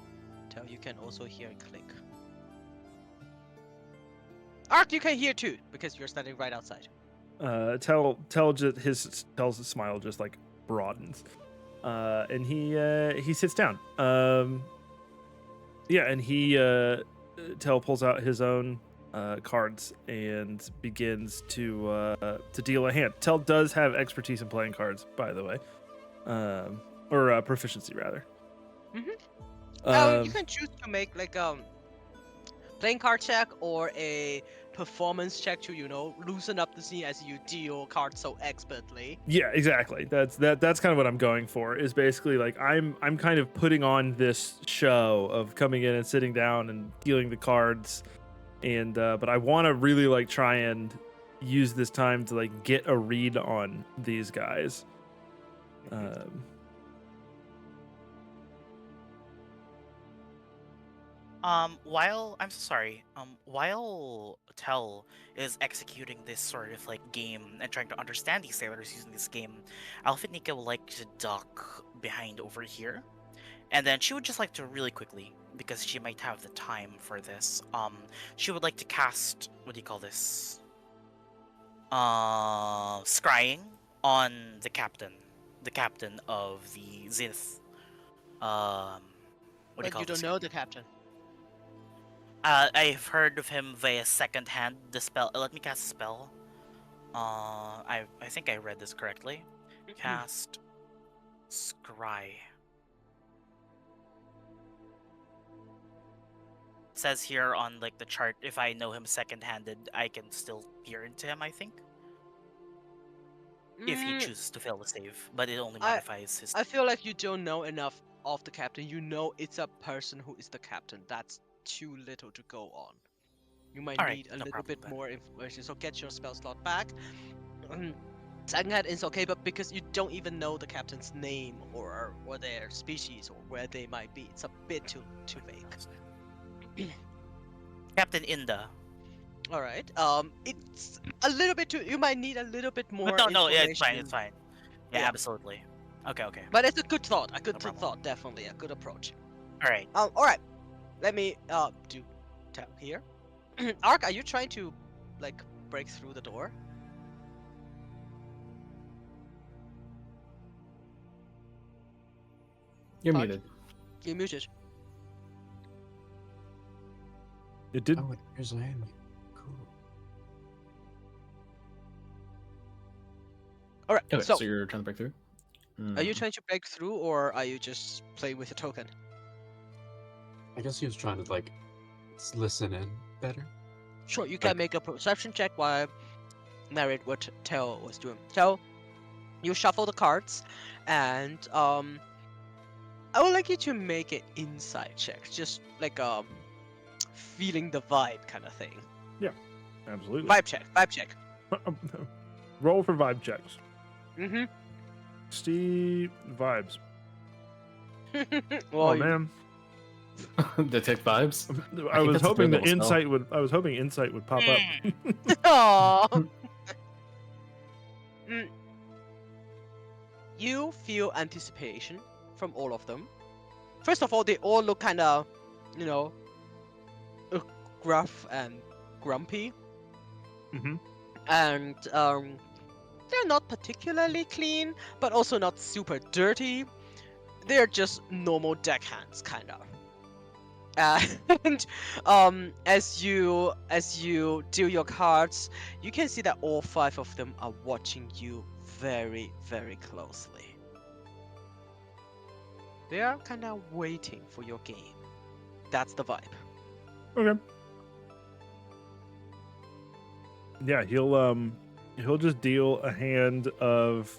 Till you can also hear a click. Ark, you can hear too, because you're standing right outside. Tell just Tell's smile just like broadens, and he sits down. Yeah, and he Tell pulls out his own cards and begins to deal a hand. Tell does have expertise in playing cards, by the way, or proficiency rather. You Um, can choose to make like playing card check or a performance check to loosen up the scene as you deal cards so expertly. yeah, exactly. That's kind of what I'm going for. Is basically like I'm kind of putting on this show of coming in and sitting down and dealing the cards, and but I want to really like try and use this time to like get a read on these guys. While I'm so sorry, while Tell is executing this sort of like game and trying to understand these sailors using this game, Alphanika would like to duck behind over here, and then she would just like to really quickly, because she might have the time for this. She would like to cast, what do you call this? Scrying on the captain of the Zenith. What do you But call you don't this? know the captain. I've heard of him via second hand. The spell. Let me cast a spell. I think I read this correctly. Cast Scry. It says here on like the chart, if I know him second-handed, I can still peer into him. I think if he chooses to fail the save, but it only modifies his. I feel like you don't know enough of the captain. You know it's a person who is the captain. That's too little to go on. You might All right, need a no little problem bit then. more information. So get your spell slot back. Second hand is okay, but because you don't even know the captain's name or their species or where they might be, it's a bit too vague. Captain Inda. All right. It's a little bit too. You might need a little bit more No, yeah, information. it's fine. Yeah, Yeah. absolutely. Okay. But it's a good thought. A good problem. thought, definitely a good approach. All right. All right. Let me do tap here. Ark, are you trying to like break through the door? You're Ark? muted. You're muted. It did. Oh, it appears I am. Cool. All right. Okay, so, so you're trying to break through? are you Mm. trying to break through, or are you just playing with a token? I guess he was trying to like listen in better. Sure, you can Like- make a perception check while narrate what Tell was doing. Tell, you shuffle the cards, and I would like you to make an insight check, just like feeling the vibe kind of thing. Absolutely. Vibe check. Roll for vibe checks. Mm-hmm. Steve vibes. Well, Oh you- man, Detect vibes. I think was that's a hoping the third level spell. insight would. I was hoping insight would pop up. Aw. Mm. You feel anticipation from all of them. First of all, they all look kind of, gruff and grumpy. Mhm. And they're not particularly clean, but also not super dirty. They're just normal deckhands, kind of. And as you deal your cards, you can see that all 5 of them are watching you very, very closely. They are kind of waiting for your game. That's the vibe. Okay. Yeah, he'll just deal a hand of,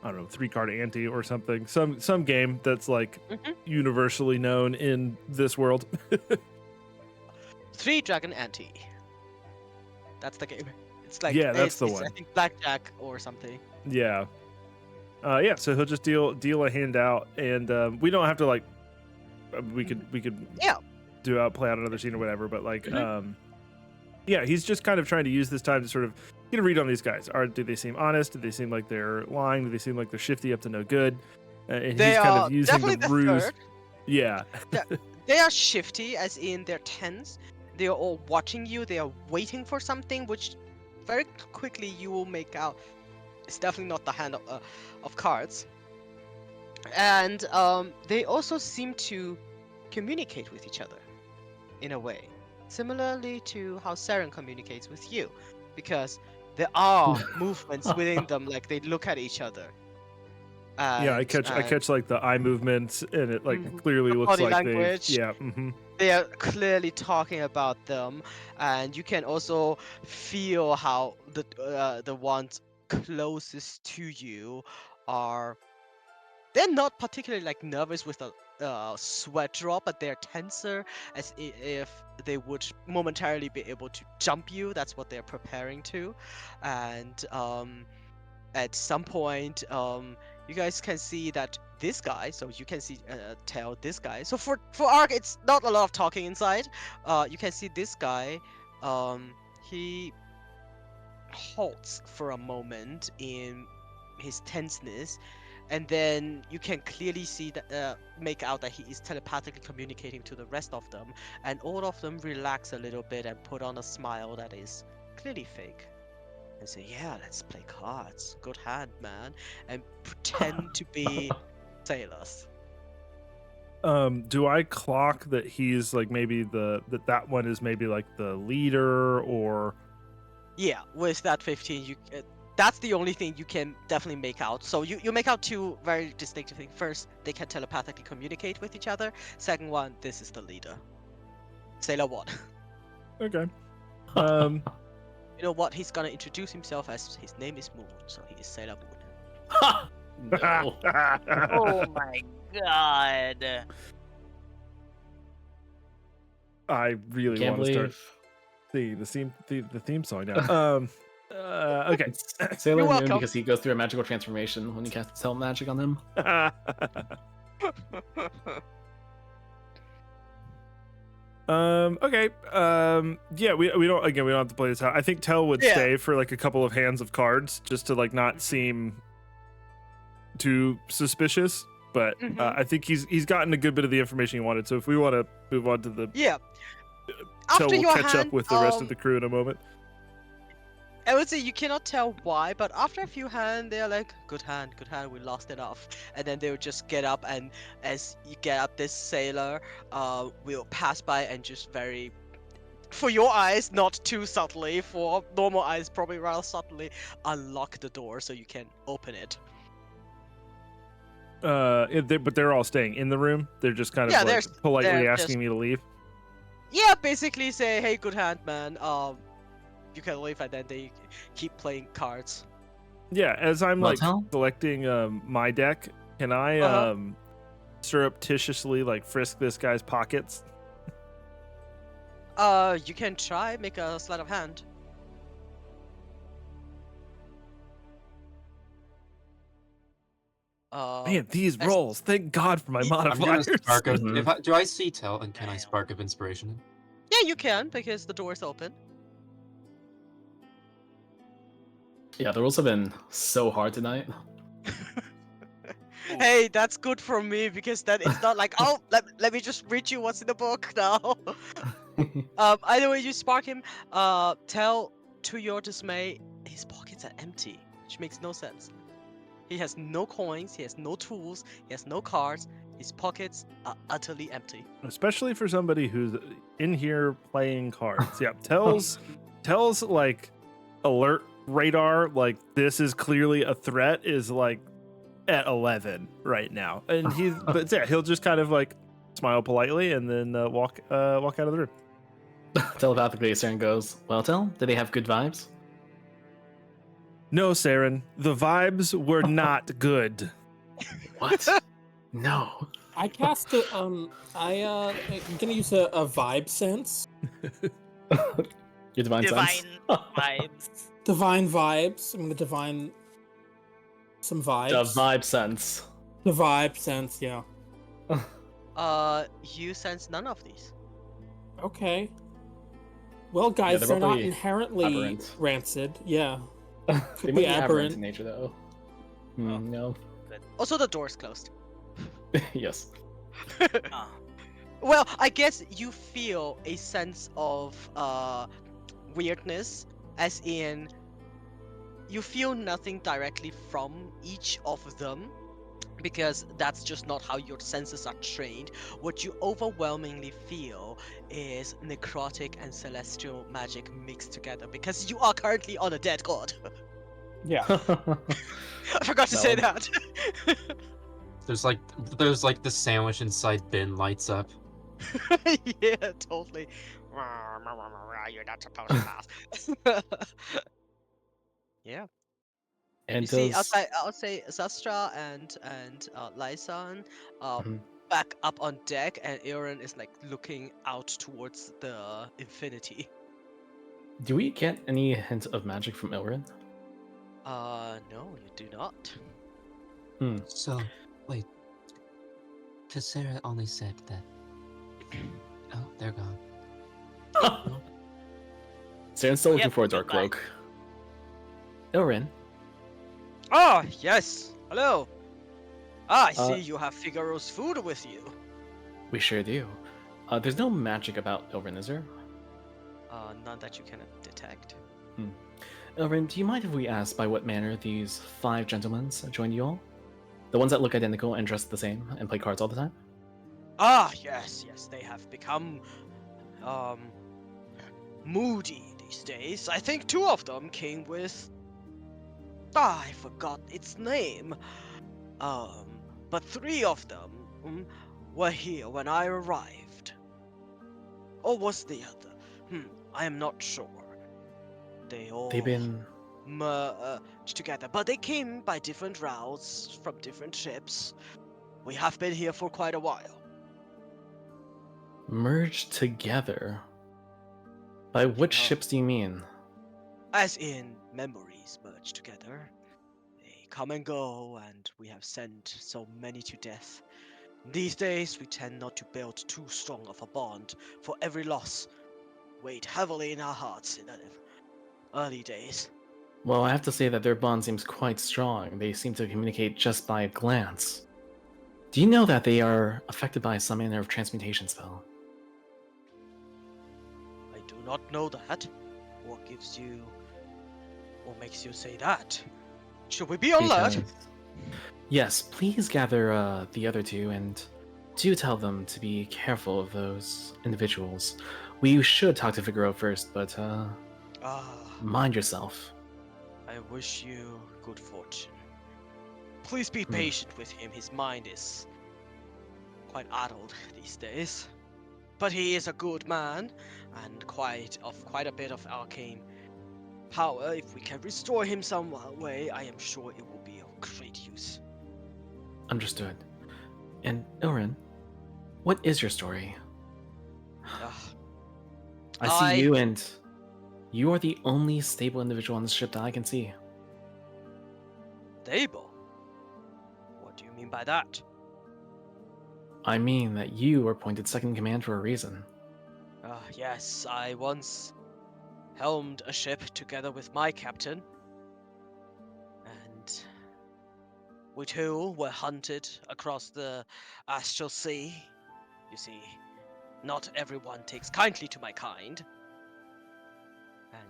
I don't know, 3-card ante or something. Some game that's like Mhm. universally known in this world. 3 Dragon Ante. That's the game. It's like Yeah, that's the it's, one. I think blackjack or something. Yeah. Yeah, so he'll just deal a hand out, and we don't have to like we could Yeah. play out another scene or whatever, but like Mhm. yeah, he's just kind of trying to use this time to sort of get a read on these guys. Do they seem honest? Do they seem like they're lying? Do they seem like they're shifty up to no good? And They he's kind are of using definitely the the ruse. third. Yeah. They are shifty, as in they're tense. They are all watching you. They are waiting for something, which very quickly you will make out. It's definitely not the hand of cards. And they also seem to communicate with each other, in a way, similarly to how Saren communicates with you, because there are movements within them, like they look at each other. Yeah, I catch like the eye movements, and it like Mhm. clearly The looks body like language. they. Yeah. Mm-hmm. They are clearly talking about them, and you can also feel how the ones closest to you are. They're not particularly like nervous with a sweat drop, but they're tenser, as if they would momentarily be able to jump you. That's what they're preparing to, and at some point, you guys can see that this guy. So you can see tell this guy. So for Ark, it's not a lot of talking inside. You can see this guy. He halts for a moment in his tenseness, and then you can clearly see that make out that he is telepathically communicating to the rest of them, and all of them relax a little bit and put on a smile that is clearly fake. And say, yeah, let's play cards. Good hand, man. And pretend to be sailors. Do I clock that he's like maybe that one is maybe like the leader or? Yeah, with that 15, you that's the only thing you can definitely make out. So you make out 2 very distinctive things. First, they can telepathically communicate with each other. Second one, this is the leader. Sailor 1. Okay. You know what? He's gonna introduce himself as his name is Moon, so he is Sailor Moon. No. Oh my god. I really Can't want to start believe the theme song now. Okay. it's Sailor Moon welcome. because he goes through a magical transformation when he casts Tell Magic on him. Okay. Yeah, we don't we don't have to play this out. I think Tell would Yeah. stay for like a couple of hands of cards just to like not seem too suspicious. But I think he's gotten a good bit of the information he wanted. So if we want to move on to the Yeah. Tell, After we'll your catch hand, up with the rest of the crew in a moment. I would say you cannot tell why, but after a few hands, they're like, good hand, we lost it off. And then they'll just get up, and as you get up, this sailor will pass by and just very, for your eyes, not too subtly, for normal eyes, probably rather subtly, unlock the door so you can open it. But they're all staying in the room. They're just kind of Yeah, like politely they're asking just- me to leave. Yeah, basically say, hey, good hand, man, you can leave, and then they keep playing cards. Yeah, as I'm like Tell? selecting my deck, can I Uh-huh. surreptitiously like frisk this guy's pockets? You can try, make a sleight of hand. Man, these as- rolls! Thank God for my Ye- I'm modifiers. gonna spark of. Mhm. If I, do I see Tell and can I Damn. spark of inspiration him? Yeah, you can, because the door is open. Yeah, the rules have been so hard tonight. Hey, that's good for me, because then it's not like, oh, let me just read you what's in the book now. Either way, you spark him. Tell, to your dismay, his pockets are empty, which makes no sense. He has no coins, he has no tools, he has no cards. His pockets are utterly empty. Especially for somebody who's in here playing cards. Yeah, tells like alert radar like this is clearly a threat is like at 11 right now, and but yeah, he'll just kind of like smile politely and then walk out of the room. Telepathically, Saren goes, well, Tell, did they have good vibes? No, Saren, the vibes were not good. What? No. I cast a I'm gonna use a vibe sense. Your divine sense. Divine vibes. Divine vibes. I'm gonna divine some vibes. The vibe sense. The vibe sense, yeah. You sense none of these. Okay. Well, guys, they're they're not probably inherently aberrant. rancid. Yeah. They Could might be be aberrant aberrant. in nature, though. Oh. No. Also, the door's closed. Yes. Oh. Well, I guess you feel a sense of weirdness, as in you feel nothing directly from each of them, because that's just not how your senses are trained. What you overwhelmingly feel is necrotic and celestial magic mixed together, because you are currently on a dead god. Yeah. I forgot to That say one. that. There's like the sandwich inside bin lights up. Yeah, totally. You're not supposed to pass. Yeah. And You see, does... outside Zastra and Lysan, Mhm. back up on deck, and Aaron is like looking out towards the infinity. Do we get any hint of magic from Ilrin? No, you do not. So, wait. Tessera only said that. Oh, they're gone. Saren's still looking Yep, forward to our goodbye. cloak. Ilrin, Ah, yes. Hello. Ah, I see Uh, you have Figaro's food with you. we sure do. There's no magic about Ilrin, is there? None that you can detect. Ilrin, do you mind if we ask by what manner these 5 gentlemen joined you all? The ones that look identical and dress the same and play cards all the time? Ah, yes, they have become, moody these days. I think 2 of them came with... Ah, I forgot its name. But 3 of them were here when I arrived. Or was the other? I am not sure. They all They've been... merged together, but they came by different routes from different ships. We have been here for quite a while. merged together. By which Yeah. ships do you mean? As in, memories merge together. They come and go, and we have sent so many to death. These days, we tend not to build too strong of a bond, for every loss weighed heavily in our hearts in the early days. Well, I have to say that their bond seems quite strong. They seem to communicate just by a glance. Do you know that they are affected by some manner of transmutation spell? I do not know that. What gives you... What makes you say that? Should we be alert? Because... Yes, please gather the other two and do tell them to be careful of those individuals. We should talk to Figaro first, but Ah, mind yourself. I wish you good fortune. Please be patient with him. His mind is quite addled these days. But he is a good man, and quite a bit of arcane power. If we can restore him some way, I am sure it will be of great use. Understood. And Ilrin, what is your story? Ah, I see you, and you are the only stable individual on the ship that I can see. stable? What do you mean by that? I mean that you were appointed second in command for a reason. Yes, I once helmed a ship together with my captain, and we too were hunted across the astral sea. You see, not everyone takes kindly to my kind,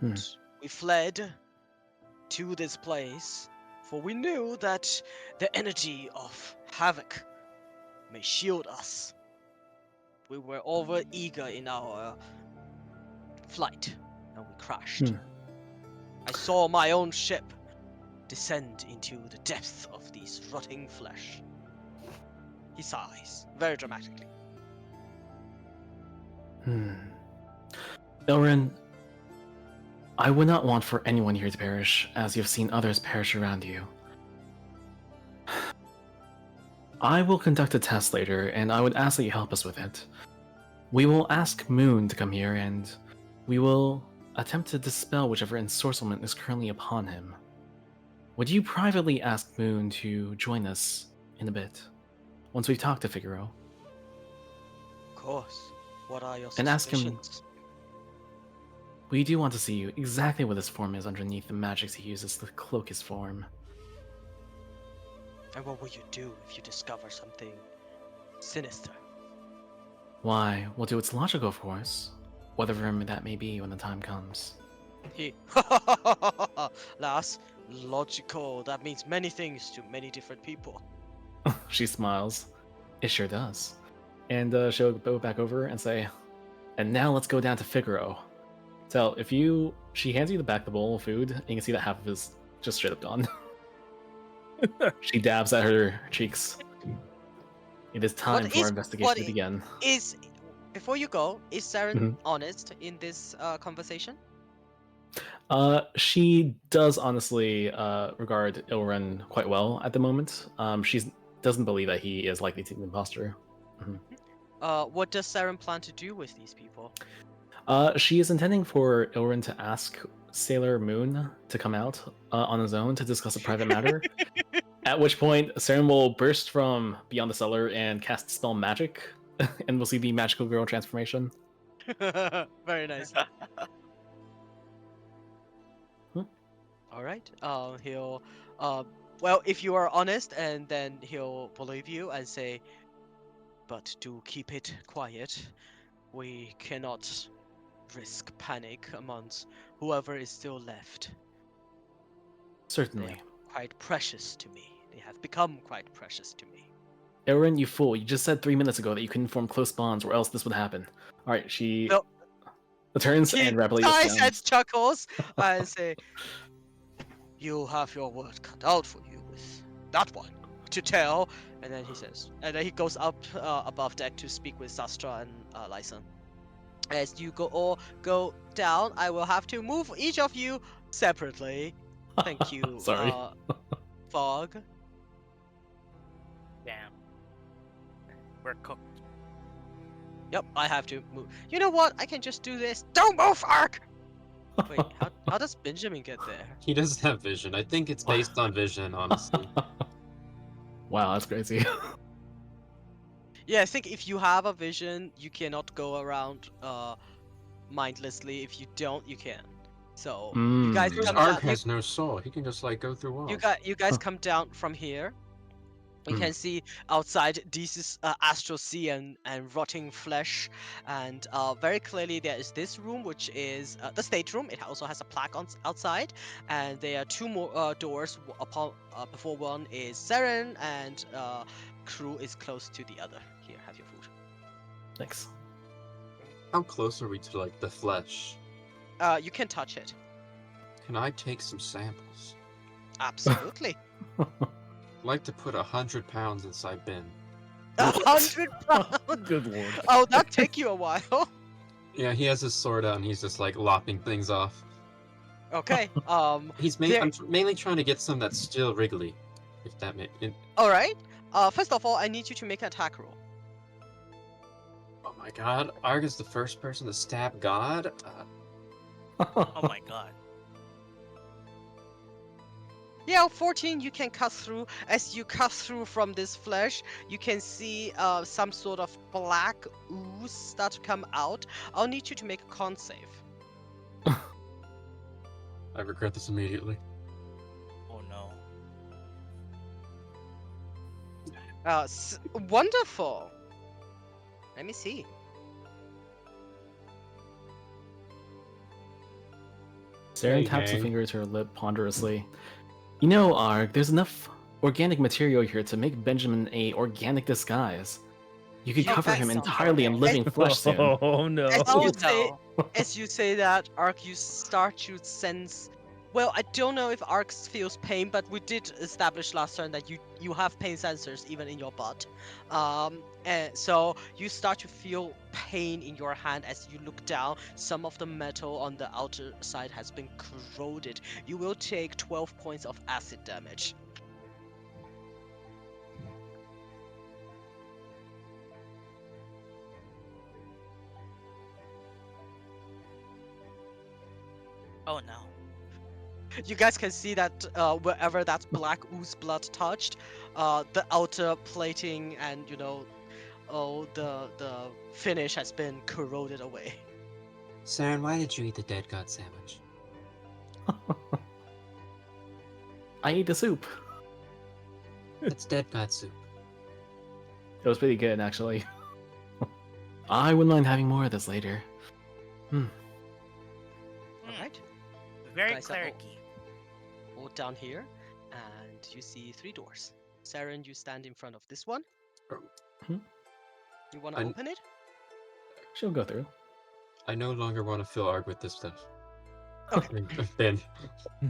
and we fled to this place, for we knew that the energy of havoc may shield us. We were over eager in our flight, and we crashed. I saw my own ship descend into the depths of these rotting flesh. He sighs, very dramatically. Ilrin, I would not want for anyone here to perish, as you have seen others perish around you. I will conduct a test later, and I would ask that you help us with it. We will ask Moon to come here, and we will attempt to dispel whichever ensorcelment is currently upon him. Would you privately ask Moon to join us in a bit, once we've talked to Figaro? Of course. What are your And ask him- suspicions? We do want to see you exactly what his form is underneath the magics he uses to cloak his form. And what will you do if you discover something sinister? Why, we'll do what's logical, of course. Whatever that may be when the time comes. He... Lass, logical. That means many things to many different people. She smiles. It sure does. And she'll go back over and say, and now let's go down to Figaro. So she hands you the back of the bowl of food, and you can see that half of it is just straight up gone. She dabs at her cheeks. It is time for our investigation to begin. Before you go, is Saren Mhm. honest in this conversation? She does honestly regard Ilren quite well at the moment. She doesn't believe that he is likely to be an imposter. What does Saren plan to do with these people? She is intending for Ilren to ask Sailor Moon to come out on his own to discuss a private matter. At which point, Saren will burst from beyond the cellar and cast spell magic, and we'll see the magical girl transformation. Very nice. Hmm? All right. He'll. Well, if you are honest, and then he'll believe you and say, "But do keep it quiet. We cannot risk panic amongst whoever is still left. They Certainly. are quite precious to me. They have become quite precious to me." Ilren, you fool, you just said 3 minutes ago that you couldn't form close bonds or else this would happen. Alright, she No. turns He and rapidly sighs and dismounts. chuckles and say, "You have your work cut out for you with that one to tell." And then he says, and then he goes up above deck to speak with Sastra and Lyson. As you go down, I will have to move each of you separately. Thank you, Sorry. Fog. Damn. We're cooked. Yep, I have to move. You know what? I can just do this. Don't move, Ark! Wait, how does Benjamin get there? He doesn't have vision. I think it's based on vision, honestly. Wow, that's crazy. Yeah, I think if you have a vision, you cannot go around mindlessly. If you don't, you can. So you guys Mm. Because come down. Arg has no soul. He can just like go through walls. You guys come down from here. You Mm. can see outside this is astral sea and rotting flesh, and very clearly there is this room which is the state room. It also has a plaque on outside, and there are two more doors. Upon before one is Seren, and crew is close to the other. Here, have your food. Thanks. How close are we to like the flesh? You can touch it. Can I take some samples? Absolutely. I'd like to put 100 pounds inside bin. 100 pounds. Good lord. Oh, that take you a while. Yeah, he has his sword out and he's just like lopping things off. Okay. He's there- mainly trying to get some that's still wriggly. If that makes All right. First of all, I need you to make an attack roll. Oh my god, Arg is the first person to stab God? Oh my god. Yeah, 14, you can cut through. As you cut through from this flesh, you can see some sort of black ooze start to come out. I'll need you to make a con save. I regret this immediately. Oh no. Wonderful. Let me see. Saren taps a Hey. finger to her lip ponderously. You know, Arg, there's enough organic material here to make Benjamin a organic disguise. You could You cover guys him sound entirely in horrible. living flesh soon. Oh no. As Oh you no. say, as you say that, Ark, you start to sense. Well, I don't know if Ark feels pain, but we did establish last turn that you have pain sensors even in your butt. And so you start to feel pain in your hand as you look down. Some of the metal on the outer side has been corroded. You will take 12 points of acid damage. Oh no. You guys can see that wherever that black ooze blood touched, the outer plating and the finish has been corroded away. Saren, why did you eat the dead god sandwich? I ate the soup. That's dead god soup. It was pretty good, actually. I wouldn't mind having more of this later. Hmm. Alright, Very Guys are clericy. all down here, and you see 3 doors. Saren, you stand in front of this one. Hmm? You want to I- open it? She'll go through. I no longer want to fill Arg with this stuff. Okay. Ben.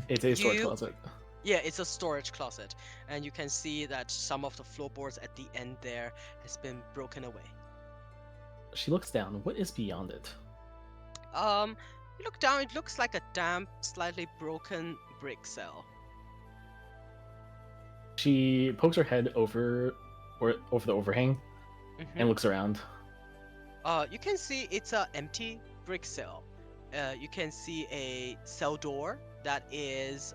It's a storage You- closet. Yeah, it's a storage closet, and you can see that some of the floorboards at the end there has been broken away. She looks down. What is beyond it? You look down, it looks like a damp, slightly broken brick cell. She pokes her head over the overhang and looks around. You can see it's a empty brick cell. You can see a cell door that is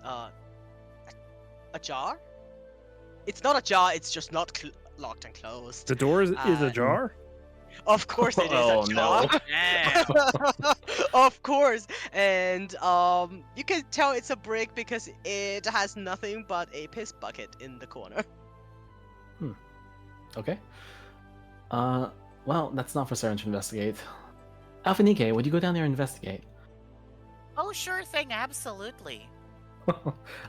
ajar. It's not ajar, it's just not locked and closed. The door is ajar? Of course it is Oh, ajar. no. Damn. Of course, and you can tell it's a brick because it has nothing but a piss bucket in the corner. Okay. Well, that's not for Saren to investigate. Alpha Nike, would you go down there and investigate? Oh, sure thing, absolutely.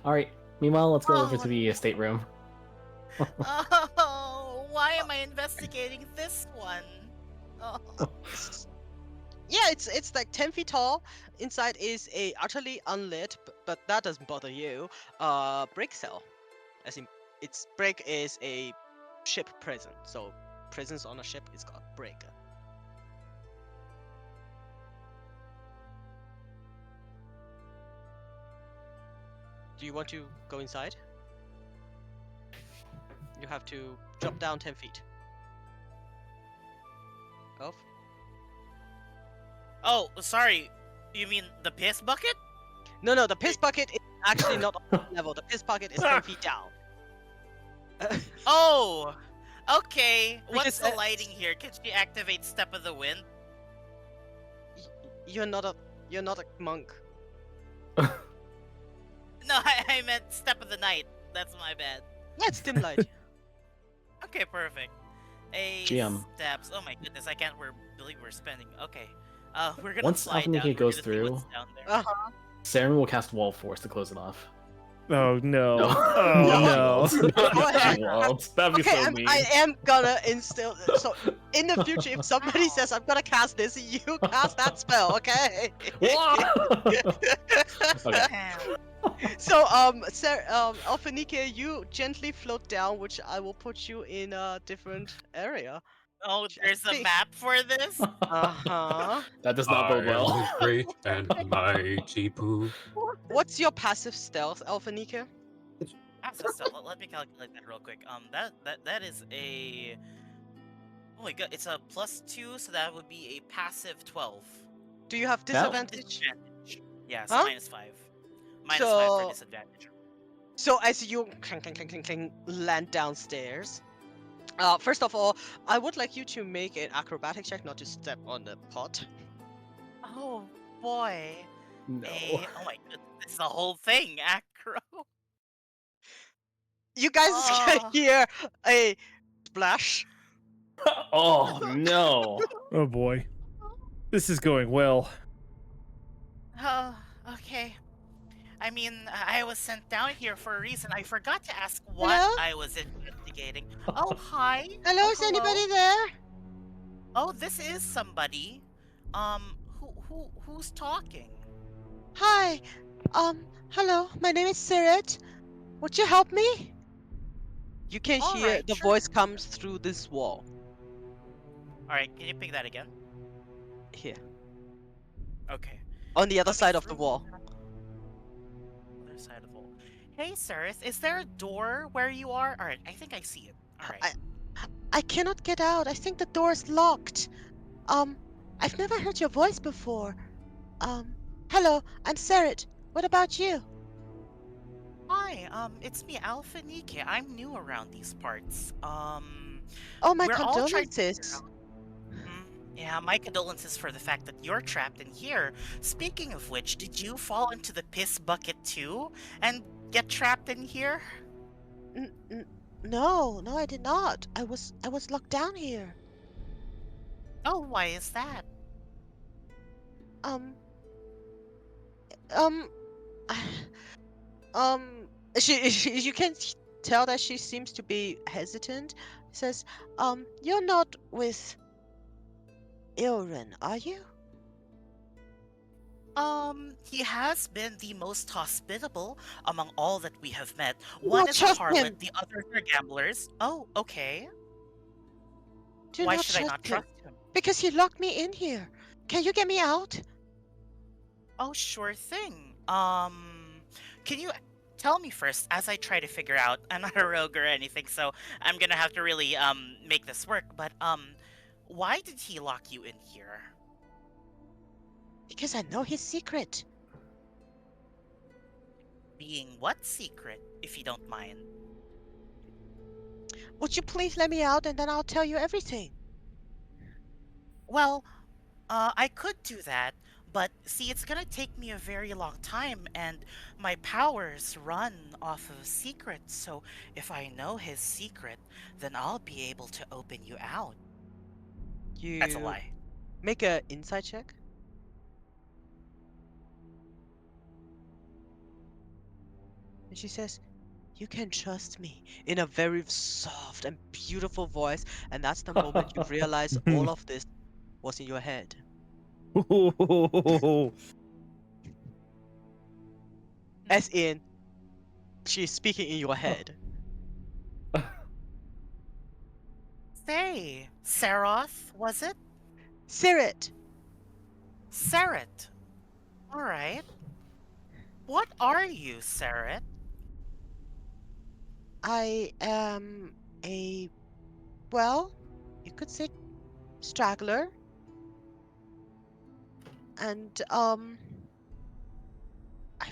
Alright. Meanwhile, let's go over Oh. to the estate room. Oh, why am I investigating this one? Oh. Yeah, it's like 10 feet tall. Inside is a utterly unlit, but that doesn't bother you. Brick cell, as in its brick is a ship prison. So prisons on a ship is called brick. Do you want to go inside? You have to jump down 10 feet. Elf? Oh, sorry. You mean the piss bucket? No, the piss bucket is actually not on that level. The piss bucket is 10 feet down. Oh, Okay, what's Because, the lighting here? Can she activate Step of the Wind? you're not a monk. No, I meant Step of the Night. That's my bad. Yeah, it's dim light. Okay, perfect. A GM. steps. Oh my goodness, I can't believe we're spending. Okay. We're gonna Once fly down. Alphaniki We're goes gonna see what's through, down there. Uh-huh. Saren will cast Wall Force to close it off. Oh no! No. Oh Not no! Worlds. Not Go ahead. Worlds. That'd be Okay, so I mean. am gonna instill. So in the future, if somebody Wow. says I'm gonna cast this, you cast that spell, okay? Okay. Damn. So Alphanike, you gently float down, which I will put you in a different area. Oh, I there's a think. map for this? Uh-huh. That does not bode I am well. the great and mighty Pooh. What's your passive stealth, Alphanike? Passive stealth. Let me calculate that real quick. That is a. Oh my god, it's a +2, so that would be a passive 12. Do you have That- disadvantage? Disadvantage. Yes, Huh? -5. -5 for So- disadvantage. So as you clang, land downstairs, first of all, I would like you to make an acrobatic check, not to step on the pot. Oh boy. No. Oh my goodness, this is a whole thing, acro. You guys can Oh. hear a splash. Oh no. Oh boy, this is going well. Oh, okay. I mean, I was sent down here for a reason. I forgot to ask what Hello? I was investigating. Oh, hi. Hello, Oh, is anybody there? Oh, this is somebody. Who's talking? Hi. Hello. My name is Sirit. Would you help me? You can All hear right, the sure. voice comes through this wall. All right, can you pick that again? Here. Okay. On the other Coming side of the through wall. Other side of the wall. Hey, Saris, is there a door where you are? All right, I think I see it. All right. I cannot get out. I think the door is locked. I've never heard your voice before. Hello, I'm Sarit. What about you? Hi, it's me, Alpha Nike. I'm new around these parts. Oh, my We're all trying to figure condolences. out. Yeah, my condolences for the fact that you're trapped in here. Speaking of which, did you fall into the piss bucket too and get trapped in here? No, I did not. I was locked down here. Oh, why is that? Um, um, she you can tell that she seems to be hesitant. Says, you're not with Ilrin, are you? He has been the most hospitable among all that we have met. Do One not is a trust harlot, him. the others are gamblers. Oh, okay. Do Why not should I trust not him. trust him? Because he locked me in here. Can you get me out? Oh, sure thing. Can you tell me first, as I try to figure out, I'm not a rogue or anything, so I'm gonna have to really, make this work, but, why did he lock you in here? Because I know his secret. Being what secret, if you don't mind? Would you please let me out and then I'll tell you everything? Well, I could do that, but see, it's gonna take me a very long time, and my powers run off of secrets, so if I know his secret, then I'll be able to open you out. That's a You lie. make a insight check. And she says, you can trust me in a very soft and beautiful voice. And that's the moment you realize all of this was in your head. As in, she's speaking in your head. Say, Saroth, was it? Sirit, Saret. Alright. What are you, Saret? I am well, you could say straggler. And, I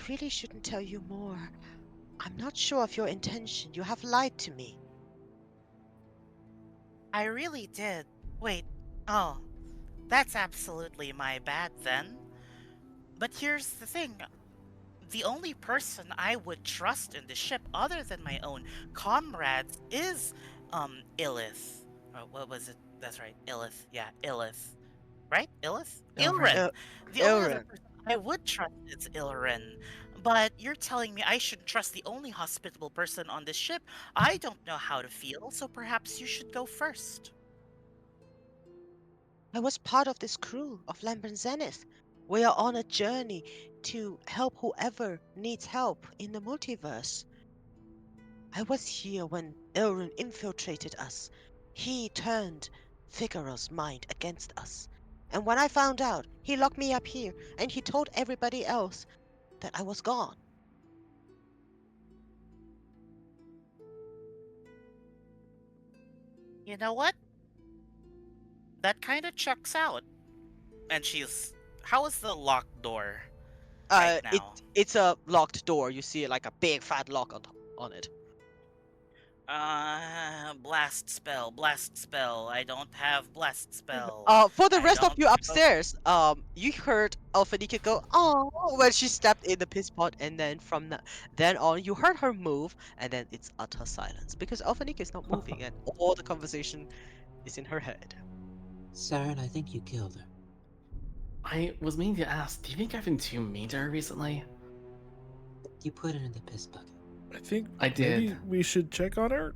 really shouldn't tell you more. I'm not sure of your intention. You have lied to me. I really did. Wait. Oh, that's absolutely my bad then. But here's the thing. The only person I would trust in the ship other than my own comrades is Illith. What was it? That's right, Illith. Yeah, Illith. Right? Illith? Ilren. Ilren. The only other Aaron. person I would trust is Ilren. But you're telling me I shouldn't trust the only hospitable person on this ship? I don't know how to feel, so perhaps you should go first. I was part of this crew of Lambert Zenith. We are on a journey to help whoever needs help in the multiverse. I was here when Elrond infiltrated us. He turned Figaro's mind against us. And when I found out, he locked me up here and he told everybody else that I was gone. You know what? That kind of checks out. And she's. How is the locked door right It now? it's a locked door. You see like a big fat lock on it. Blast spell, blast spell. I don't have blast spell. For the I rest of don't you know. upstairs, you heard Alphanika go, "Oh," when she stepped in the piss pot, and then from then on, you heard her move, and then it's utter silence because Alphanika is not moving, and all the conversation is in her head. Saren, I think you killed her. I was meaning to ask, do you think I've been too mean to her recently? You put her in the piss bucket. I think I maybe did. we should check on her.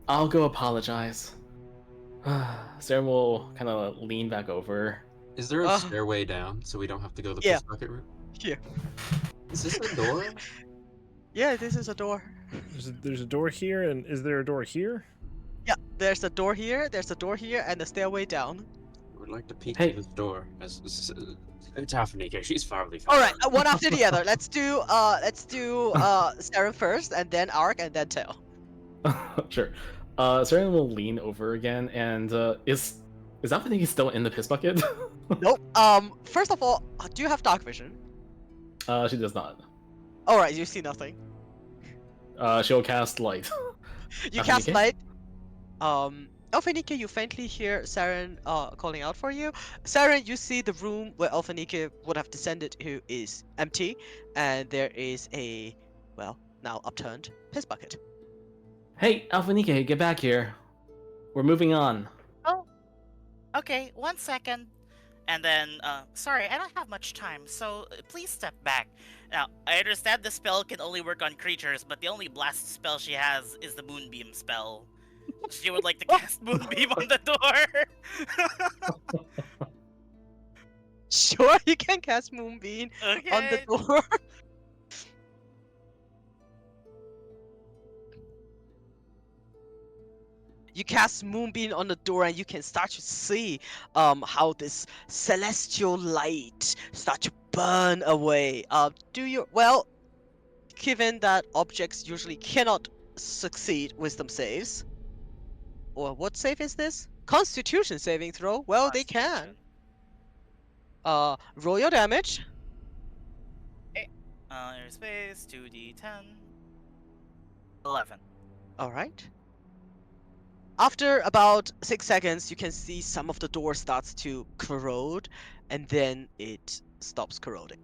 I'll go apologize. Sarah will kind of lean back over. Is there a Uh, stairway down so we don't have to go the yeah. piss bucket route? Here. Is this a door? Yeah, this is a door. There's a door here, and is there a door here? Yeah, there's a door here, there's a door here, and a stairway down. I would like to peek Hey. through this door. It's Afronika. She's probably All fine. right, one after the other. Let's do Sarah first, and then Ark, and then Tail. Sure. Sarah will lean over again, and is Alphaniki still in the piss bucket? Nope. First of all, do you have dark vision? She does not. All right, you see nothing. She'll cast light. You cast Alphanike? light. Alphanike, you faintly hear Saren calling out for you. Saren, you see the room where Alphanike would have descended, who is empty, and there is a, well, now upturned piss bucket. Hey, Alphanike, get back here. We're moving on. Oh, okay, 1 second. And then, sorry, I don't have much time, so please step back. Now, I understand the spell can only work on creatures, but the only blast spell she has is the Moonbeam spell. She would like to cast Moonbeam on the door. Sure, you can cast Moonbeam Okay. on the door. You cast Moonbeam on the door, and you can start to see how this celestial light start to burn away. Given that objects usually cannot succeed wisdom saves, or what save is this? Constitution saving throw. Well, they can. Roll your damage. Airspace, 2d10. 11. All right. After about 6 seconds, you can see some of the door starts to corrode, and then it stops corroding.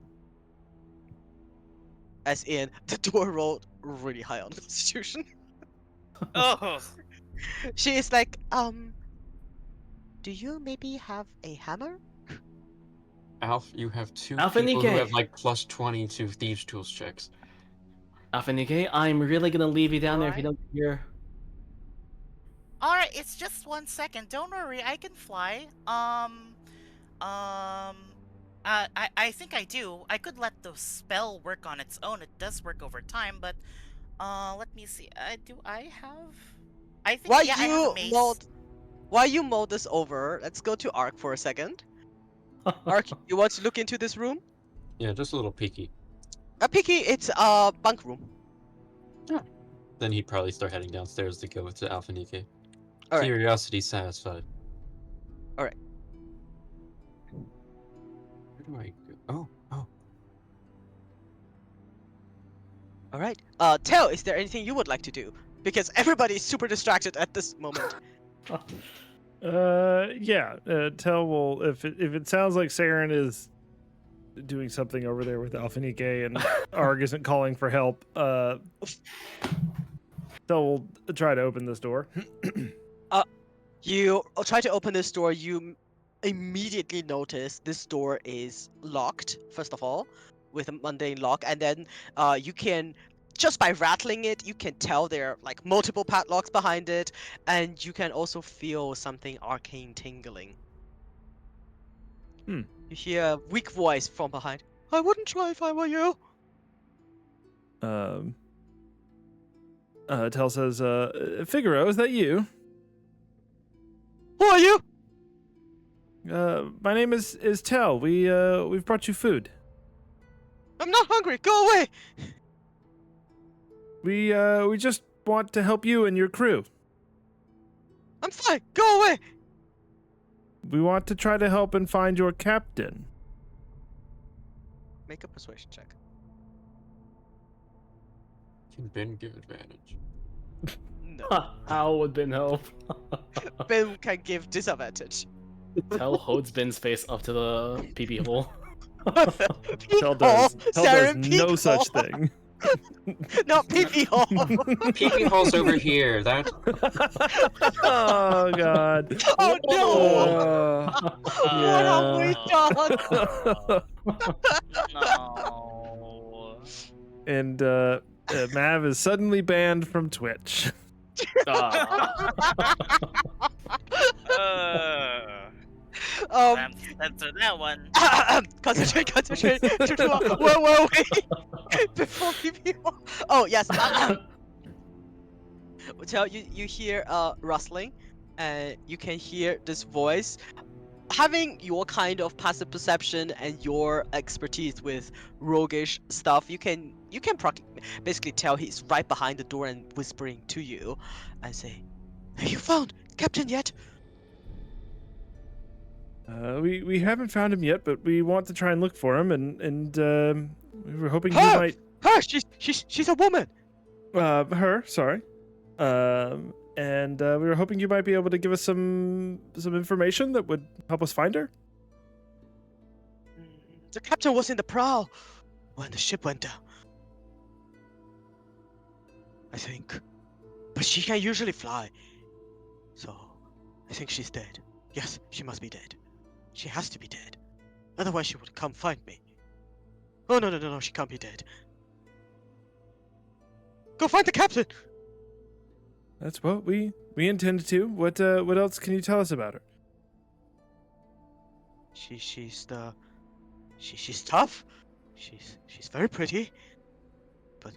As in, the door rolled really high on Constitution. Oh! She is like, do you maybe have a hammer? Alf, you have two Alphanike. people who have like plus 20 to thieves tools checks. Alphanike, I'm really gonna leave you down there if you don't hear. Alright, it's just 1 second. Don't worry, I can fly. I think I do. I could let the spell work on its own. It does work over time, but let me see. Do I have? I think I have a mace. While you mull this over, let's go to Ark for a second. Ark, you want to look into this room? Yeah, just a little peeky. Piki, it's a bunk room. Then he'd probably start heading downstairs to go to Alphanike. All right. Curiosity satisfied. All right. Where do I go? Oh. All right. Tell, is there anything you would like to do? Because everybody is super distracted at this moment. Yeah. Tell will if it sounds like Saren is doing something over there with Alphanike and Arg isn't calling for help. Tell will try to open this door. You try to open this door. You immediately notice this door is locked. First of all, with a mundane lock, and then you can just by rattling it, you can tell there are like multiple padlocks behind it, and you can also feel something arcane tingling. Hmm. You hear a weak voice from behind. I wouldn't try if I were you. Tell says, Figaro, is that you? Who are you? My name is Tell. We've brought you food. I'm not hungry. Go away. We just want to help you and your crew. I'm fine. Go away. We want to try to help and find your captain. Make a persuasion check. Can Ben give advantage? No. How would Ben help? Ben can give disadvantage. Tell holds Ben's face up to the pee hole. Tell does Saren no peek such hole. thing. Not pee hole. Pee hole's over here. That Oh God. Oh no! Uh, What have we done? No. and Mav is suddenly banned from Twitch. Time to censor that one. Concentrate. Where were we? Before pee hole. Oh yes. Tell you hear rustling, and you can hear this voice. Having your kind of passive perception and your expertise with roguish stuff, you can basically tell he's right behind the door and whispering to you, and say, "Have you found Captain yet?" We haven't found him yet, but we want to try and look for him, and we were hoping you Her! might. Her, she's a woman. Her, sorry. And we were hoping you might be able to give us some information that would help us find her. The captain was in the prow when the ship went down, I think. But she can usually fly, so I think she's dead. Yes, she must be dead. She has to be dead. Otherwise she would come find me. Oh no, she can't be dead. Go find the captain! That's what we intended to. What else can you tell us about her? She's tough. She's very pretty, but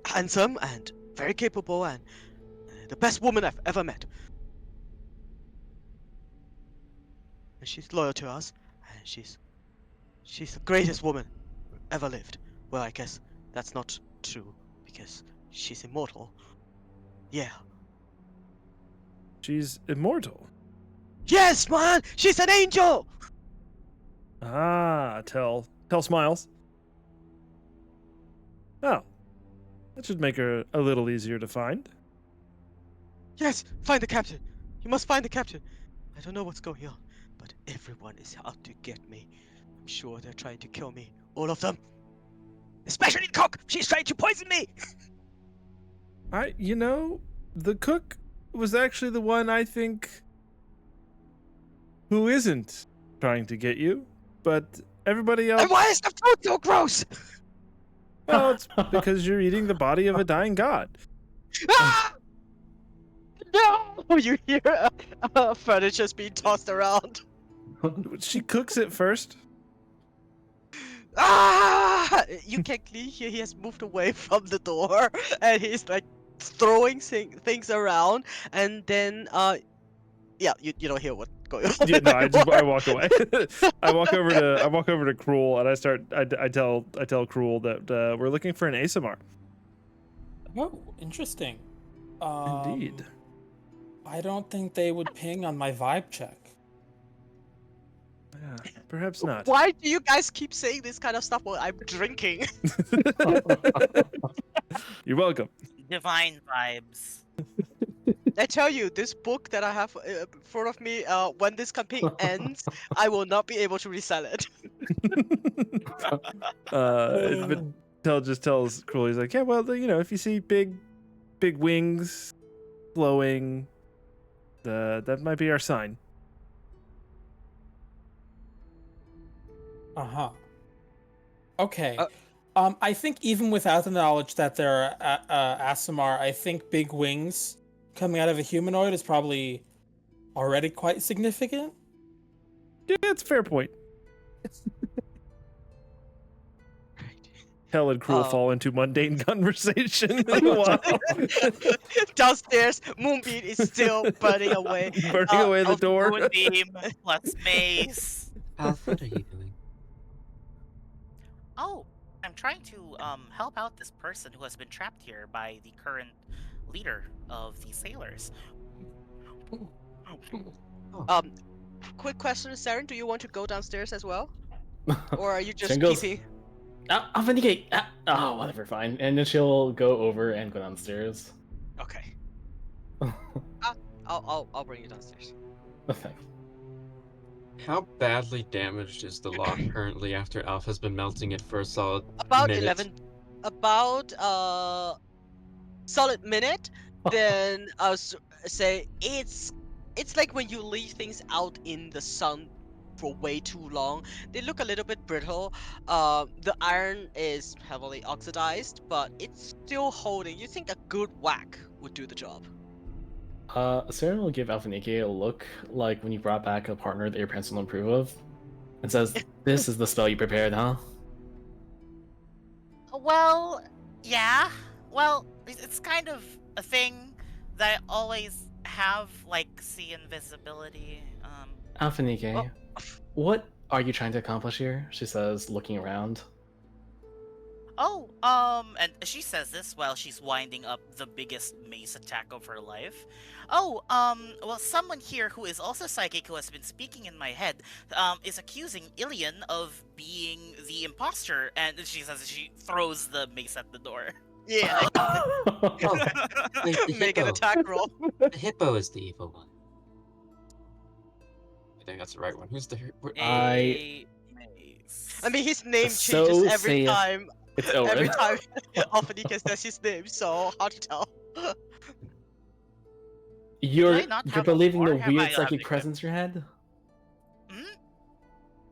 handsome and very capable and the best woman I've ever met. And she's loyal to us, and she's the greatest woman ever lived. Well, I guess that's not true because she's immortal. Yeah. She's immortal. Yes, man! She's an angel! Ah, Tell smiles. Oh, that should make her a little easier to find. Yes, find the captain. You must find the captain. I don't know what's going on, but everyone is out to get me. I'm sure they're trying to kill me. All of them. Especially the cook! She's trying to poison me! The cook was actually the one I think who isn't trying to get you, but everybody else. And why is the food so gross? Well, it's because you're eating the body of a dying god. Ah! No! You hear furniture's being tossed around. She cooks it first. Ah! You can clearly hear he has moved away from the door, and he's like throwing things around, and then yeah, you don't hear what's going on. Yeah, no, I walk away. I walk over to Cruel, and I tell Cruel that we're looking for an ASMR. Oh, interesting. Indeed. I don't think they would ping on my vibe check. Yeah, perhaps not. Why do you guys keep saying this kind of stuff while I'm drinking? You're welcome. Divine vibes. I tell you, this book that I have in front of me, when this campaign ends, I will not be able to resell it. But Tell just tells Cruel, he's like, yeah, well, if you see big wings flowing, that might be our sign. Uh-huh. Okay. Uh, I think even without the knowledge that they're Asimar, I think big wings coming out of a humanoid is probably already quite significant. Yeah, it's a fair point. Tell and Cruel fall into mundane conversation. Wow. Downstairs, Moonbeam is still burning away. Burning away the door. Moonbeam plus mace. Alf, what are you doing? Oh, I'm trying to help out this person who has been trapped here by the current leader of the sailors. Quick question, Saren, do you want to go downstairs as well? Or are you just Saren goes, peeping? I'll vindicate. Oh, whatever, fine. And then she'll go over and go downstairs. Okay. I'll bring you downstairs. Okay. How badly damaged is the lock currently after Alf has been melting it for a solid About minute? 11. About solid minute. Then I'll say it's like when you leave things out in the sun for way too long. They look a little bit brittle. The iron is heavily oxidized, but it's still holding. You think a good whack would do the job? Saren will give Alphanike a look like when you brought back a partner that your parents will approve of, and says, "This is the spell you prepared, huh?" Well, yeah. Well, it's kind of a thing that I always have, like, see invisibility. Alphanike, what are you trying to accomplish here? She says, looking around. Oh, and she says this while she's winding up the biggest mace attack of her life. Oh, well, someone here who is also psychic who has been speaking in my head, is accusing Ilian of being the imposter, and she says she throws the mace at the door. Yeah. Wait, the Make an hippo. attack roll. The hippo is the evil one. I think that's the right one. Who's the? I- Mace. I mean, his name So changes every say it. time. It's Every Owen. time Alphanika says his name, so hard to tell. You're not you're have a believing the war? Have I weird not psychic equipped? presence in your head? Hmm?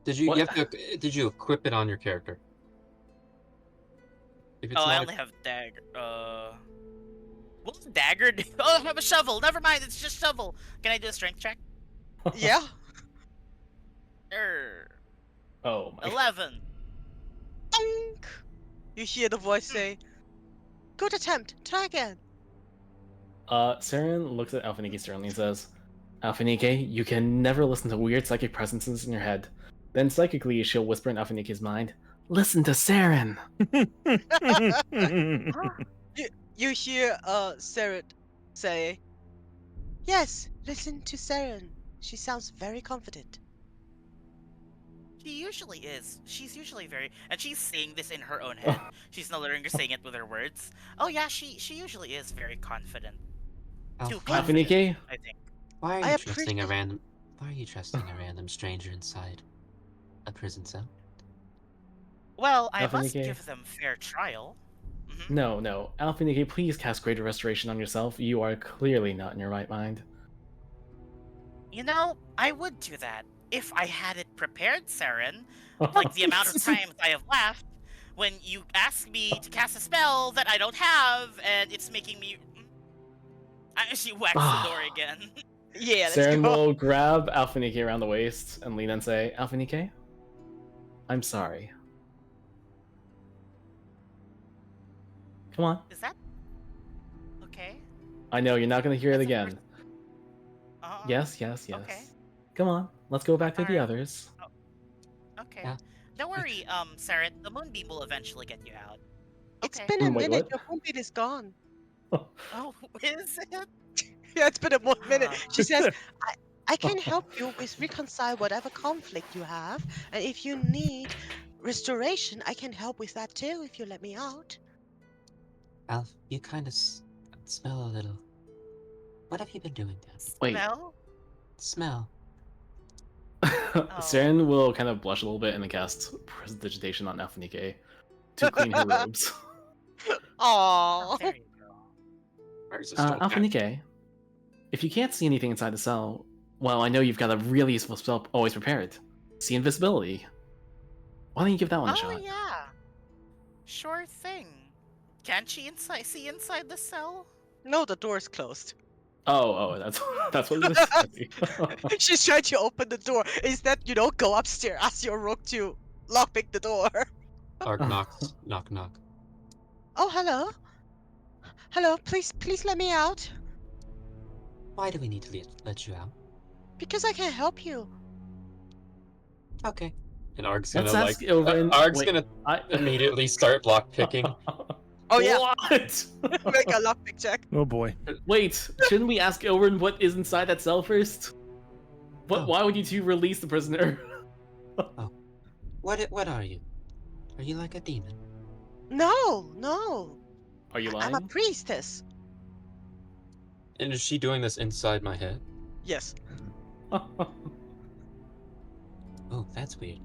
Did you? What? You have to, did you equip it on your character? If it's Oh, I not, only have dagger. What's dagger do? Oh, I have a shovel. Never mind, it's just shovel. Can I do a strength check? Yeah. Oh my. 11. Donk! You hear the voice say, "Good attempt. Try again." Saren looks at Alphanike sternly and says, "Alphanike, you can never listen to weird psychic presences in your head." Then psychically, she'll whisper in Alphanike's mind, "Listen to Saren." You hear Saren say, "Yes, listen to Saren. She sounds very confident." She usually is. She's usually very, and she's saying this in her own head. She's no longer saying it with her words. Oh yeah, she usually is very confident. Too Alf, confident, Alphanike, I think. why are I you trusting a appreciate- random? Why are you trusting a random stranger inside a prison cell? Well, I must Alphanike. give them fair trial. Mhm. No. Alphanike, please cast Greater Restoration on yourself. You are clearly not in your right mind. You know, I would do that if I had it prepared, Saren. Like the amount of times I have laughed when you ask me to cast a spell that I don't have, and it's making me. She whacks the door again. Yeah, let's Saren go. will grab Alphanike around the waist and lean and say, "Alphanike, I'm sorry. Come on. Is that okay? I know you're not going to hear it That's the again. first- Yes. Okay. Come on, let's go back to the Alright. others." Okay. Yeah. Don't worry, Saren. The moonbeam will eventually get you out. It's Okay. been a Wait, minute. what? Your moonbeam is gone. Oh, is it? Yeah, it's been a minute. Ah. She says, I can help you with reconcile whatever conflict you have, and if you need restoration, I can help with that too if you let me out." Alf, you kind of smell a little What have you been doing down? Wait. Smell? Smell. Saren will kind of blush a little bit and then cast Prestidigitation on Alphanike to clean her robes. Oh, Aww. there you go. Args is still Alphanike, if you can't see anything inside the cell, well, I know you've got a really useful spell always prepared. See invisibility. Why don't you give that one a Oh shot? yeah. Sure thing. Can't she see inside the cell? No, the door is closed. Oh, that's what it is. I see. She's trying to open the door. Instead, go upstairs, ask your rook to lockpick the door. Arg knocks. Knock, knock. Oh, hello. Hello, please let me out. Why do we need to let you out? Because I can help you. Okay. And Arg's Let's gonna ask Ilvin. Arg's wait, gonna I... immediately start lock picking. Oh yeah, What? make a lockpick check. Oh boy. Wait, shouldn't we ask Ilvin what is inside that cell first? Oh. Why would you two release the prisoner? What are you? Are you like a demon? No. Are you I'm lying? a priestess. And is she doing this inside my head? Yes. Oh, that's weird.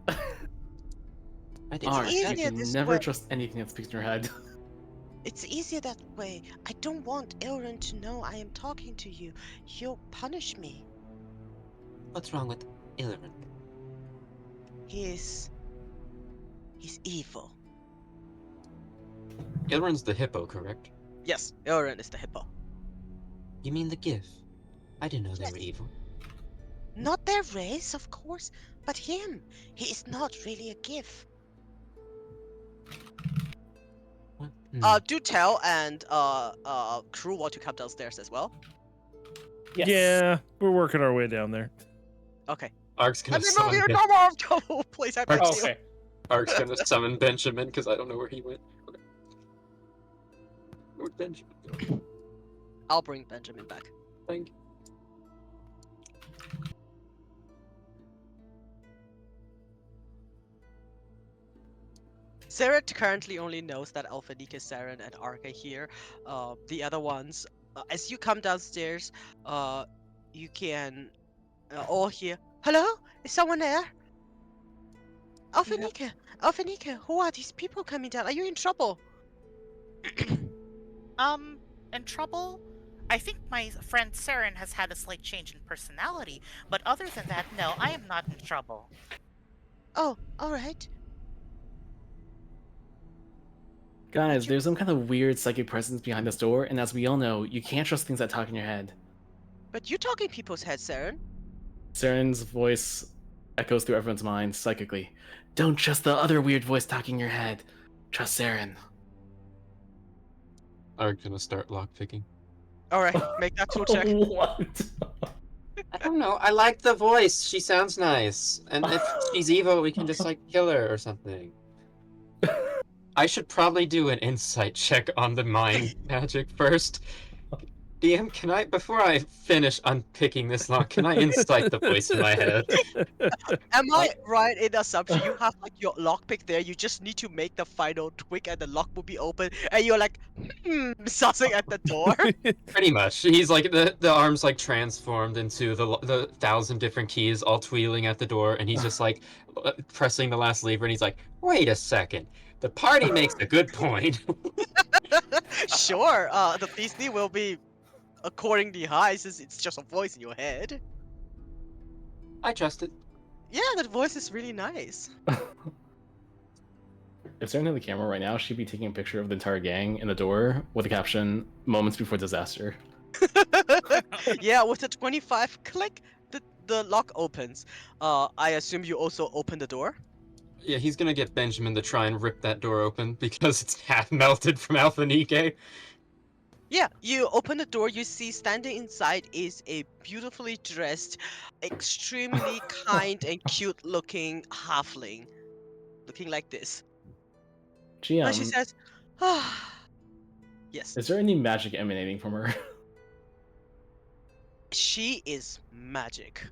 I didn't Arg, expect you easier can this never way. trust anything that speaks in your head. It's easier that way. I don't want Elrond to know I am talking to you. He'll punish me. What's wrong with Illirin? He's evil. Ilrin's the hippo, correct? Yes, Elrond is the hippo. You mean the GIF? I didn't know they were Yes. evil. Not their race, of course, but him. He is not really a gift. What? Do tell and crew want to come downstairs as well. Yes. Yeah, we're working our way down there. Okay. Arg's gonna Let me move summon you, Ben- no more! Please, I beg Arg's, you. Okay. Arg's gonna summon Benjamin because I don't know where he went. Okay. Where'd Benjamin go? I'll bring Benjamin back. Thank you. Sarah currently only knows that Alphanika, Saren, and Ark are here. The other ones, as you come downstairs, you can all hear, "Hello? Is someone there? Alphanika, Alphanika, who are these people coming down? Are you in trouble?" In trouble? I think my friend Saren has had a slight change in personality, but other than that, no, I am not in trouble. Oh, alright. Guys, there's some kind of weird psychic presence behind this door, and as we all know, you can't trust things that talk in your head. But you talk in people's heads, Saren. Saren's voice echoes through everyone's mind psychically. Don't trust the other weird voice talking in your head. Trust Saren. Arg's gonna start lock picking. Alright, make that tool check. What? I don't know. I like the voice. She sounds nice. And if she's evil, we can just like kill her or something. I should probably do an insight check on the mind magic first. DM, can I, before I finish unpicking this lock, can I insight the voice in my head? Am I right in assumption you have like your lockpick there? You just need to make the final twig and the lock will be open, and you're like, sussing at the door. Pretty much. He's like the arms like transformed into the 1,000 different keys, all twirling at the door, and he's just like pressing the last lever, and he's like, "Wait a second, the party makes a good point." Sure, the Disney will be accordingly high since it's just a voice in your head. I trust it. Yeah, that voice is really nice. If Saren had the camera right now, she'd be taking a picture of the entire gang in the door with the caption, "Moments before disaster." Yeah, with a 25 click, the lock opens. I assume you also open the door? Yeah, he's gonna get Benjamin to try and rip that door open because it's half melted from Alpha Nike. Yeah, you open the door, you see standing inside is a beautifully dressed, extremely kind and cute looking halfling. Looking like this. And she GM, says, ah. Yes, is there any magic emanating from her? she is magic.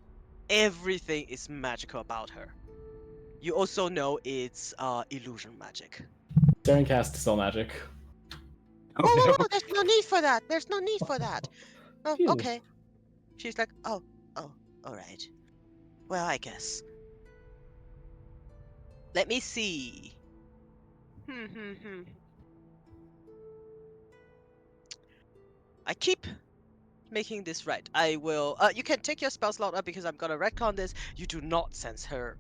Everything is magical about her. You also know it's illusion magic. Saren casts Spell Magic. Whoa, there's no need for that. There's no need for that. Oh, Phew. okay. She's like, oh, all right. Well, I guess. Let me see. Hmm. I keep making this right. I will. You can take your spell slot up because I'm gonna retcon this. You do not sense her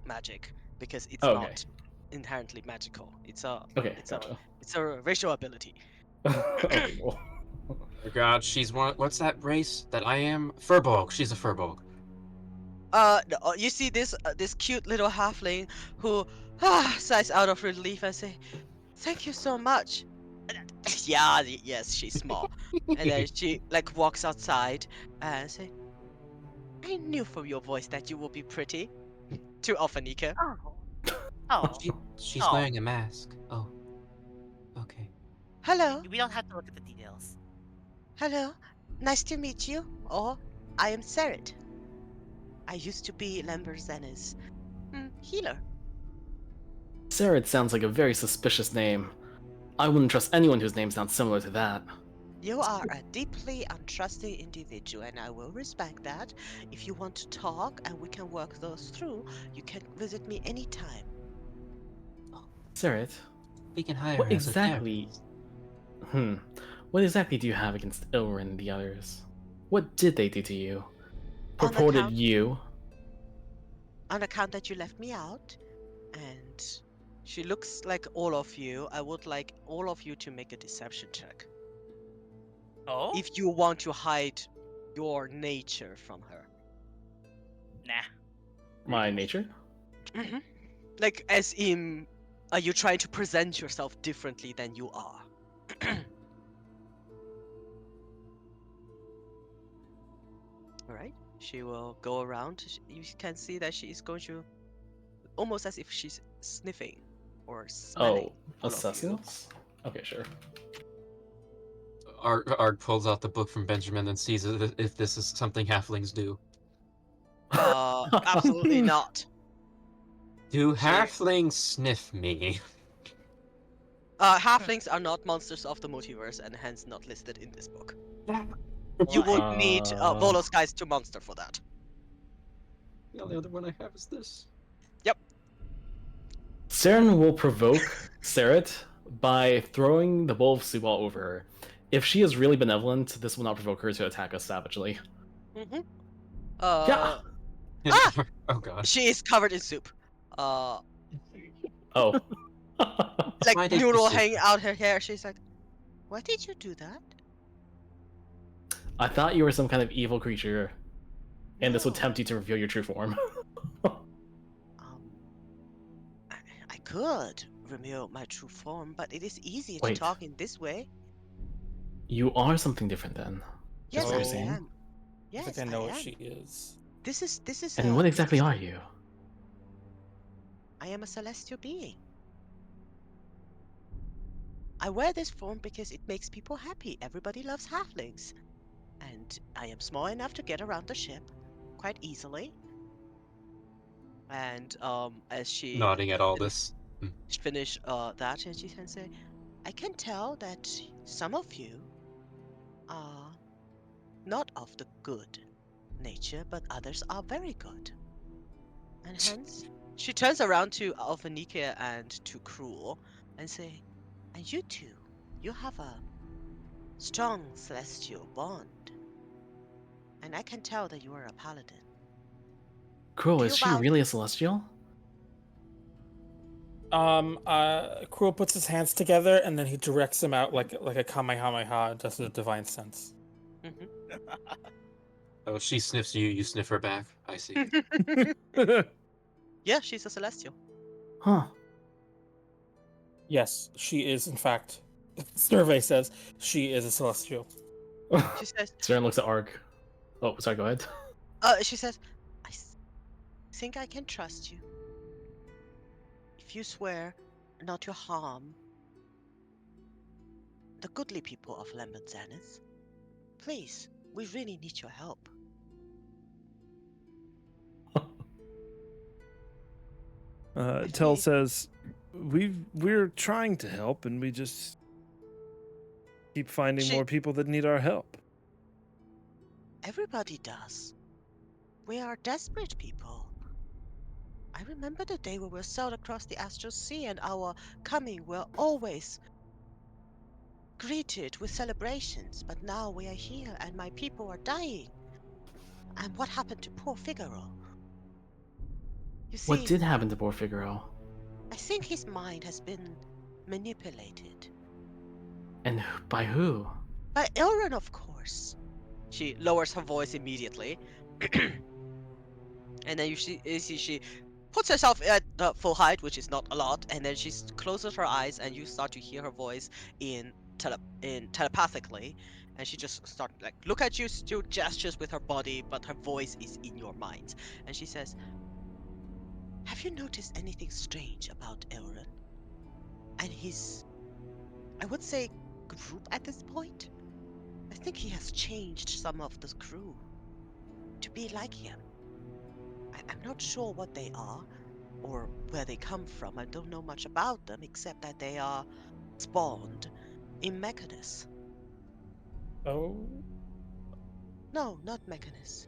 magic because it's Okay. not inherently magical. It's a Okay, it's a gotcha. it's a racial ability. Okay, cool. Oh my god, she's one. What's that race that I am? Furbolg. She's a Furbolg. No, you see this cute little halfling who sighs out of relief and say, "Thank you so much." Yeah, yes, she's small, and then she like walks outside and say, "I knew from your voice that you will be pretty." To Alphanika. Oh. Oh. She's Oh. wearing a mask. Oh. Okay. Hello, We don't have to look at the details. hello, nice to meet you. Oh, I am Serit. I used to be Lamberzena's healer. Sarah sounds like a very suspicious name. I wouldn't trust anyone whose name sounds similar to that. You are a deeply untrusting individual, and I will respect that. If you want to talk and we can work those through, you can visit me anytime. Sarah, We can hire what her as a exactly... therapist. What exactly do you have against Ilrin and the others? What did they do to you? On Purported account, you... on account that you left me out, and she looks like all of you. I would like all of you to make a deception check. Oh? If you want to hide your nature from her. Nah. My nature? Mm-hmm. Like, as in, are you trying to present yourself differently than you are? Alright, she will go around. You can see that she is going to, almost as if she's sniffing or smelling Oh, all of you. assessments? Okay, sure. Arg pulls out the book from Benjamin and sees if this is something halflings do. Absolutely not. Do She- halflings sniff me? Halflings are not monsters of the multiverse and hence not listed in this book. You Well, would need Volosky's to monster for that. The only other one I have is this. Yep. Saren will provoke Saret by throwing the bowl of soup all over her. If she is really benevolent, this will not provoke her to attack us savagely. Mm-hmm. Yeah. Oh god. She is covered in soup. Oh. Like Why did you noodle soup hanging her? out her hair. She's like, "Why did you do that?" I thought you were some kind of evil creature, and this would No. tempt you to reveal your true form. I could reveal my true form, but it is easier to Wait. talk in this way. You are something different then. Yes, what you're I saying? am. I Yes, think I know what am. she is. This is And what exactly are you? I am a celestial being. I wear this form because it makes people happy. Everybody loves halflings. And I am small enough to get around the ship quite easily. And as she Nodding at all this. finish that, and she can say, I can tell that some of you are not of the good nature, but others are very good. And hence, she turns around to Alphanika and to Cruel and say, and you two, you have a strong celestial bond. And I can tell that you are a paladin. Crow, Do is you she vouch? really a celestial? Cruel puts his hands together and then he directs them out like a Kamehameha, does a divine sense. Mm-hmm. Oh, she sniffs you, you sniff her back. I see. Yeah, she's a celestial. Huh. Yes, she is, in fact. Survey says she is a celestial. She says, Saren looks at Ark. Oh, sorry, go ahead. she says, think I can trust you. If you swear not to harm the goodly people of Lambert Zenith, please, we really need your help. Tell says, we're trying to help, and we just keep finding She- more people that need our help. Everybody does. We are desperate people. I remember the day we were sailed across the astral sea and our coming were always greeted with celebrations, but now we are here and my people are dying. And what happened to poor Figaro? You What see, did happen to poor Figaro? I think his mind has been manipulated. And by who? By Elrond, of course. She lowers her voice immediately. And then you see she puts herself at the full height, which is not a lot, and then she closes her eyes, and you start to hear her voice in telepathically, and she just start like look at you, still gestures with her body, but her voice is in your mind, and she says, "Have you noticed anything strange about Elrond and his, I would say, group at this point? I think he has changed some of the crew to be like him. I'm not sure what they are." Or where they come from. I don't know much about them except that they are spawned in Mechanus. Oh. No, not Mechanus.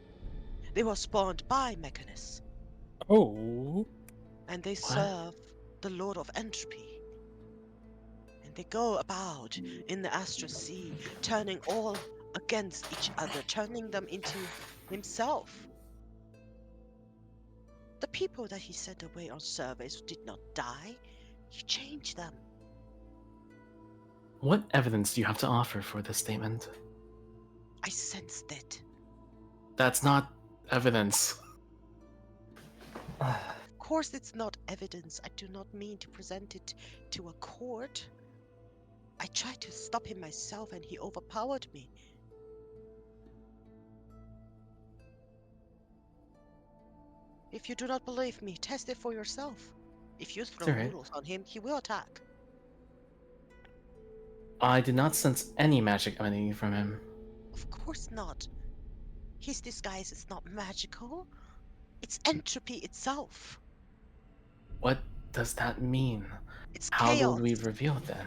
They were spawned by Mechanus, Oh. and they serve the Lord of Entropy. And they go about in the Astral Sea, turning all against each other, turning them into himself. The people that he sent away on surveys did not die. He changed them. What evidence do you have to offer for this statement? I sensed it. That's not evidence. Of course, it's not evidence. I do not mean to present it to a court. I tried to stop him myself and he overpowered me. If you do not believe me, test it for yourself. If you throw Alright. noodles on him, he will attack. I did not sense any magic emanating from him. Of course not. His disguise is not magical. It's entropy itself. What does that mean? It's How chaos. will we reveal it then?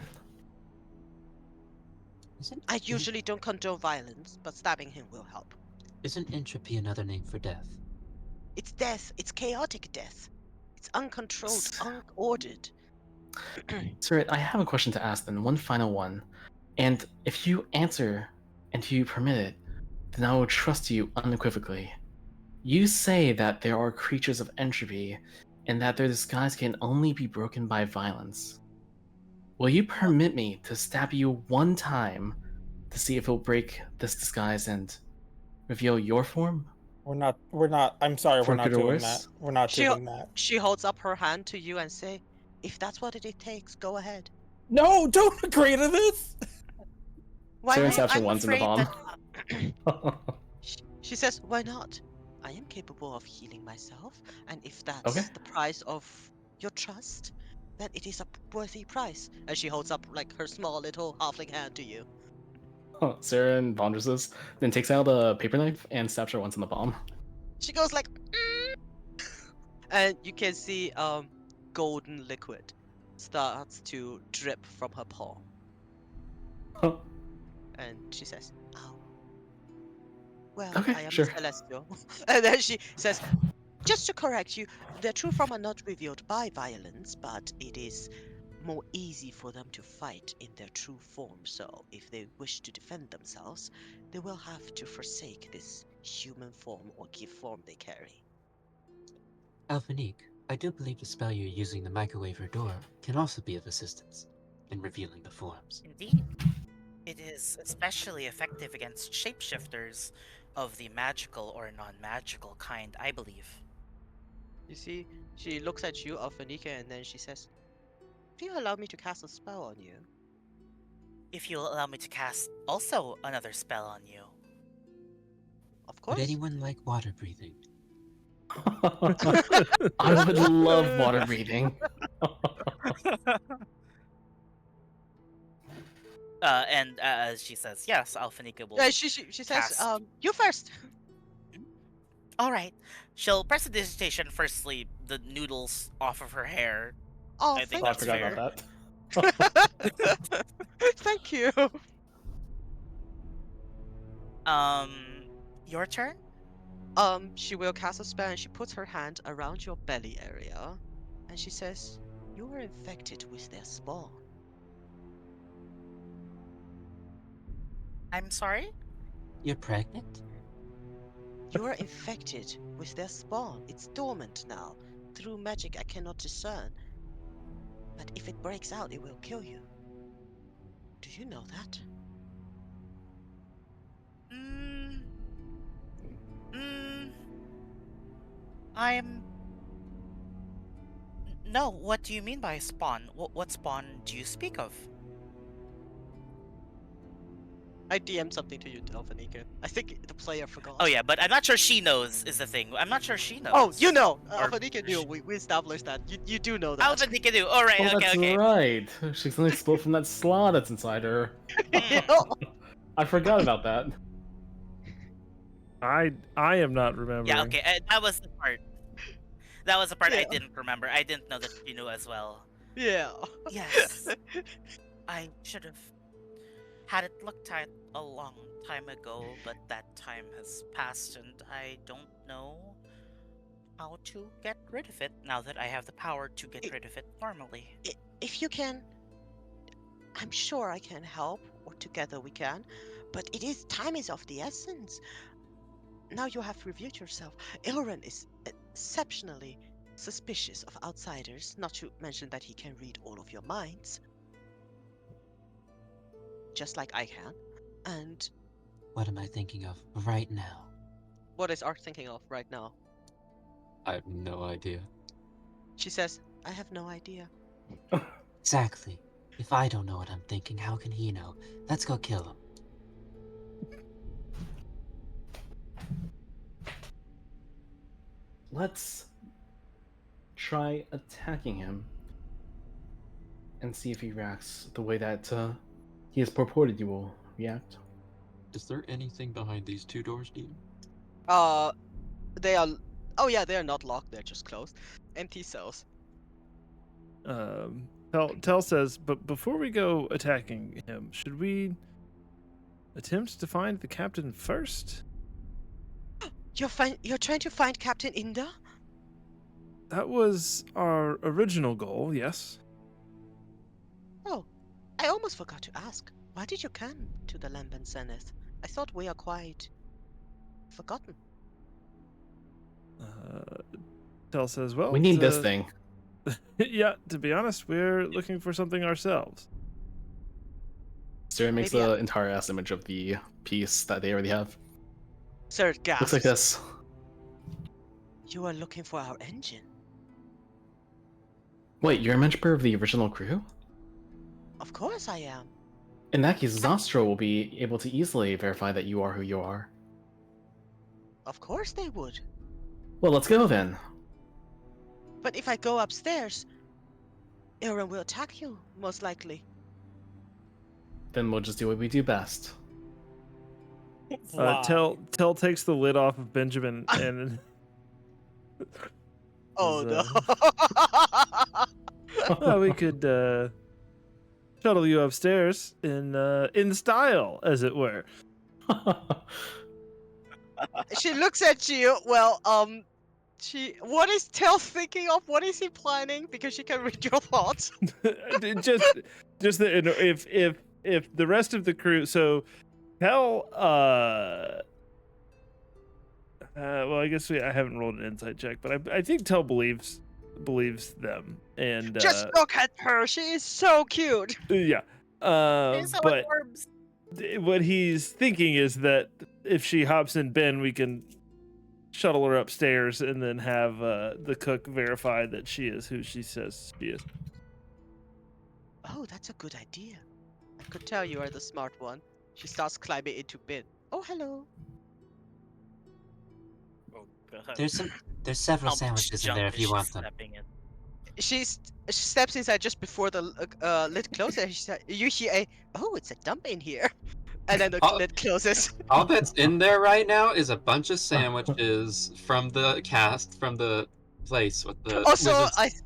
I usually don't condone violence, but stabbing him will help. Isn't entropy another name for death? It's death. It's chaotic death. It's uncontrolled, S- unordered. Sir, I have a question to ask then, one final one. And if you answer and if you permit it, then I will trust you unequivocally. You say that there are creatures of entropy and that their disguise can only be broken by violence. Will you permit me to stab you one time to see if it'll break this disguise and reveal your form? We're not, I'm sorry, For we're not good or doing worse? that. We're not doing that. She holds up her hand to you and say, "If that's what it takes, go ahead." No, don't agree to this! Why Saren not? slaps her I'm once in the afraid palm. She says, "Why not? I am capable of healing myself, and if that's Okay. the price of your trust, then it is a worthy price." And she holds up like her small little halfling hand to you. Saren ponders this, then takes out a paper knife and stabs her once in the palm. She goes like, and you can see golden liquid starts to drip from her palm, and she says, "Ow. Well, Okay, I am sure. celestial." And then she says, "Just to correct you, their true form are not revealed by violence, but it is more easy for them to fight in their true form. So if they wish to defend themselves, they will have to forsake this human form or gift form they carry." Alphanique, I do believe the spell you're using, the microwaver door, can also be of assistance in revealing the forms. Indeed. It is especially effective against shapeshifters of the magical or non-magical kind, I believe. You see, she looks at you, Alphanika, and then she says, "Do you allow me to cast a spell on you?" If you'll allow me to cast also another spell on you. Of course. Would anyone like water breathing? I would love water breathing. And as she says, yes, Alphanika will. Yeah, she says, cast. "You first." All right. She'll press the digitation firstly, the noodles off of her hair. Oh, I think Oh, I thank that's forgot fair. about that. Thank you. Your turn. She will cast a spell and she puts her hand around your belly area, and she says, "You are infected with their spawn." I'm sorry. You're pregnant? You are infected with their spawn. It's dormant now. Through magic I cannot discern. But if it breaks out, it will kill you. Do you know that? Mm, mm, I'm. No, what do you mean by spawn? What spawn do you speak of? I DM'd something to you, Delphinika. I think the player forgot. Oh yeah, but I'm not sure she knows is the thing. I'm not sure she knows. Oh, you know! Or Delphinika knew. We established that. You do know How that. did he do? All right, Oh, okay, that's okay. right. She's gonna explode from that slaw that's inside her. Mm. I forgot about that. I am not remembering. Yeah, okay. That was the part. That was the part I Yeah. didn't remember. I didn't know that she knew as well. Yeah. Yes. I should have had it looked at a long time ago, but that time has passed and I don't know how to get rid of it now that I have the power to get rid of it normally. If you can, I'm sure I can help, or together we can. But time is of the essence. Now you have reviewed yourself. Ilren is exceptionally suspicious of outsiders, not to mention that he can read all of your minds. Just like I can. And What am I thinking of right now? what is Ark thinking of right now? I have no idea. She says, I have no idea. Exactly. If I don't know what I'm thinking, how can he know? Let's go kill him. Let's try attacking him and see if he reacts the way that he has purported you will react. Is there anything behind these two doors, Dean? They are. Oh yeah, they are not locked. They're just closed. Empty cells. Tell says, but before we go attacking him, should we attempt to find the captain first? You're trying to find Captain Inda? That was our original goal, yes. Oh, I almost forgot to ask. Why did you come to the Lamban Zenith? I thought we are quite forgotten. Tell says, well, We need this thing. Yeah, to be honest, we're looking for something ourselves. Sir makes Maybe the entire ass image of the piece that they already have. Sir gasps. Looks like this. You are looking for our engine. Wait, you're a member of the original crew? Of course I am. In that case, Nostro will be able to easily verify that you are who you are. Of course they would. Well, let's go then. But if I go upstairs, Aaron will attack you, most likely. Then we'll just do what we do best. Tell takes the lid off of Benjamin and Oh no. well, we could shuttle you upstairs in style, as it were. She looks at you. Well, what is Tel thinking of? What is he planning? Because she can read your thoughts. just that if the rest of the crew, so Tel, well, I guess I haven't rolled an insight check, but I think Tel believes them, and Just look at her. She is so cute. yeah. He's so But adorbs. what he's thinking is that if she hops in Ben, we can shuttle her upstairs and then have the cook verify that she is who she says she is. Oh, that's a good idea. I could tell you are the smart one. She starts climbing into bed. Oh, hello. Oh god. There's several How much sandwiches in junk there is if you she want them. stepping in? She steps inside just before the lid closes. She said, "You hear a it's a dump in here," and then the Oh. lid closes. All that's in there right now is a bunch of sandwiches from the cast, from the place with the Also, wizards.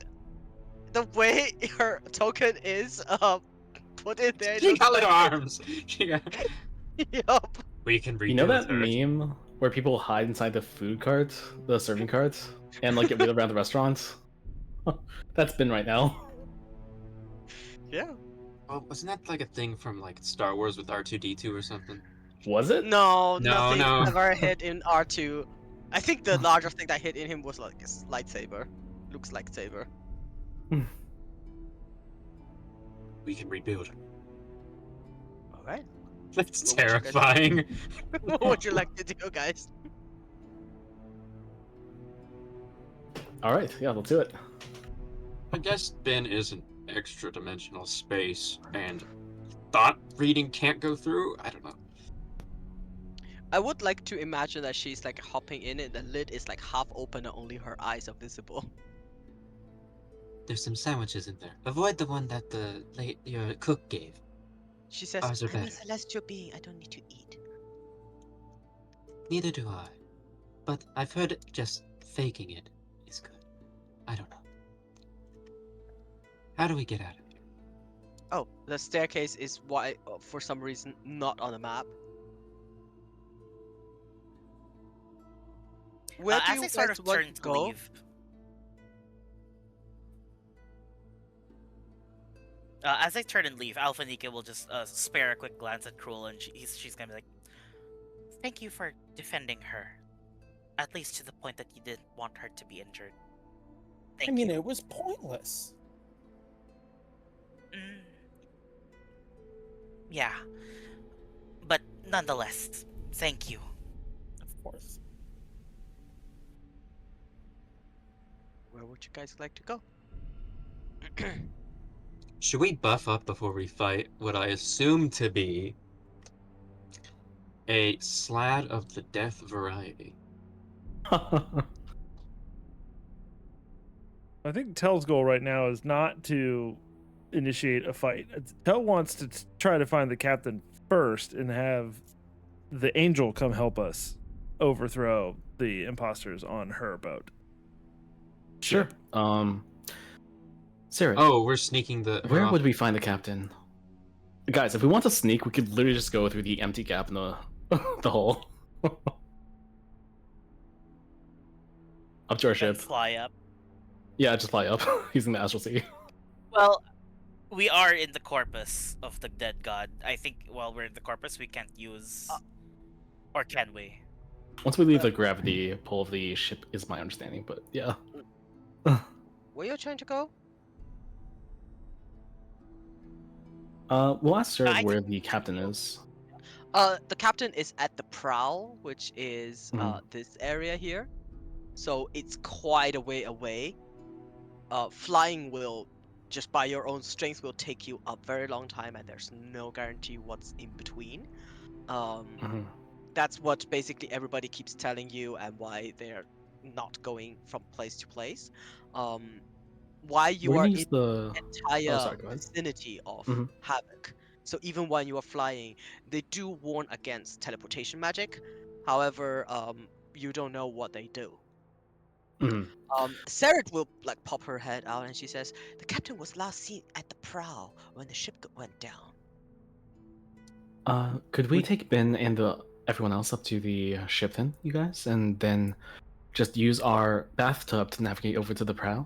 the way her token is put in there. She got little arms. She got... Yup. We can You know rebuild that her. meme where people hide inside the food cart, the serving cart, and like get wheeled around the restaurant? That's been right now. Yeah. Oh, wasn't that like a thing from like Star Wars with R2D2 or something? Was it? No, No, nothing no. ever hit in R2. I think the largest thing that hit in him was like a lightsaber. Luke's lightsaber. We can rebuild her. All right. That's Well, what you guys- terrifying. What would you like to do, guys? All right, yeah, let's do it. I guess Ben is an extra dimensional space and thought reading can't go through? I don't know. I would like to imagine that she's like hopping in it. The lid is like half open and only her eyes are visible. There's some sandwiches in there. Avoid the one that your cook gave. She says, Ours are "I'm a better. celestial being. I don't need to eat." Neither do I. But I've heard just faking it is good. I don't know. How do we get out of here? Oh, the staircase is why, for some reason, not on the map. Where do As you I sort guys of want turn to to go? leave. As I turn and leave, Alpha Nika will just spare a quick glance at Cruel, and she's gonna be like, "Thank you for defending her, at least to the point that you didn't want her to be injured. Thank I mean, you." it was pointless. Mm. Yeah, but nonetheless, thank you. Of course. Where would you guys like to go? Should we buff up before we fight what I assume to be a slad of the death variety? I think Tell's goal right now is not to initiate a fight. Tell wants to try to find the captain first and have the angel come help us overthrow the imposters on her boat. Sure. Sarah, Oh, we're sneaking the. where would we find the captain? Guys, if we want to sneak, we could literally just go through the empty gap in the the hole. Up to our And ship. fly up. Yeah, just fly up using the astral sea. Well, we are in the corpus of the dead god. I think while we're in the corpus, we can't use. Or can we? Once we leave the gravity pull of the ship, is my understanding. But yeah. Where you trying to go? We'll ask Sarah I where can- the captain is. The captain is at the prow, which is Mhm. this area here. So it's quite a way away. Flying will, just by your own strength, will take you a very long time, and there's no guarantee what's in between. Mhm. That's what basically everybody keeps telling you, and why they're not going from place to place. Why you We're are gonna in use the. entire Oh, sorry. Go ahead. vicinity of Mhm. Havoc. So even when you are flying, they do warn against teleportation magic. However, you don't know what they do. Mhm. Sarah will like pop her head out and she says, "The captain was last seen at the prow when the ship went down." Could we take Ben and everyone else up to the ship then, you guys, and then just use our bathtub to navigate over to the prow?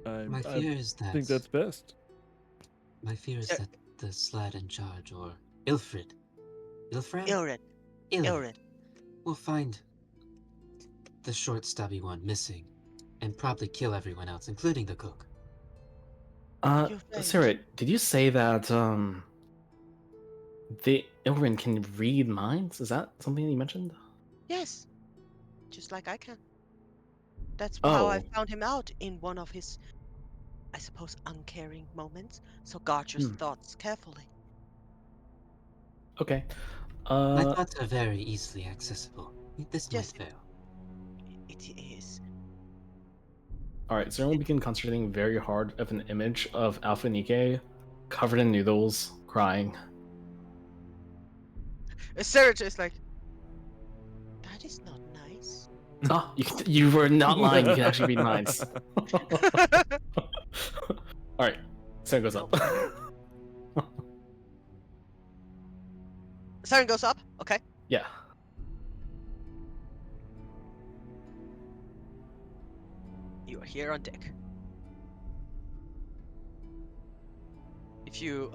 My I fear is that. think that's best. My fear is Sir- that the slad in charge, or Ilfrid. Ilfred? Ilrid, Ilrid. Will find the short, stubby one missing, and probably kill everyone else, including the cook. You're right. Sarah, did you say that the Ilrin can read minds? Is that something that you mentioned? Yes, just like I can. That's how I Oh. found him out in one of his, I suppose, uncaring moments. So guard your thoughts carefully. Okay. My thoughts are very easily accessible. This Yes, might fail. it is. Alright, so we'll begin concentrating very hard of an image of Alpha Nike covered in noodles, crying. Sarah is like, that is not nice. Ah, you were not lying, you can actually read minds. Alright, sun goes up. Siren goes up. Okay. Yeah. You are here on deck. If you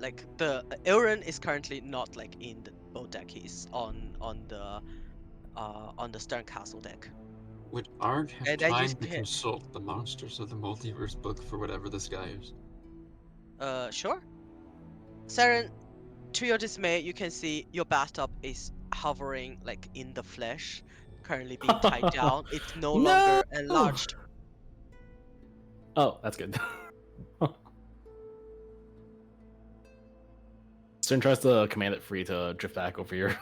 like the Aaron is currently not like in the boat deck. He's on the stern castle deck. Would Arg have And then you time to can consult the Monsters of the Multiverse book for whatever this guy is? sure. Saren, to your dismay, you can see your bathtub is hovering like in the flesh, currently being tied down. It's no No! longer enlarged. Oh, that's good. Stern tries to command it free to drift back over here.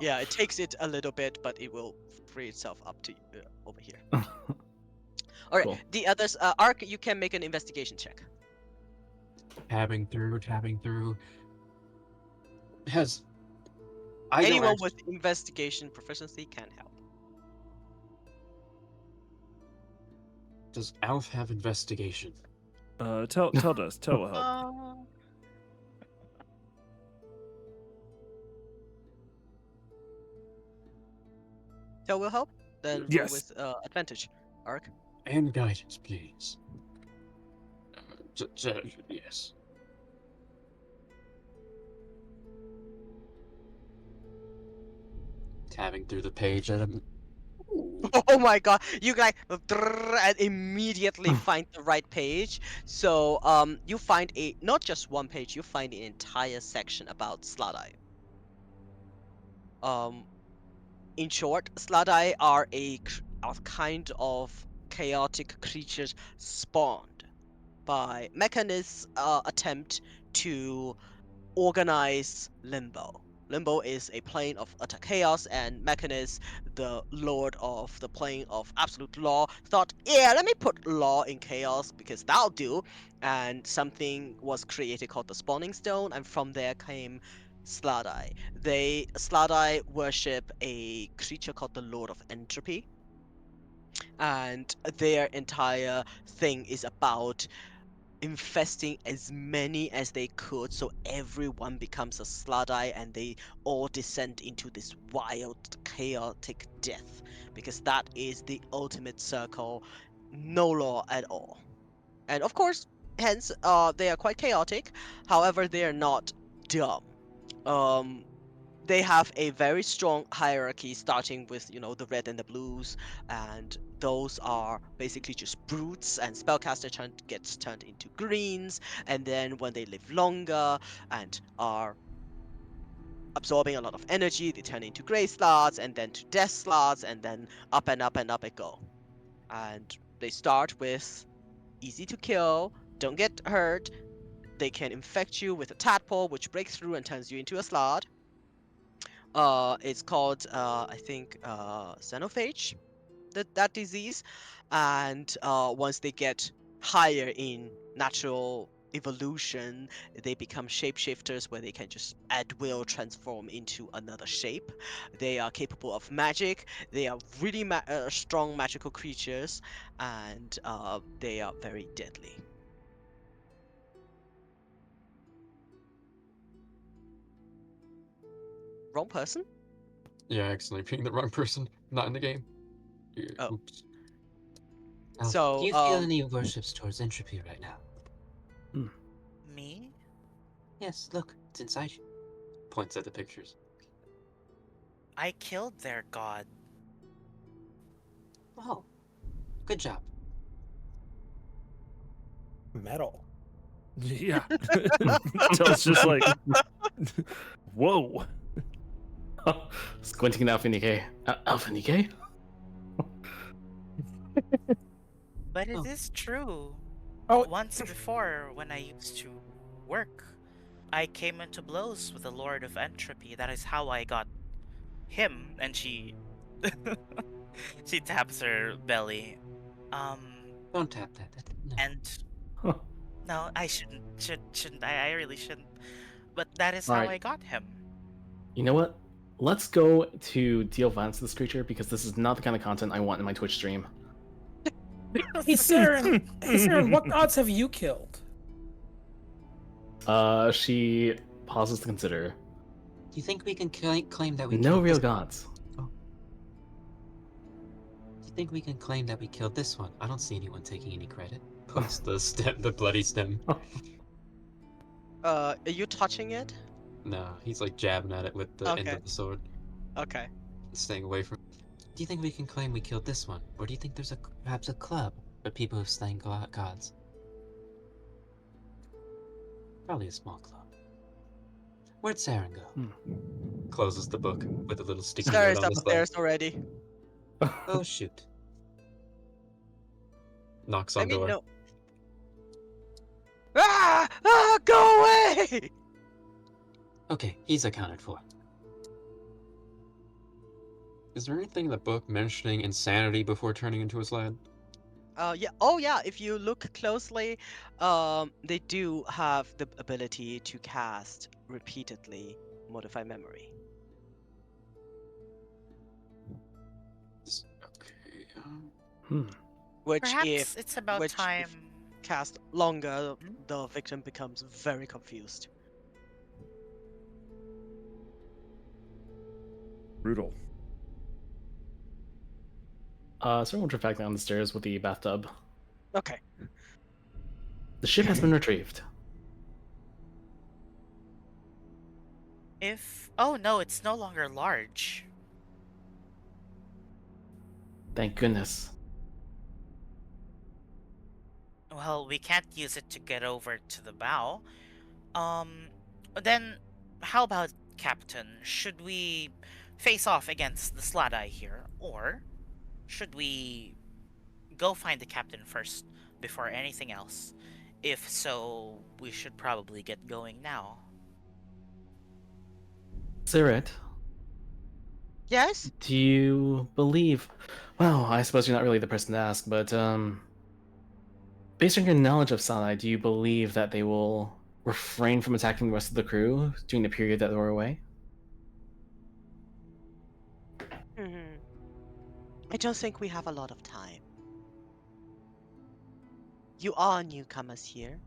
Yeah, it takes it a little bit, but it will free itself up to over here. All right, Cool. the others, Ark, you can make an investigation check. Tabbing through. Has I don't Anyone act- with investigation proficiency can help. Does Alf have investigation? Tell us. Tell will help. So will help. Then roll Yes. with advantage. Ark. And guidance, please. Yes. Tabbing through the page at a. Oh my god, you guys and immediately find the right page. So you find a not just one page, you find an entire section about Sladai. In short, Sladai are a kind of chaotic creatures spawned by Mechanist's attempt to organize Limbo. Limbo is a plane of utter chaos, and Mechanist, the lord of the plane of absolute law, thought, yeah, let me put law in chaos because that'll do. And something was created called the Spawning Stone, and from there came Sladai. Sladai worship a creature called the Lord of Entropy, and their entire thing is about infesting as many as they could so everyone becomes a Sladai and they all descend into this wild, chaotic death. Because that is the ultimate circle, no law at all. And of course, hence, they are quite chaotic, however, they are not dumb. Um, they have a very strong hierarchy starting with the red and the blues, and those are basically just brutes, and spellcaster gets turned into greens, and then when they live longer and are absorbing a lot of energy they turn into gray slots, and then to death slots, and then up and up and up it go. And they start with easy to kill, don't get hurt, they can infect you with a tadpole which breaks through and turns you into a slot. It's called I think xenophage, that disease. And once they get higher in natural evolution, they become shapeshifters where they can just at will transform into another shape. They are capable of magic. They are really strong magical creatures, and they are very deadly. Wrong person? Yeah, accidentally picking the wrong person. Not in the game. Yeah, Oh. oops. Alf, So, do you feel any worships towards entropy right now? Me? Yes, look, it's inside you. Points at the pictures. I killed their god. Oh, good job. Metal. Yeah. Tell's just like, whoa. Squinting at Alpha Alpha Nike? But it Oh. is true. Oh. Once before, when I used to work, I came into blows with the Lord of Entropy. That is how I got him. And she she taps her belly. Don't tap that. No. And Huh. no, I shouldn't. I really shouldn't. But that is All how right. I got him. You know what? Let's go to deal violence to this creature because this is not the kind of content I want in my Twitch stream. Hey, Saren, what gods have you killed? She pauses to consider. you think we can claim that we No killed real this? gods. Do you think we can claim that we killed this one? I don't see anyone taking any credit. Pokes the stem, the bloody stem. Are you touching it? No, he's like jabbing at it with the end Okay. of the sword, Okay. staying away from. Do you think we can claim we killed this one? Or do you think there's perhaps a club for people who've slain gods? Probably a small club. Where'd Saren go? Closes the book with a little sticky Sarah note is on the side. upstairs already. Oh shoot. Knocks I on mean, door. no. Go away! Okay, he's accounted for. Is there anything in the book mentioning insanity before turning into a slide? Yeah. Oh, yeah. If you look closely, they do have the ability to cast repeatedly modify memory. Okay. Which, Perhaps if it's about which time. if cast longer, the victim becomes very confused. Brutal. Someone will drift back down the stairs with the bathtub. Okay. The ship has been retrieved. Oh no, it's no longer large. Thank goodness. Well, we can't use it to get over to the bow. Then how about Captain? Should we face off against the Sladai here, or should we go find the captain first before anything else? If so, we should probably get going now. Sirit, Yes. do you believe? Well, I suppose you're not really the person to ask, but based on your knowledge of Sanai, do you believe that they will refrain from attacking the rest of the crew during the period that they're away? I don't think we have a lot of time. You are newcomers here.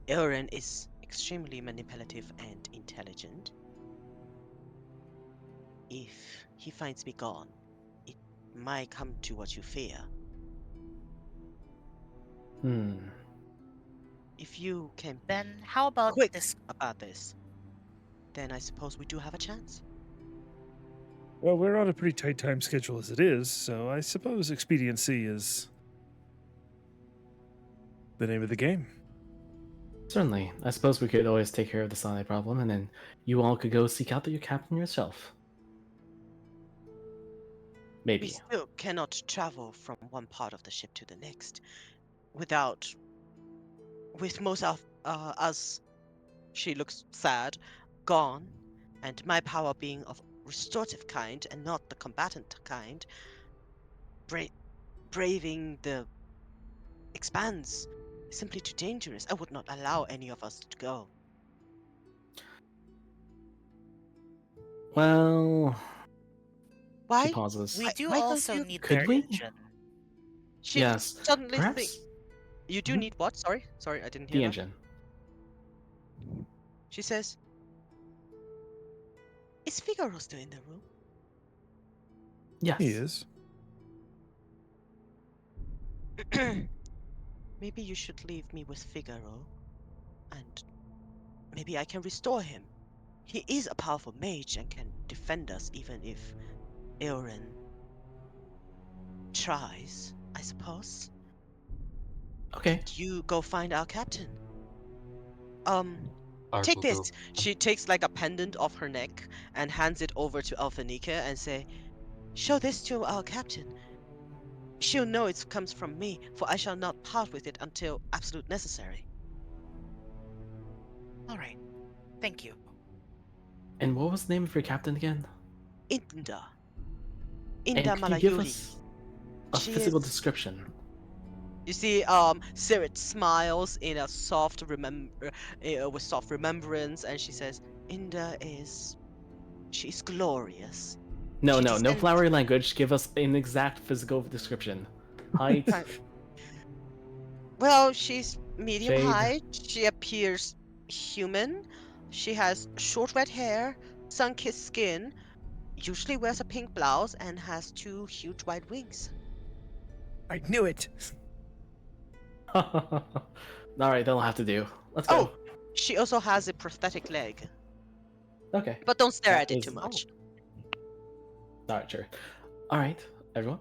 Aaron is extremely manipulative and intelligent. If he finds me gone, it might come to what you fear. If you can Then how about quick this? about this, then I suppose we do have a chance. Well, we're on a pretty tight time schedule as it is, so I suppose expediency is the name of the game. Certainly. I suppose we could always take care of the Sanai problem, and then you all could go seek out your captain yourself. Maybe. We still cannot travel from one part of the ship to the next without, with most of us, she looks sad, gone, and my power being of restorative kind and not the combatant kind, braving the expanse is simply too dangerous. I would not allow any of us to go. Well, Why? she pauses. We do why don't also you- need Could their we? engine. She Yes. suddenly Perhaps think you do Mhm. need what? Sorry, I didn't the hear that. engine. She says, "Is Figaro still in the room?" Yes. He is. Maybe you should leave me with Figaro, and maybe I can restore him. He is a powerful mage and can defend us even if Aaron tries, I suppose. Okay. And you go find our captain. Ark Take will this. go. She takes like a pendant off her neck and hands it over to Alphanika and say, "Show this to our captain. She'll know it comes from me, for I shall not part with it until absolute necessary." All right. Thank you. And what was the name of your captain again? Inda. And Inda could you give Malayuri. us a She physical is- description? You see, Sirit smiles in a soft with soft remembrance, and she says, "Inda she's glorious." No, She no descends- flowery language. Give us an exact physical description. Height. Well, she's medium Shade. height. She appears human. She has short red hair, sun-kissed skin, usually wears a pink blouse, and has 2 huge white wings. I knew it. All right, that'll have to do. Let's go. Oh, she also has a prosthetic leg. Okay. But don't stare That at it too is- much. All right, sure. All right, everyone.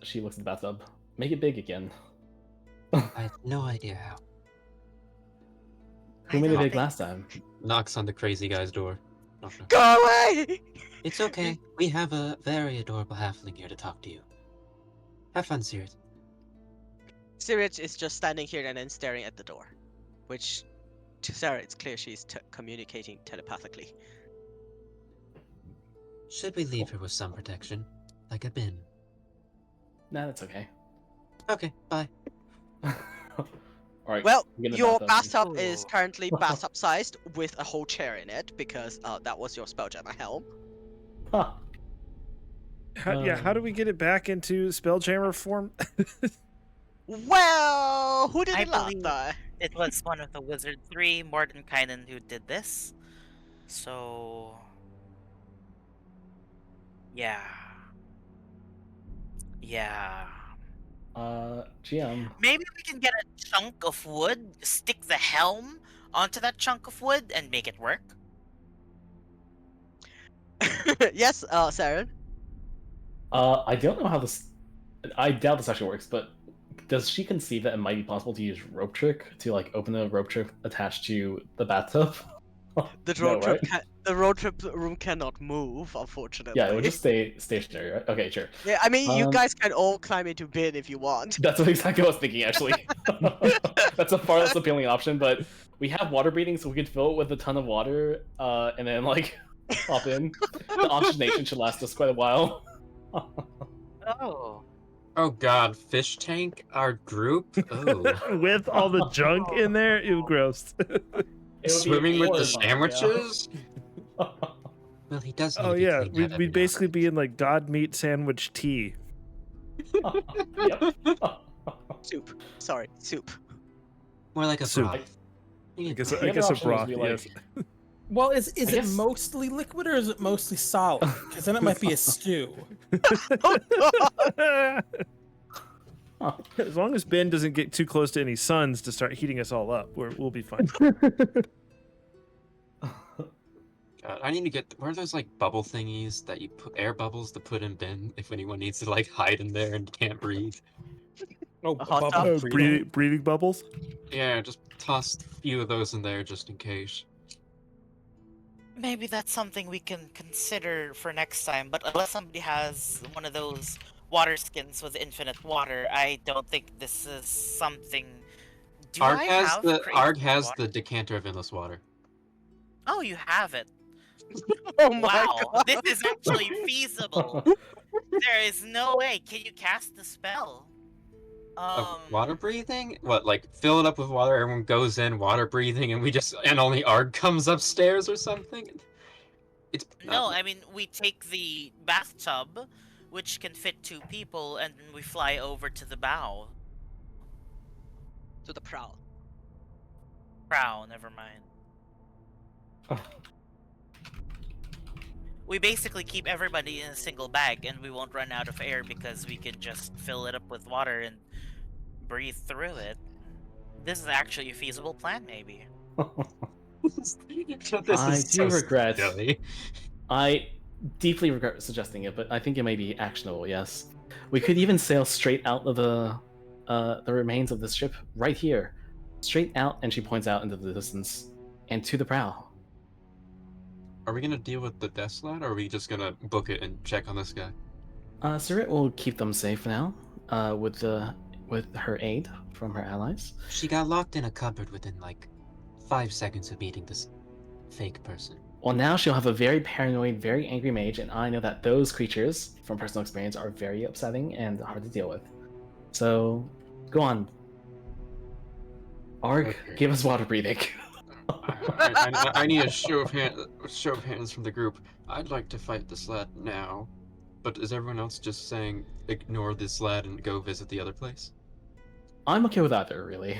She looks at the bathtub. Make it big again. I have no idea how. Who I made it don't big think- last time? Knocks on the crazy guy's door. Okay. Go away! It's okay. We have a very adorable halfling here to talk to you. Have fun, Sirit. Sirich is just standing here and then staring at the door. Which, to Sarah, it's clear she's communicating telepathically. Should we leave her with some protection? Like a bin? Nah, that's okay. Okay, bye. All right. Well, get in the your bathtub. bathtub is currently bathtub sized with a whole chair in it because that was your Spelljammer helm. Huh. How do we get it back into Spelljammer form? Well, who did I it last believe- time? It was one of the Wizard 3, Mordenkainen, who did this. So... Yeah. Yeah. GM. Maybe we can get a chunk of wood, stick the helm onto that chunk of wood, and make it work. Yes, Saren. I don't know how this. I doubt this actually works, but does she conceive that it might be possible to use rope trick to like open a rope trick attached to the bathtub? The No, road trip, right? the road trip room cannot move, unfortunately. Yeah, it would just stay stationary, right? Okay, sure. Yeah, I mean, you Um, guys can all climb into bin if you want. That's what exactly what I was thinking, actually. That's a far less appealing option, but we have water breathing, so we could fill it with a ton of water, and then like hop in. The oxygenation should last us quite a while. Oh. Oh god, fish tank? Our group? Oh. With all the junk in there? Ew, gross. It would be Swimming with the horrifying, yeah. sandwiches? Well, he does need Oh to be yeah, cleaned out every we'd now basically and be in like God meat sandwich tea. Yep. Soup. Sorry, soup. then. More like a Soup. broth. I guess, The I other guess a option was broth, be yes. like- Well, is I it guess- mostly liquid or is it mostly solid? Because then it might be a stew. As long as Ben doesn't get too close to any suns to start heating us all up, we'll be fine. God, I need to get. Where are those like bubble thingies that you put air bubbles to put in bin if anyone needs to like hide in there and can't breathe? Oh, A hot bubble tub. Oh, breathing. breathing bubbles? Yeah, just toss a few of those in there just in case. Maybe that's something we can consider for next time, but unless somebody has one of those water skins with infinite water, I don't think this is something. Do Arg I has have the crazy Arg has water? the decanter of endless water. Oh, you have it. Oh my Wow, god. this is actually feasible. There is no way. Can you cast the spell? Of water breathing? What, like fill it up with water, everyone goes in water breathing, and we just and only Arg comes upstairs or something? It's No, I mean we take the bathtub, which can fit 2 people, and we fly over to the bow. To the prowl. Prow, never mind. We basically keep everybody in a single bag, and we won't run out of air because we can just fill it up with water and breathe through it. This is actually a feasible plan, maybe. this I is do so regret. silly. I deeply regret suggesting it, but I think it may be actionable. Yes, we could even sail straight out of the remains of this ship right here, straight out, and she points out into the distance, and to the prow. Are we gonna deal with the death lad, or are we just gonna book it and check on this guy? Sarit will keep them safe now, with her aid from her allies. She got locked in a cupboard within like 5 seconds of meeting this fake person. Well, now she'll have a very paranoid, very angry mage, and I know that those creatures, from personal experience, are very upsetting and hard to deal with. So, go on. Arg, Okay. give us water breathing. I need a show of hands from the group. I'd like to fight this lad now, but is everyone else just saying ignore this lad and go visit the other place? I'm okay with either, really.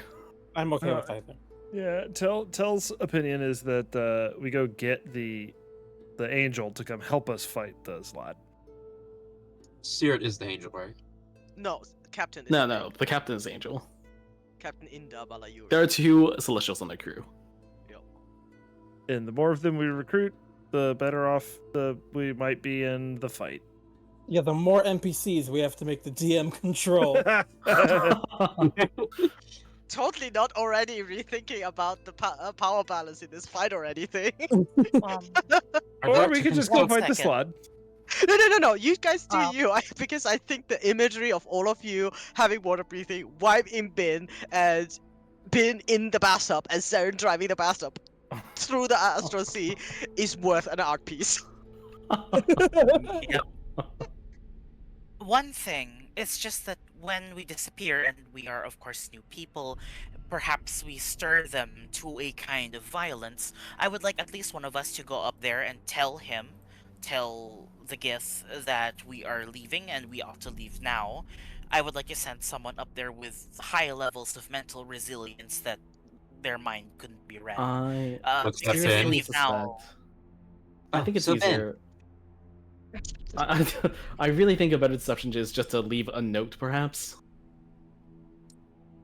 I'm okay Uh, with either. Yeah, Tell's opinion is that we go get the angel to come help us fight the Zlat. Seared is the angel, right? No, Captain is No, the no, the captain is Angel. Captain Inda Balayuri. There are 2 Celestials on the crew. And the more of them we recruit, the better off we might be in the fight. Yeah, the more NPCs we have to make the DM control. Totally not already rethinking about the power balance in this fight or anything. Or we could just go One fight the second. Slot. No. You guys do Oh. you. Because I think the imagery of all of you having water breathing, wipe in Bin, and Bin in the bathtub, and Saren driving the bathtub through the Astral Sea is worth an art piece. Yep. One thing, it's just that when we disappear and we are, of course, new people, perhaps we stir them to a kind of violence. I would like at least one of us to go up there and tell the Gith that we are leaving and we ought to leave now. I would like to send someone up there with high levels of mental resilience that their mind couldn't be read. What's that If we saying? leave now, I think it's so Ben. easier. I really think a better deception is just to leave a note, perhaps.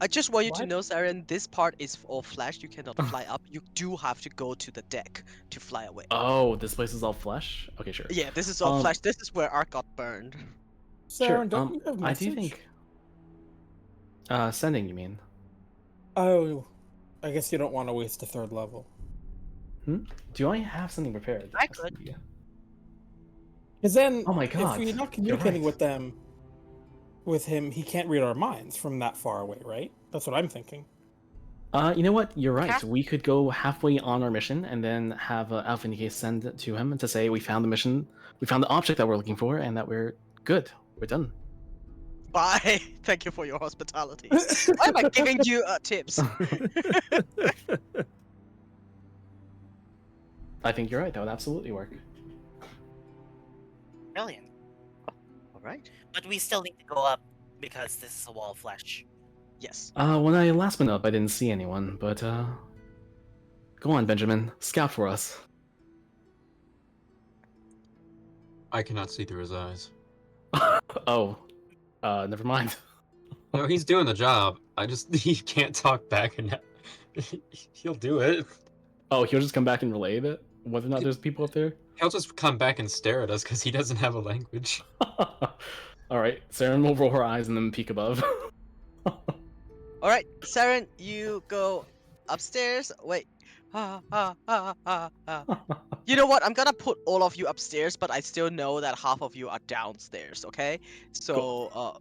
I just want you to What? know, Saren, this part is all flesh. You cannot fly up. You do have to go to the deck to fly away. Oh, this place is all flesh? Okay, sure. Yeah, this is all Um, flesh. This is where Ark got burned. Sure. Saren, don't you have I do message? think. Sending, you mean? Oh, I guess you don't want to waste a 3rd level. Do I have something prepared? I could. Yeah. Because then, Oh my if god, we're not you're communicating right. with him, he can't read our minds from that far away, right? That's what I'm thinking. You know what? You're right. Cap- We could go halfway on our mission and then have Alpha Nike send it to him to say we found the mission, we found the object that we're looking for, and that we're good. We're done. Bye. Thank you for your hospitality. Why am I giving you tips? I think you're right. That would absolutely work. brilliant. All right. But we still need to go up because this is a wall of flesh. Yes. When I last went up, I didn't see anyone, but go on, Benjamin. Scout for us. I cannot see through his eyes. Oh, never mind. No, he's doing the job. He can't talk back, and he'll do it. Oh, he'll just come back and relay it, whether or not there's people up there. He'll just come back and stare at us because he doesn't have a language. All right, Saren will roll her eyes and then peek above. All right, Saren, you go upstairs. Wait. You know what? I'm gonna put all of you upstairs, but I still know that half of you are downstairs. Okay. So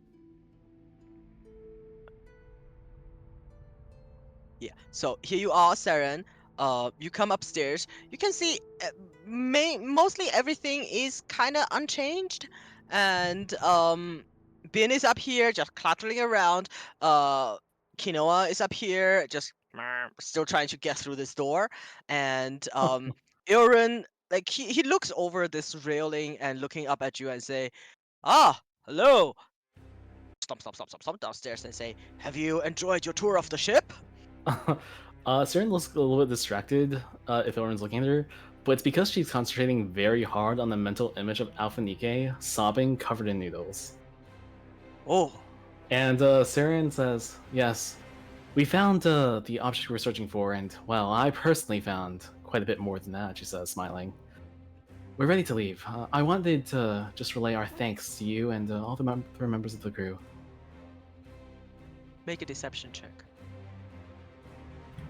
yeah. So here you are, Saren. You come upstairs. You can see mostly everything is kind of unchanged, and Bin is up here just clattering around. Quinoa is up here just still trying to get through this door, and Ilrin, like he looks over this railing and looking up at you and say, "Ah, hello." Stomp downstairs and say, "Have you enjoyed your tour of the ship?" Saren looks a little bit distracted if everyone's looking at her, but it's because she's concentrating very hard on the mental image of Alpha Nike sobbing covered in noodles. Oh, And Saren says, yes, we found the object we were searching for, and, well, I personally found quite a bit more than that, she says, smiling. We're ready to leave. I wanted to just relay our thanks to you and all the other members of the crew. make a deception check.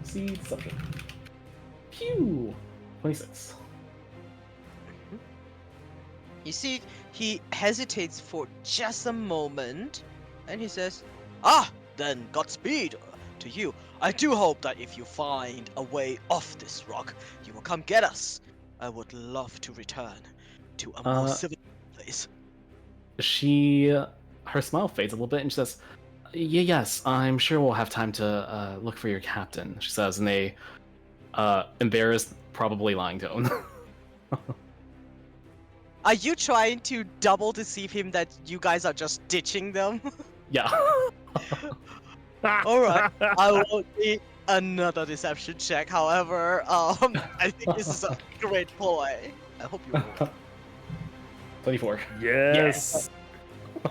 See deception. Phew! 26. You see, he hesitates for just a moment, and he says, "Ah, then Godspeed to you. I do hope that if you find a way off this rock, you will come get us. I would love to return to a more civilized place." Her smile fades a little bit, and she says, yes, I'm sure we'll have time to look for your captain, she says in a embarrassed, probably lying tone. Are you trying to double deceive him that you guys are just ditching them? Yeah. All right, I won't be another deception check. However, I think this is a great ploy. I hope you roll. 24. Yes. Ooh.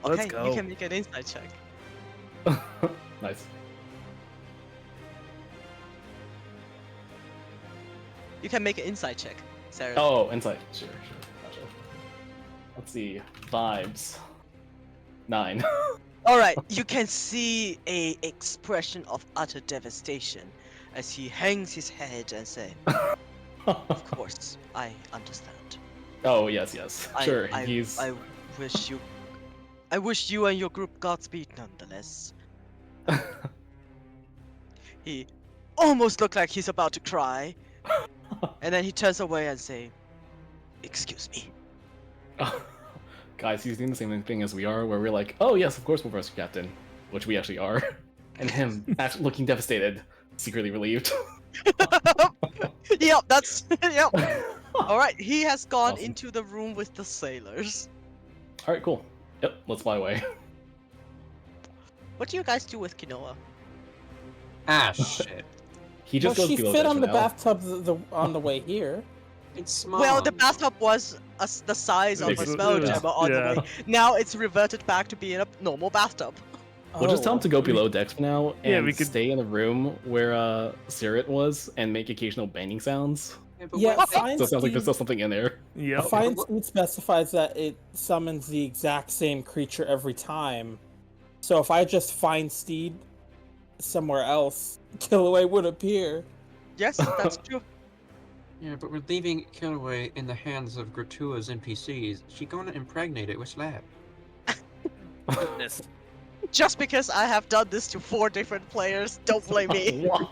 Let's Okay, go. you can make an insight check. Nice. You can make an insight check, Sarah. Oh, insight. Sure. Gotcha. Let's see. Vibes. 9. All right, you can see a expression of utter devastation as he hangs his head and say, "Of course, I understand. Oh, yes. Sure, he's... I wish you and your group Godspeed nonetheless." He almost looked like he's about to cry, and then he turns away and say, "Excuse me." Guys, he's doing the same thing as we are, where we're like, oh yes, of course we'll rescue Captain, which we actually are. And him actually looking devastated, secretly relieved. Yep, that's yep. All right, he has gone Awesome. into the room with the sailors. Alright, cool. Yep, let's fly away. What do you guys do with Kinoa? Ah, shit. He just Well, goes she below fit deck on for the now. bathtub on the way here. It's small. Well, the bathtub was the size of a It's- spell it was- jammer on the yeah. way. Now it's reverted back to being a normal bathtub. We'll just tell him to go we- below decks for now, Yeah, and we could- stay in the room where Sirit was, and make occasional banging sounds. Yeah, wait, fine. So it sounds like there's still something in there. Yep. Fine Speed specifies that it summons the exact same creature every time. So if I just find Steed somewhere else, Killaway would appear. Yes, that's true. Yeah, but we're leaving Killaway in the hands of Gratua's NPCs. She gonna impregnate it with slab. Goodness. Just because I have done this to 4 different players, don't blame me. What?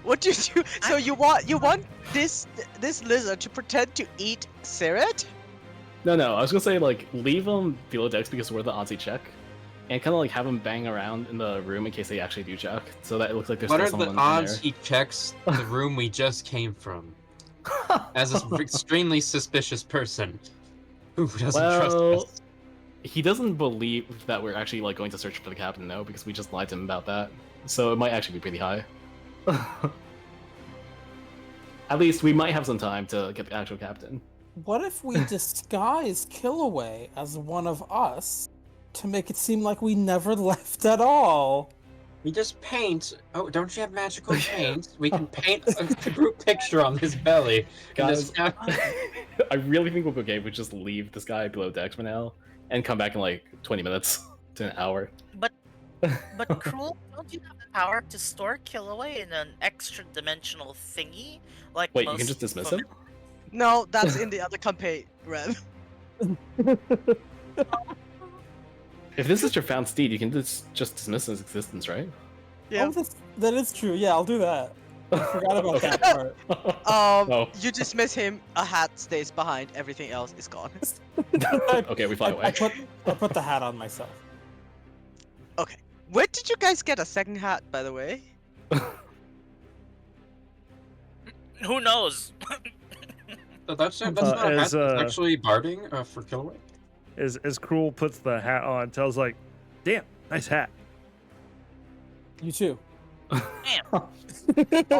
What do you do? So you want this lizard to pretend to eat Sirit? No, I was gonna say, like, leave him below decks because we're the Aussie check, and kind of like have him bang around in the room in case they actually do check, so that it looks like there's What still are someone the in odds there. he checks the room we just came from? As an extremely suspicious person who doesn't trust Well, us. he doesn't believe that we're actually like going to search for the captain, though, because we just lied to him about that. So it might actually be pretty high. At least we might have some time to get the actual captain. What if we disguise Killaway as one of us to make it seem like we never left at all? We just paint. Oh, don't you have magical paint? We can paint a group picture on his belly. and Guys, just- I really think we'll be okay if we just leave this guy below decks for now and come back in like 20 minutes to an hour. But Cruel, don't you have the power to store Killaway in an extra dimensional thingy? Like Wait, you most can just dismiss him? No, that's in the other campaign, Rev. If this is your found steed, you can just dismiss his existence, right? Yeah. Oh, that is true. Yeah, I'll do that. I forgot about that part. Oh. You dismiss him, a hat stays behind, everything else is gone. Okay, we fly away. I put the hat on myself. Okay. Where did you guys get a second hat, by the way? Who knows? So that's not as, a hat. It's actually barding for Killaway. As Cruel puts the hat on, tells like, "Damn, nice hat." You too. All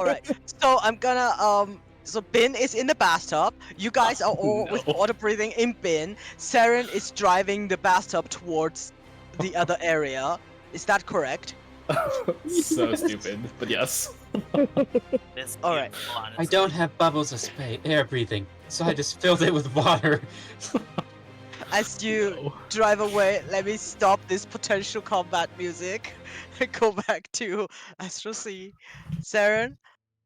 right. So I'm gonna So Bin is in the bathtub. You guys are all with No. water breathing in Bin. Saren is driving the bathtub towards the other area. Is that correct? So stupid, but yes. This All right. beautiful, I honestly. don't have bubbles of air breathing, so I just filled it with water. As you No. drive away, let me stop this potential combat music and go back to Astro Sea. Saren,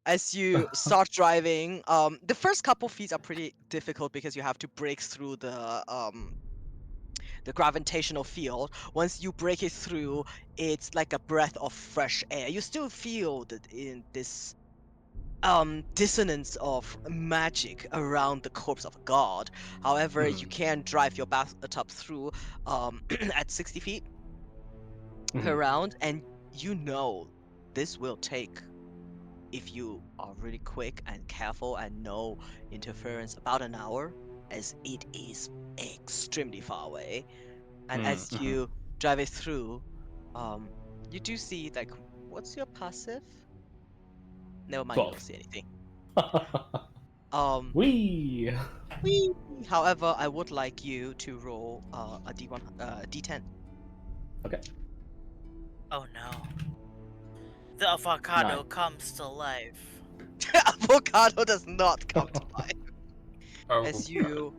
as you start driving, the first couple feet are pretty difficult because you have to break through the gravitational field. Once you break it through, it's like a breath of fresh air. You still feel that in this dissonance of magic around the corpse of a god. However, you can drive your bathtub through at 60 feet per Mhm. round, and you know this will take, if you are really quick and careful and no interference, about an hour. as it is extremely far away. And Mm, as mhm. you drive it through, you do see like what's your passive? Never mind, you don't 12. see anything. Um, Wee! whee! However, I would like you to roll a D1, D10. Okay. Oh no. The avocado 9. comes to life. Avocado does not come to life. Oh, As you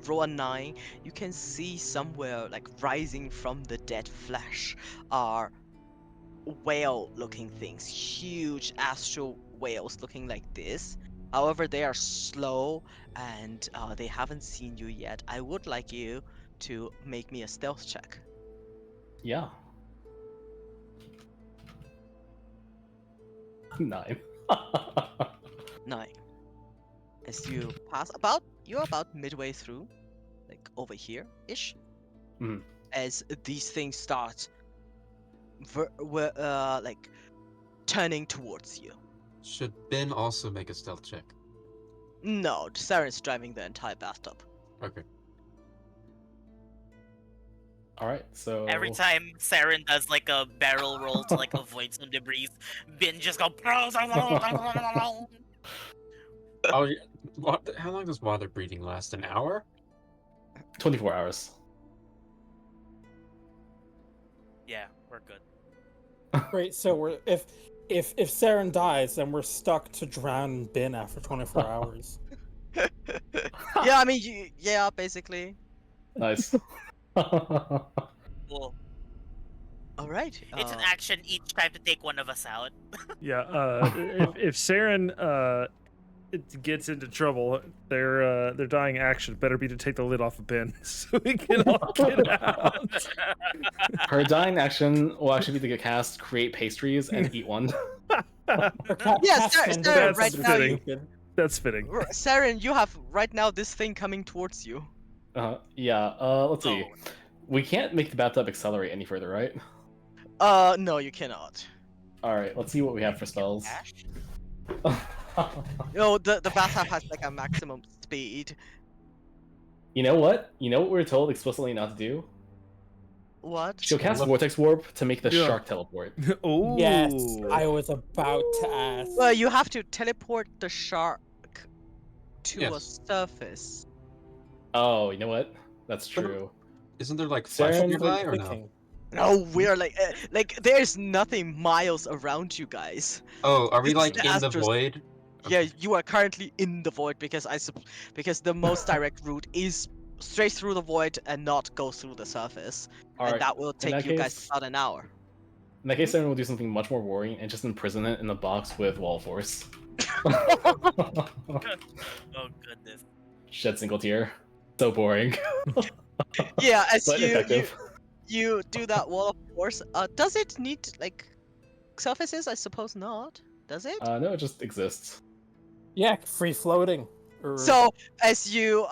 roll a 9, you can see somewhere like rising from the dead flesh are whale looking things, huge astral whales looking like this. However, they are slow and they haven't seen you yet. I would like you to make me a stealth check. Yeah. 9. 9. As you pass you're about midway through, like over here ish, Mhm. as these things start like turning towards you. should Ben also make a stealth check? No, Saren's driving the entire bathtub. Okay. Alright, so. Every time Saren does like a barrel roll to like avoid some debris, Bin just go. Oh, yeah. How long does water breathing last? An hour? 24 hours. Yeah, we're good. Great. So we're if Saren dies, then we're stuck to drown Bin after 24 hours. Yeah, I mean, yeah, basically. Nice. Cool. All right. It's an action each time to take one of us out. Yeah. If Saren gets into trouble, their dying action better be to take the lid off of Ben so we can all get out. Her dying action will actually be to get cast, create pastries, and eat one. Yeah, Saren, That's right now fitting. That's fitting. Saren, you have right now this thing coming towards you. Yeah, let's see. Oh. We can't make the bathtub accelerate any further, right? No, you cannot. Alright, let's see what we have for spells. Ash? No, the bathtub has like a maximum speed. You know what? You know what we were told explicitly not to do? What? She'll cast Vortex Warp to make the Yeah. shark teleport. Oh. Yes, I was about to ask. Well, you have to teleport the shark to a Yes. surface. Oh, you know what? That's But- true. Isn't there like flesh Saren, nearby or no? Thinking. No, we're like there's nothing miles around you guys. Oh, are we This is like the in the Astros- void? Yeah, you are currently in the void because because the most direct route is straight through the void and not go through the surface, and Alright, that will in take that you guys case- about an hour. In that case, Saren will do something much more worrying and just imprison it in a box with wall force. Oh goodness. Shed single tear. So boring. Yeah, as But effective. you do that wall of force. Does it need like surfaces? I suppose not. Does it? No, it just exists. Yeah, free floating. So as you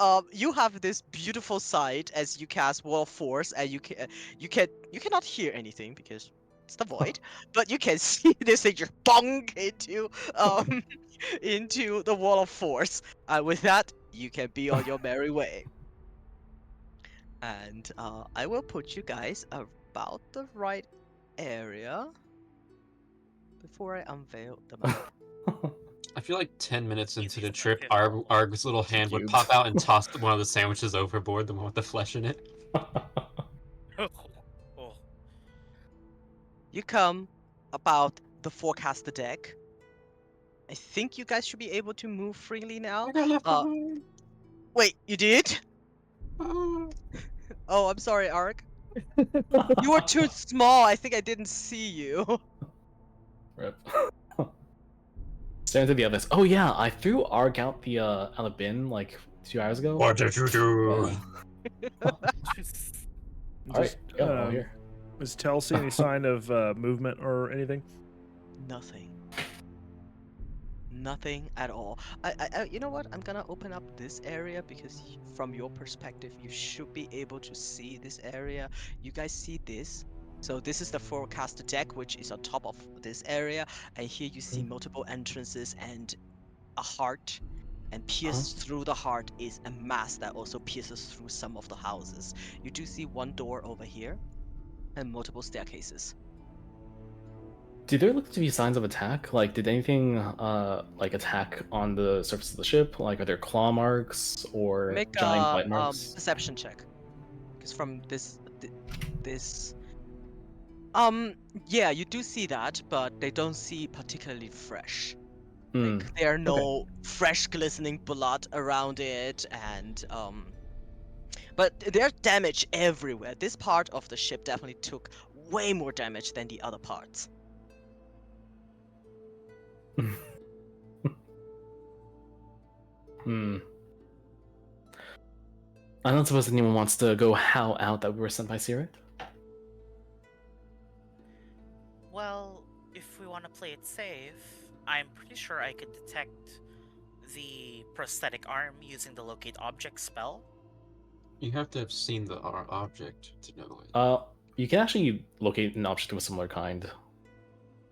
have this beautiful sight as you cast wall of force, and you cannot hear anything because it's the void, but you can see this thing just bonk into the wall of force. And with that, you can be on your merry way. And I will put you guys about the right area before I unveil the map. I feel like 10 minutes into Easy the trip, stuff. Arg's little hand would Cubes. pop out and toss one of the sandwiches overboard, the one with the flesh in it. Oh. You come about the forecaster deck. I think you guys should be able to move freely now. I got left Uh, behind. Wait, you did? Oh. Oh, I'm sorry, Ark. You were too small. I think I didn't see you. Rip. Staring to the others. Oh yeah, I threw Arg out the bin like 2 hours ago. What did you do? Alright, go over here. Does Tell see any sign of movement or anything? Nothing. Nothing at all. You know what? I'm gonna open up this area because from your perspective, you should be able to see this area. You guys see this? So this is the forecaster deck, which is on top of this area, and here you see multiple entrances and a heart. and pierced through the heart is a mass that also pierces through some of the houses. You do see one door over here and multiple staircases. Do there look to be signs of attack? Like, did anything like attack on the surface of the ship? Like, are there claw marks or Make giant a bite marks? perception check, because from this yeah, you do see that, but they don't see particularly fresh. Hmm. Like there are Okay. no fresh glistening blood around it, and but there's damage everywhere. This part of the ship definitely took way more damage than the other parts. Hmm. I don't suppose anyone wants to go howl out that we were sent by Sirit? Well, if we want to play it safe, I'm pretty sure I could detect the prosthetic arm using the locate object spell. You have to have seen the object to know it. You can actually locate an object of a similar kind.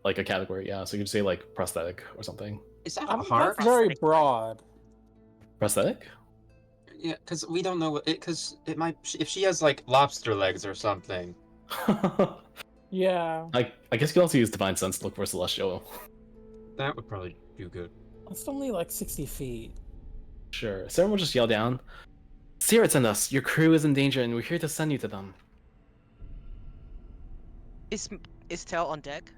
Like a category, yeah. So you could say like prosthetic or something. Is that I a mean, heart? that's very Prosthetic. broad. Prosthetic? Yeah, because we don't know what it. Because it might. If she has like lobster legs or something. Yeah, I guess you could also use Divine Sense to look for Celestial. That would probably do good. it's only like 60 feet. Sure. Sarah will just yell down, Sirit sent us! Your crew is in danger and we're here to send you to them. Is Tel on deck?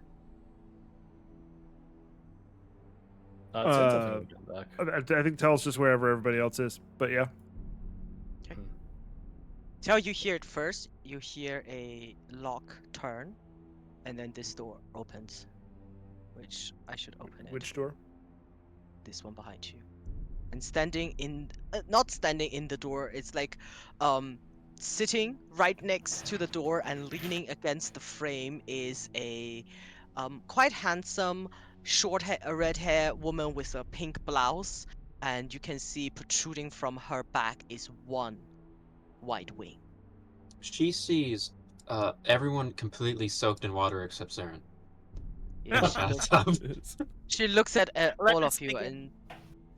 Sirit's definitely gonna come back. I think Tel's just wherever everybody else is. But yeah. Tel, you hear it first. You hear a lock turn, and then this door opens, which I should open it. Which door? This one behind you. And standing in, not standing in the door, it's like sitting right next to the door and leaning against the frame is a quite handsome red hair woman with a pink blouse, and you can see protruding from her back is one white wing. She sees everyone completely soaked in water except Saren. Yeah, In the she looks, bathtub. she looks at Let all us of you, begin.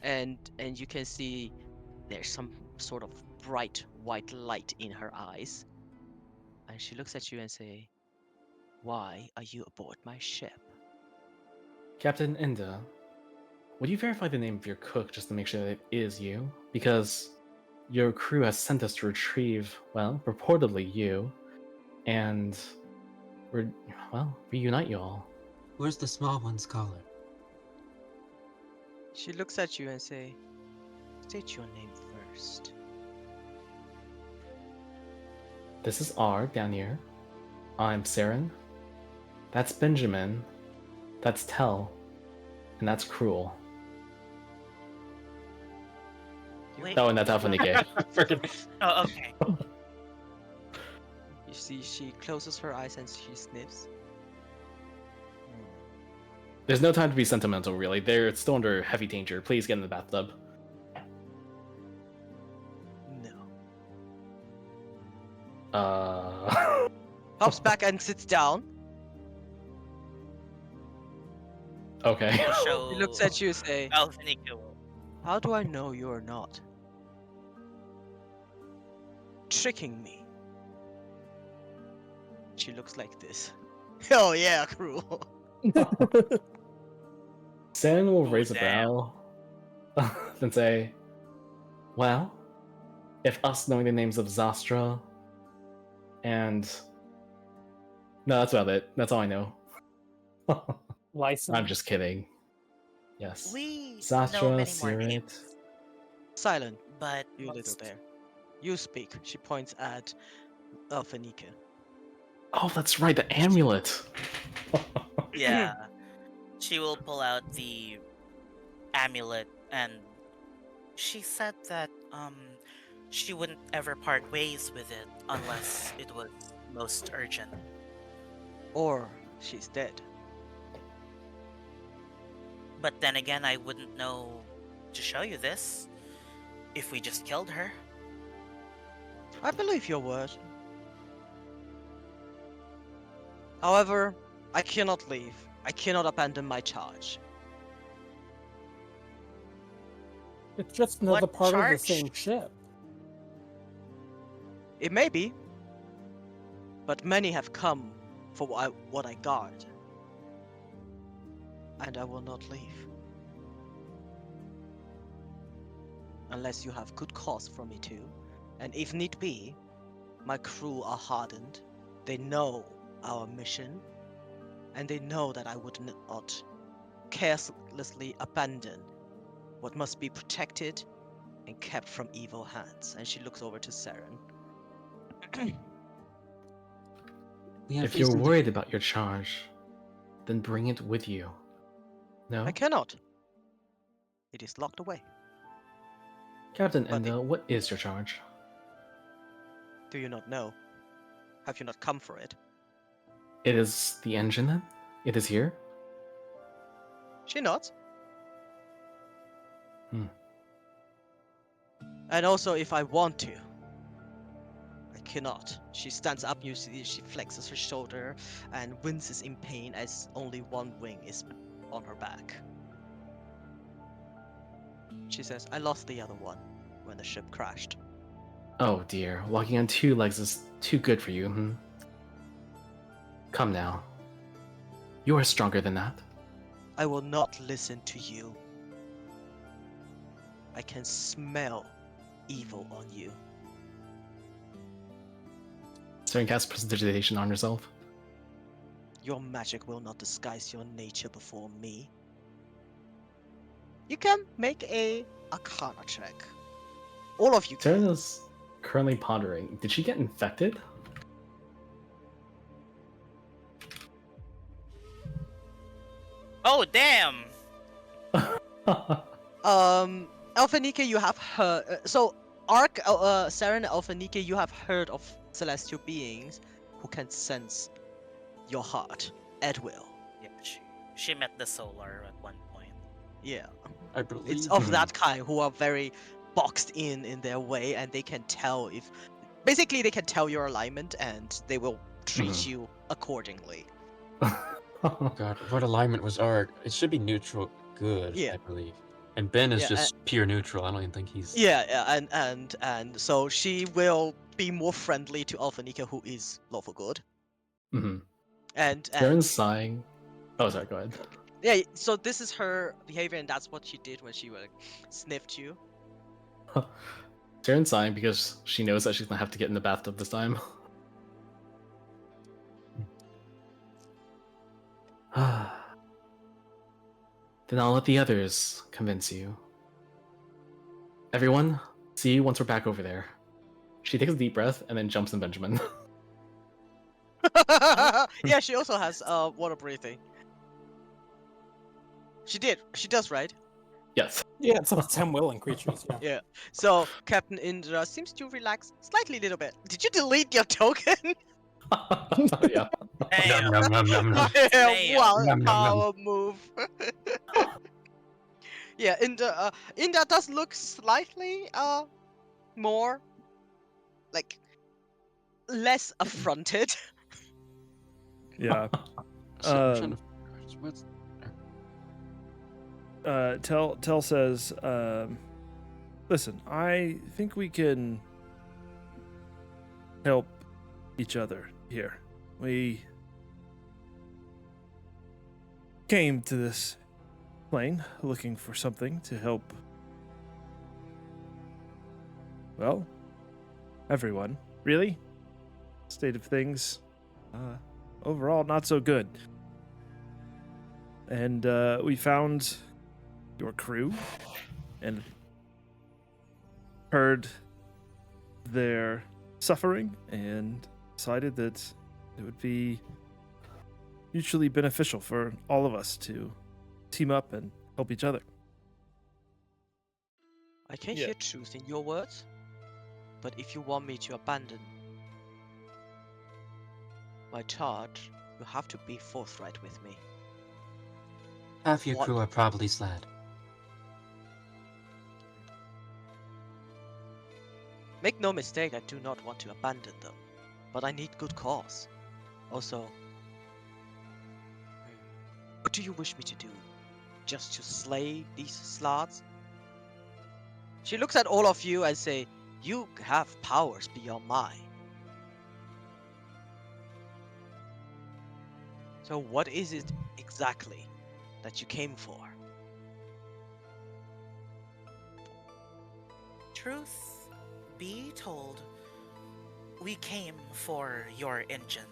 and you can see there's some sort of bright white light in her eyes, and she looks at you and say, "Why are you aboard my ship?" Captain Inda, would you verify the name of your cook just to make sure that it is you? Because your crew has sent us to retrieve, well, purportedly you, and reunite you all. Where's the small one's collar? She looks at you and say, "State your name first." This is R down here. I'm Saren. That's Benjamin. That's Tell. And that's Cruel. Wait. Oh, and that's Alphanike. Oh, okay. You see, she closes her eyes and she sniffs. There's no time to be sentimental, really. They're still under heavy danger. Please get in the bathtub. No. Hops back and sits down. Okay. So He looks at you and say, Alfinico. "How do I know you're not tricking me?" She looks like this. Oh yeah, Cruel. Saren will Oh, raise a damn. brow and say, well, if us knowing the names of Zastra and... No, that's about it. That's all I know. License. I'm just kidding. Yes. We know Zastra, many more Sirit. names, Silent, but you little most- there. You speak. She points at Elfanika. Oh, that's right, the amulet. Yeah. She will pull out the amulet and she said that she wouldn't ever part ways with it unless it was most urgent. Or she's dead. But then again, I wouldn't know to show you this if we just killed her. I believe your word. However, I cannot leave. I cannot abandon my charge. It's just another What part of the charge? same ship. It may be, but many have come for what I guard, and I will not leave. Unless you have good cause for me to, and if need be, my crew are hardened. They know our mission, and they know that I would not carelessly abandon what must be protected and kept from evil hands. And she looks over to Saren. We have If you're reason to worried about your charge, then bring it with you. No? I cannot. It is locked away. Captain But Endo, what is your charge? Do you not know? Have you not come for it? It is the engine then? It is here? She nods. Hmm. And also, if I want to, I cannot. She stands up, you see she flexes her shoulder and winces in pain as only one wing is on her back. She says, I lost the other one when the ship crashed. Oh dear, walking on two legs is too good for you, hmm? Come now. You are stronger than that. I will not listen to you. I can smell evil on you. Staring cast prestidigitation on herself. Your magic will not disguise your nature before me. You can make a Arcana check. All of you can. Saren is currently pondering. Did she get infected? Oh damn! Alphanike, you have heard. Saren and Alphanike, you have heard of celestial beings who can sense your heart at will. Yeah, she met the solar at one point. Yeah, I believe. it's of Mhm. that kind who are very boxed in their way, and they can tell if. Basically, they can tell your alignment, and they will treat Mhm. you accordingly. God, what alignment was Arg? It should be neutral good, Yeah. I believe. And Ben is Yeah, just pure neutral. I don't even think he's. Yeah, and so she will be more friendly to Alphanika, who is lawful good, hmm and Saren's sighing. Oh, sorry, go ahead. yeah. So this is her behavior, and that's what she did when she like sniffed you. Saren's sighing because she knows that she's gonna have to get in the bathtub this time. Then I'll let the others convince you. Everyone, see you once we're back over there. She takes a deep breath and then jumps in Benjamin. Yeah, she also has water breathing. She did. She does, right? Yes. Yeah, it's up to 10 willing creatures. Yeah. Yeah. So Captain Indra seems to relax slightly, little bit. Did you delete your token? Yeah. Damn! Nom, nom, nom, nom, nom. Yeah, Damn. wow, Nom, nom, nom. power move. Yeah, Indra does look slightly more like less affronted. Yeah. So I'm trying Um, to. What's. Tell says, listen, I think we can help each other here. We came to this plane looking for something to help, well, everyone, really. State of things, overall, not so good. And we found your crew and heard their suffering and decided that it would be mutually beneficial for all of us to team up and help each other. I can Yeah. hear truth in your words, but if you want me to abandon my charge, you have to be forthright with me. Half your What? crew are probably Slad. Make no mistake, I do not want to abandon them, but I need good cause. Also, what do you wish me to do? Just to slay these slots? She looks at all of you and say, "You have powers beyond mine. So what is it exactly that you came for?" Truth be told, we came for your engine.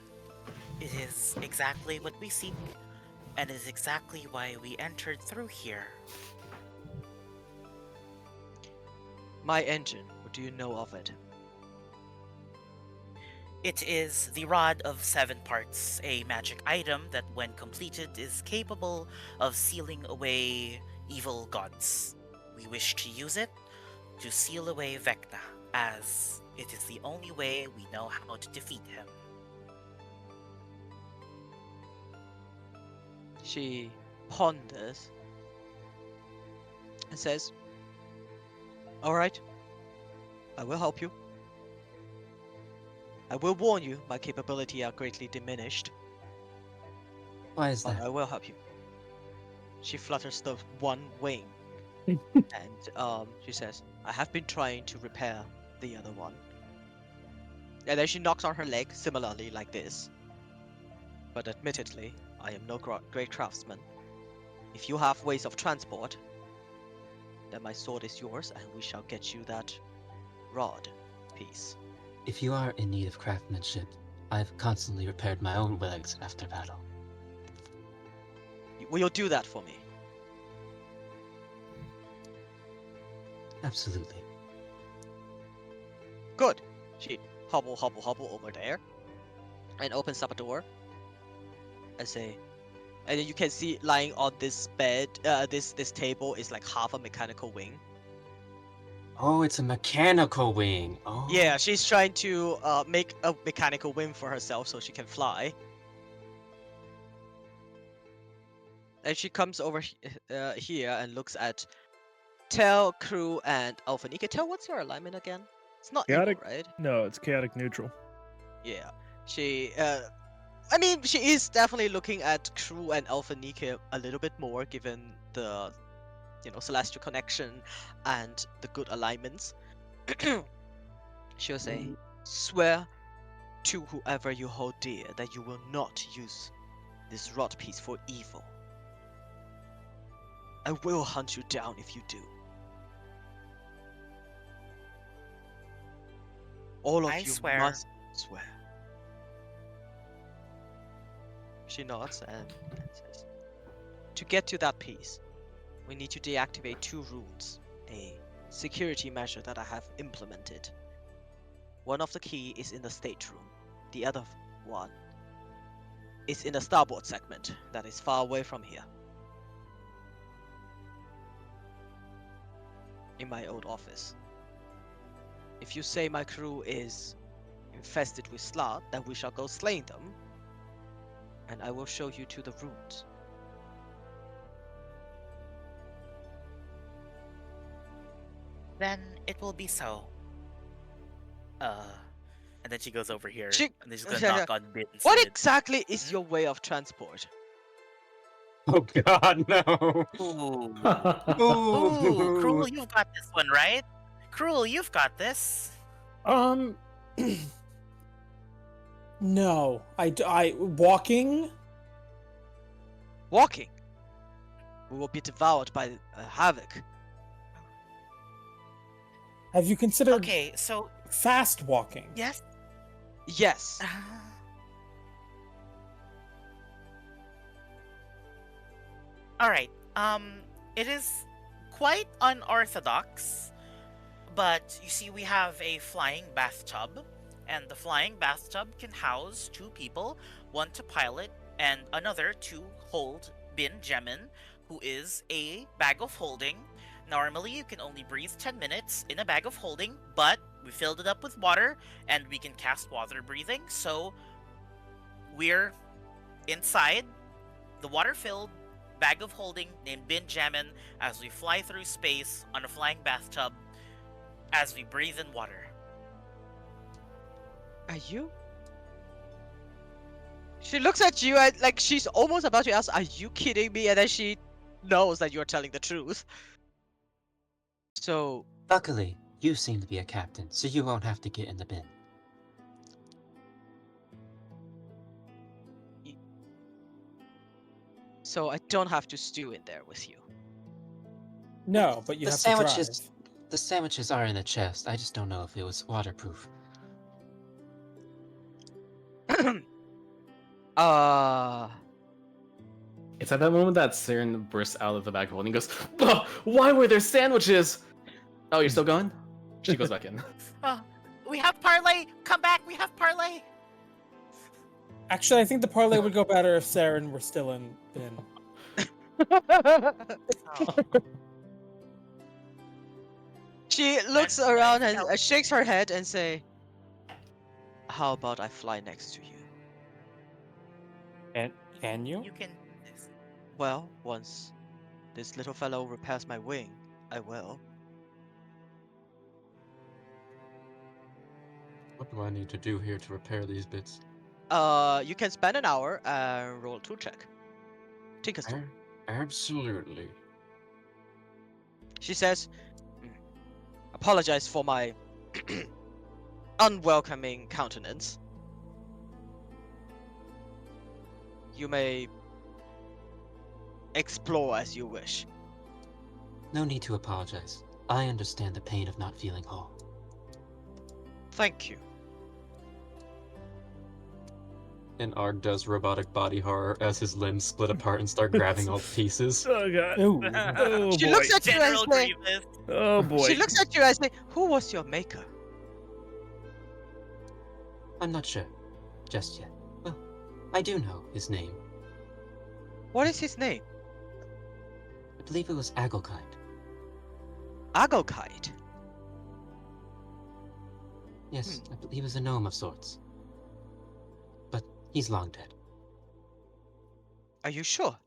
It is exactly what we seek, and is exactly why we entered through here. My engine. What do you know of it? It is the Rod of Seven Parts, a magic item that, when completed, is capable of sealing away evil gods. We wish to use it to seal away Vecna, as it is the only way we know how to defeat him. She ponders and says, "All right, I will help you. I will warn you, my capability are greatly diminished, Why is but that? I will help you." She flutters the one wing and she says, "I have been trying to repair the other one." And then she knocks on her leg, similarly like this. "But admittedly, I am no great craftsman. If you have ways of transport, then my sword is yours, and we shall get you that rod piece." If you are in need of craftsmanship, I've constantly repaired my own legs after battle. Will you do that for me? Absolutely. Good. She hobble over there and opens up a door and say, and then you can see lying on this bed, this table is like half a mechanical wing. Oh, it's a mechanical wing. Oh. Yeah, she's trying to make a mechanical wing for herself so she can fly. And she comes over here and looks at Tel, Crew, and Alphanika. Tel, what's your alignment again? It's not Chaotic? evil, right? No, it's chaotic neutral. Yeah. She, I mean, she is definitely looking at Crew and Alphanika a little bit more, given the, celestial connection and the good alignments. She'll say, "Swear to whoever you hold dear that you will not use this rod piece for evil. I will hunt you down if you do. All of I you swear." must swear." She nods and says, "To get to that piece, we need to deactivate 2 runes, a security measure that I have implemented. One of the key is in the stateroom. The other one is in the starboard segment that is far away from here. In my old office. If you say my crew is infested with Slat, then we shall go slaying them, and I will show you to the runes." Then it will be so. And then she goes over here, She- and then she's gonna knock on Bin's What head. exactly is your way of transport? Oh God, no. Ooh. Ooh. Ooh, Cruel, you've got this one, right? Cruel, you've got this. No, I walking. Walking. We will be devoured by havoc. Have you considered Okay, so fast walking? yes. Yes. All right. It is quite unorthodox, but you see, we have a flying bathtub, and the flying bathtub can house 2 people, one to pilot and another to hold Bin Jemin, who is a bag of holding. Normally, you can only breathe 10 minutes in a bag of holding, but we filled it up with water, and we can cast water breathing, so we're inside the water-filled bag of holding named Bin Jamin as we fly through space on a flying bathtub as we breathe in water. Are you? She looks at you and like she's almost about to ask, "Are you kidding me?" And then she knows that you're telling the truth. So Luckily, you seem to be a captain, so you won't have to get in the bin. So I don't have to stew in there with you. No, but you The have to drive. sandwiches are in the chest. I just don't know if it was waterproof. uh It's at that moment that Siren bursts out of the back hole and he goes, "Ugh, why were there sandwiches? Oh, you're still going? She goes back in. Oh, we have parlay. Come back. We have parlay. Actually, I think the parlay would go better if Saren were still in bin. Oh, She looks And- around and and- shakes her head and say, "How about I fly next to you?" And can you? you can do this. Well, once this little fellow repairs my wing, I will. What do I need to do here to repair these bits? You can spend an hour and roll a tool check. Tinker's tool. Absolutely. She says, "Apologize for my unwelcoming countenance. You may explore as you wish." No need to apologize. I understand the pain of not feeling whole. Thank you. And Arg does robotic body horror as his limbs split apart and start grabbing all the pieces. Oh god. Ooh. Oh She boy. looks at you and General say, Grievous. Oh boy. she looks at you and say, "Who was your maker?" I'm not sure. Just yet. Well, I do know his name. What is his name? I believe it was Agglekind. Agokite. Yes, I believe he was a gnome of sorts. But he's long dead. Are you sure?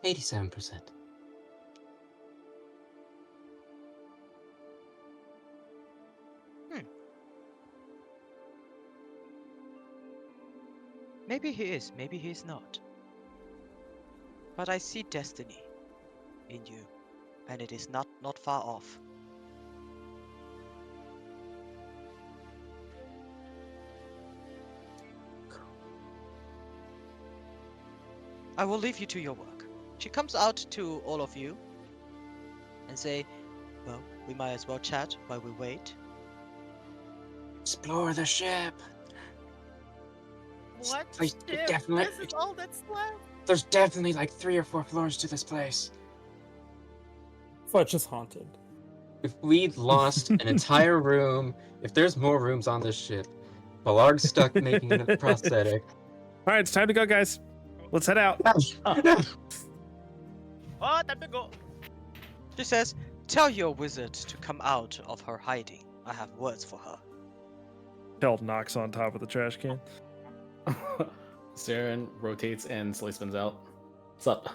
87%. Maybe he is, maybe he is not. But I see destiny in you, and it is not far off. I will leave you to your work. She comes out to all of you and say, "Well, we might as well chat while we wait." Explore the ship! What? I Ship? definitely- This is all that's left. There's definitely like 3 or 4 floors to this place. Fudge is haunted. If we'd lost an entire room, if there's more rooms on this ship, Ballarg's stuck making a prosthetic. All right, it's time to go, guys. Let's head out. Oh, time to go. She says, "Tell your wizard to come out of her hiding. I have words for her." Kel knocks on top of the trash can. Siren rotates and slowly spins out. What's up?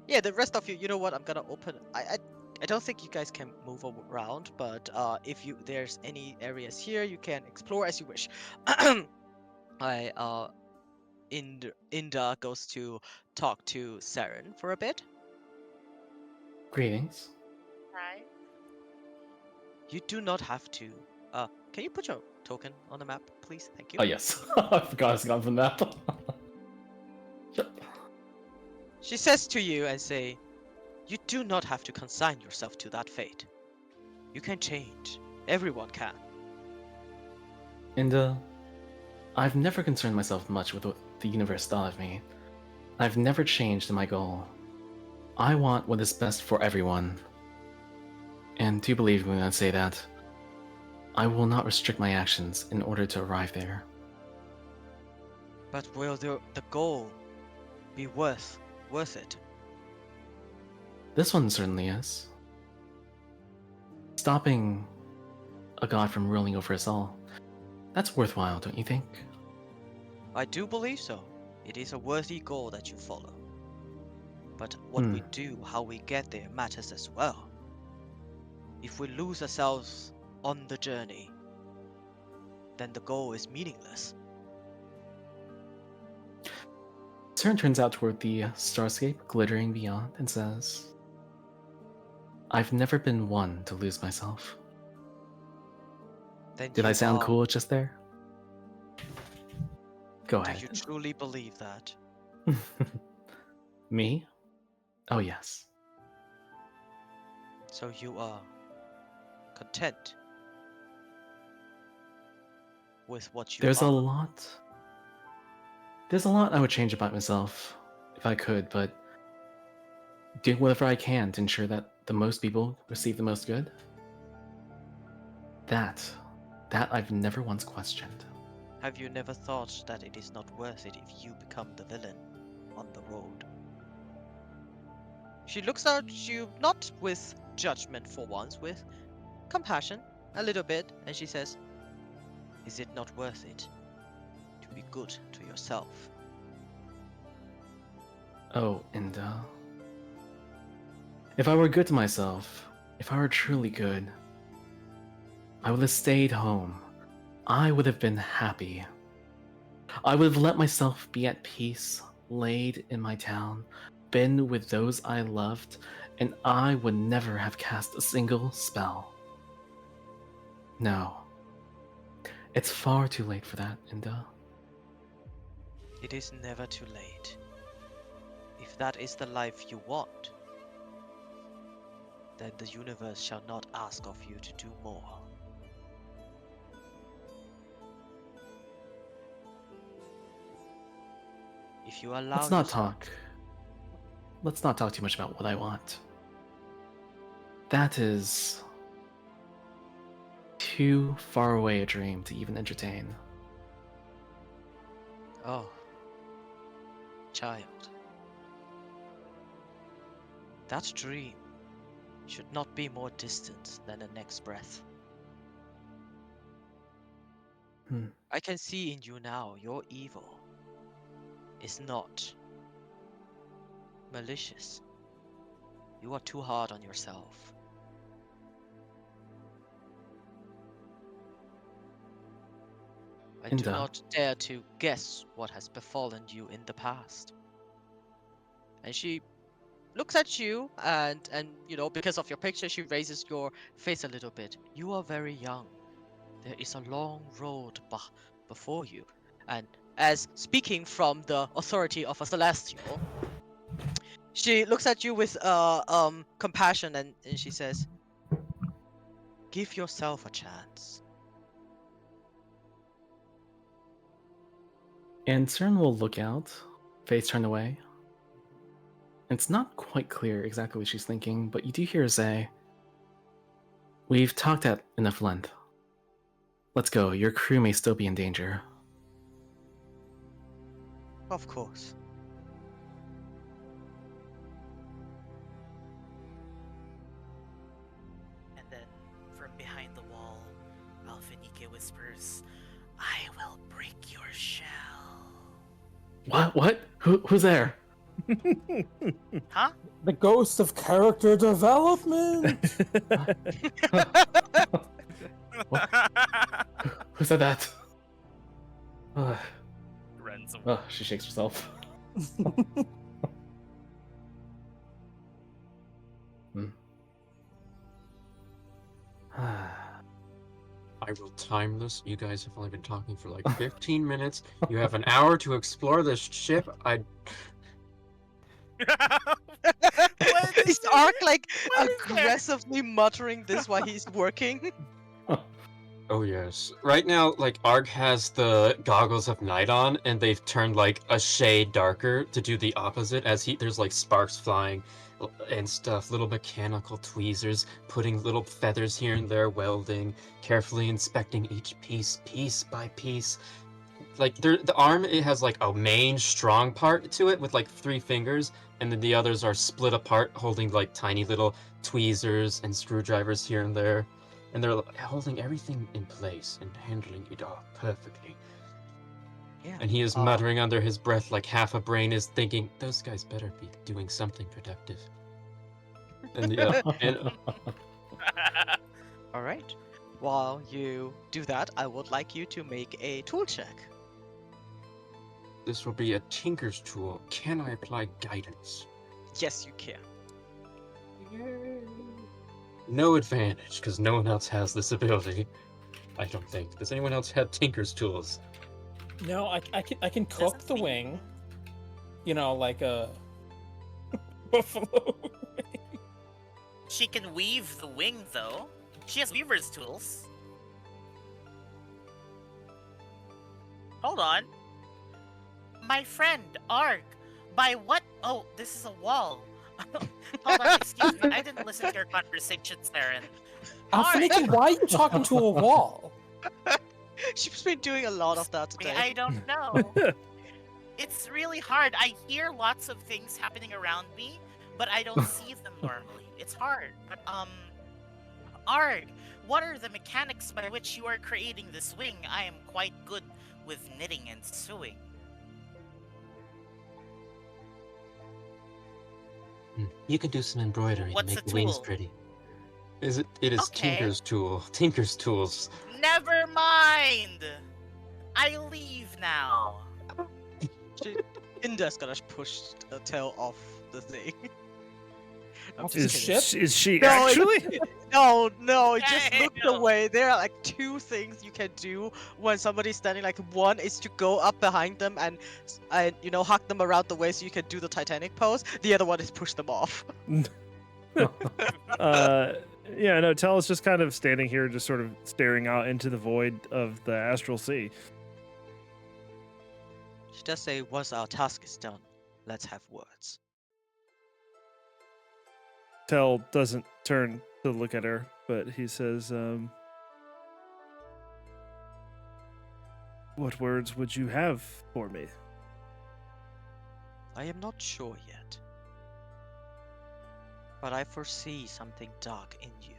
Yeah, the rest of you, you know what? I'm gonna open. I don't think you guys can move around, but if there's any areas here, you can explore as you wish. Inda goes to talk to Saren for a bit. Greetings. Right. You do not have to. Can you put your token on the map, please? Thank you. Oh, yes. I forgot it's gone from the map. She says to you and say, "You do not have to consign yourself to that fate. You can change. Everyone can." And, I've never concerned myself much with what the universe thought of me. I've never changed in my goal. I want what is best for everyone. And do believe me when I say that I will not restrict my actions in order to arrive there. But will the goal be worth it? This one certainly is. Stopping a god from ruling over us all. That's worthwhile, don't you think? I do believe so. It is a worthy goal that you follow. But what we do, how we get there, matters as well. If we lose ourselves on the journey, then the goal is meaningless. Cern turns out toward the starscape glittering beyond and says, I've never been one to lose myself. Then Did I you sound are. cool just there? Go Do ahead. you truly believe that? Me? Oh, yes. So you are content with what you There's a are. lot. There's a lot I would change about myself if I could, but doing whatever I can to ensure that the most people receive the most good. That I've never once questioned. Have you never thought that it is not worth it if you become the villain on the road? She looks at you not with judgment for once, with compassion, a little bit, and she says, is it not worth it to be good to yourself? Oh, and if I were good to myself, if I were truly good, I would have stayed home. I would have been happy. I would have let myself be at peace, laid in my town, been with those I loved, and I would never have cast a single spell. No. It's far too late for that, Inda. It is never too late. If that is the life you want, then the universe shall not ask of you to do more. If you allow Let's not yourself... talk. Let's not talk too much about what I want. That is too far away a dream to even entertain. Oh, child. That dream should not be more distant than the next breath. I can see in you now your evil is not malicious. You are too hard on yourself. I do Inda. not dare to guess what has befallen you in the past. And she looks at you and you know, because of your picture, she raises your face a little bit. You are very young. There is a long road before you. And as speaking from the authority of a celestial, she looks at you with compassion and she says, give yourself a chance. And Cern will look out, face turned away. It's not quite clear exactly what she's thinking, but you do hear her say, We've talked at enough length. Let's go, your crew may still be in danger. Of course. And then from behind the wall, Alphanike whispers, I will break your shell. What? Who's there? Huh? The ghost of character development. Who said that? Runs away. Oh, she shakes herself. I will time this. You guys have only been talking for like 15 minutes. You have an hour to explore this ship. Is Ark like What is there? aggressively muttering this while he's working? Oh yes. Right now, like Arg has the goggles of night on, and they've turned like a shade darker to do the opposite. There's like sparks flying and stuff, little mechanical tweezers, putting little feathers here and there, welding, carefully inspecting each piece by piece. Like the arm, it has like a main strong part to it with like 3 fingers, and then the others are split apart, holding like tiny little tweezers and screwdrivers here and there. And they're holding everything in place and handling it all perfectly. Yeah. And he is muttering under his breath like half a brain is thinking, those guys better be doing something productive. And yeah, and All right. While you do that, I would like you to make a tool check. this will be a tinker's tool. Can I apply guidance? Yes, you can. No advantage, because no one else has this ability. I don't think. Does anyone else have tinker's tools? No, I can cook Doesn't the mean- wing. You know, like a buffalo. She can weave the wing, though. She has weaver's tools. Hold on. My friend, Arg. By what? Oh, this is a wall. Hold on, excuse me. I didn't listen to your conversation, Saren. Alphaniki, why are you talking to a wall? She's been doing a lot of that today. I don't know. It's really hard. I hear lots of things happening around me, but I don't see them normally. It's hard. But Arg, what are the mechanics by which you are creating this wing? I am quite good with knitting and sewing. You can do some embroidery What's to make a the wings tool? pretty. It is Okay. tinker's tool. Tinker's tools. Never mind. I leave now. Inda's gonna push the tail off the thing. I'm Off just the kidding. ship? Is she No, actually? No, just look Damn. away. There are like two things you can do when somebody's standing. Like one is to go up behind them and hug them around the waist so you can do the Titanic pose. The other one is push them off. Yeah, no, Tell is just kind of standing here, just sort of staring out into the void of the astral sea. She does say, once our task is done, let's have words. Tell doesn't turn to look at her, but he says, what words would you have for me? I am not sure yet, but I foresee something dark in you.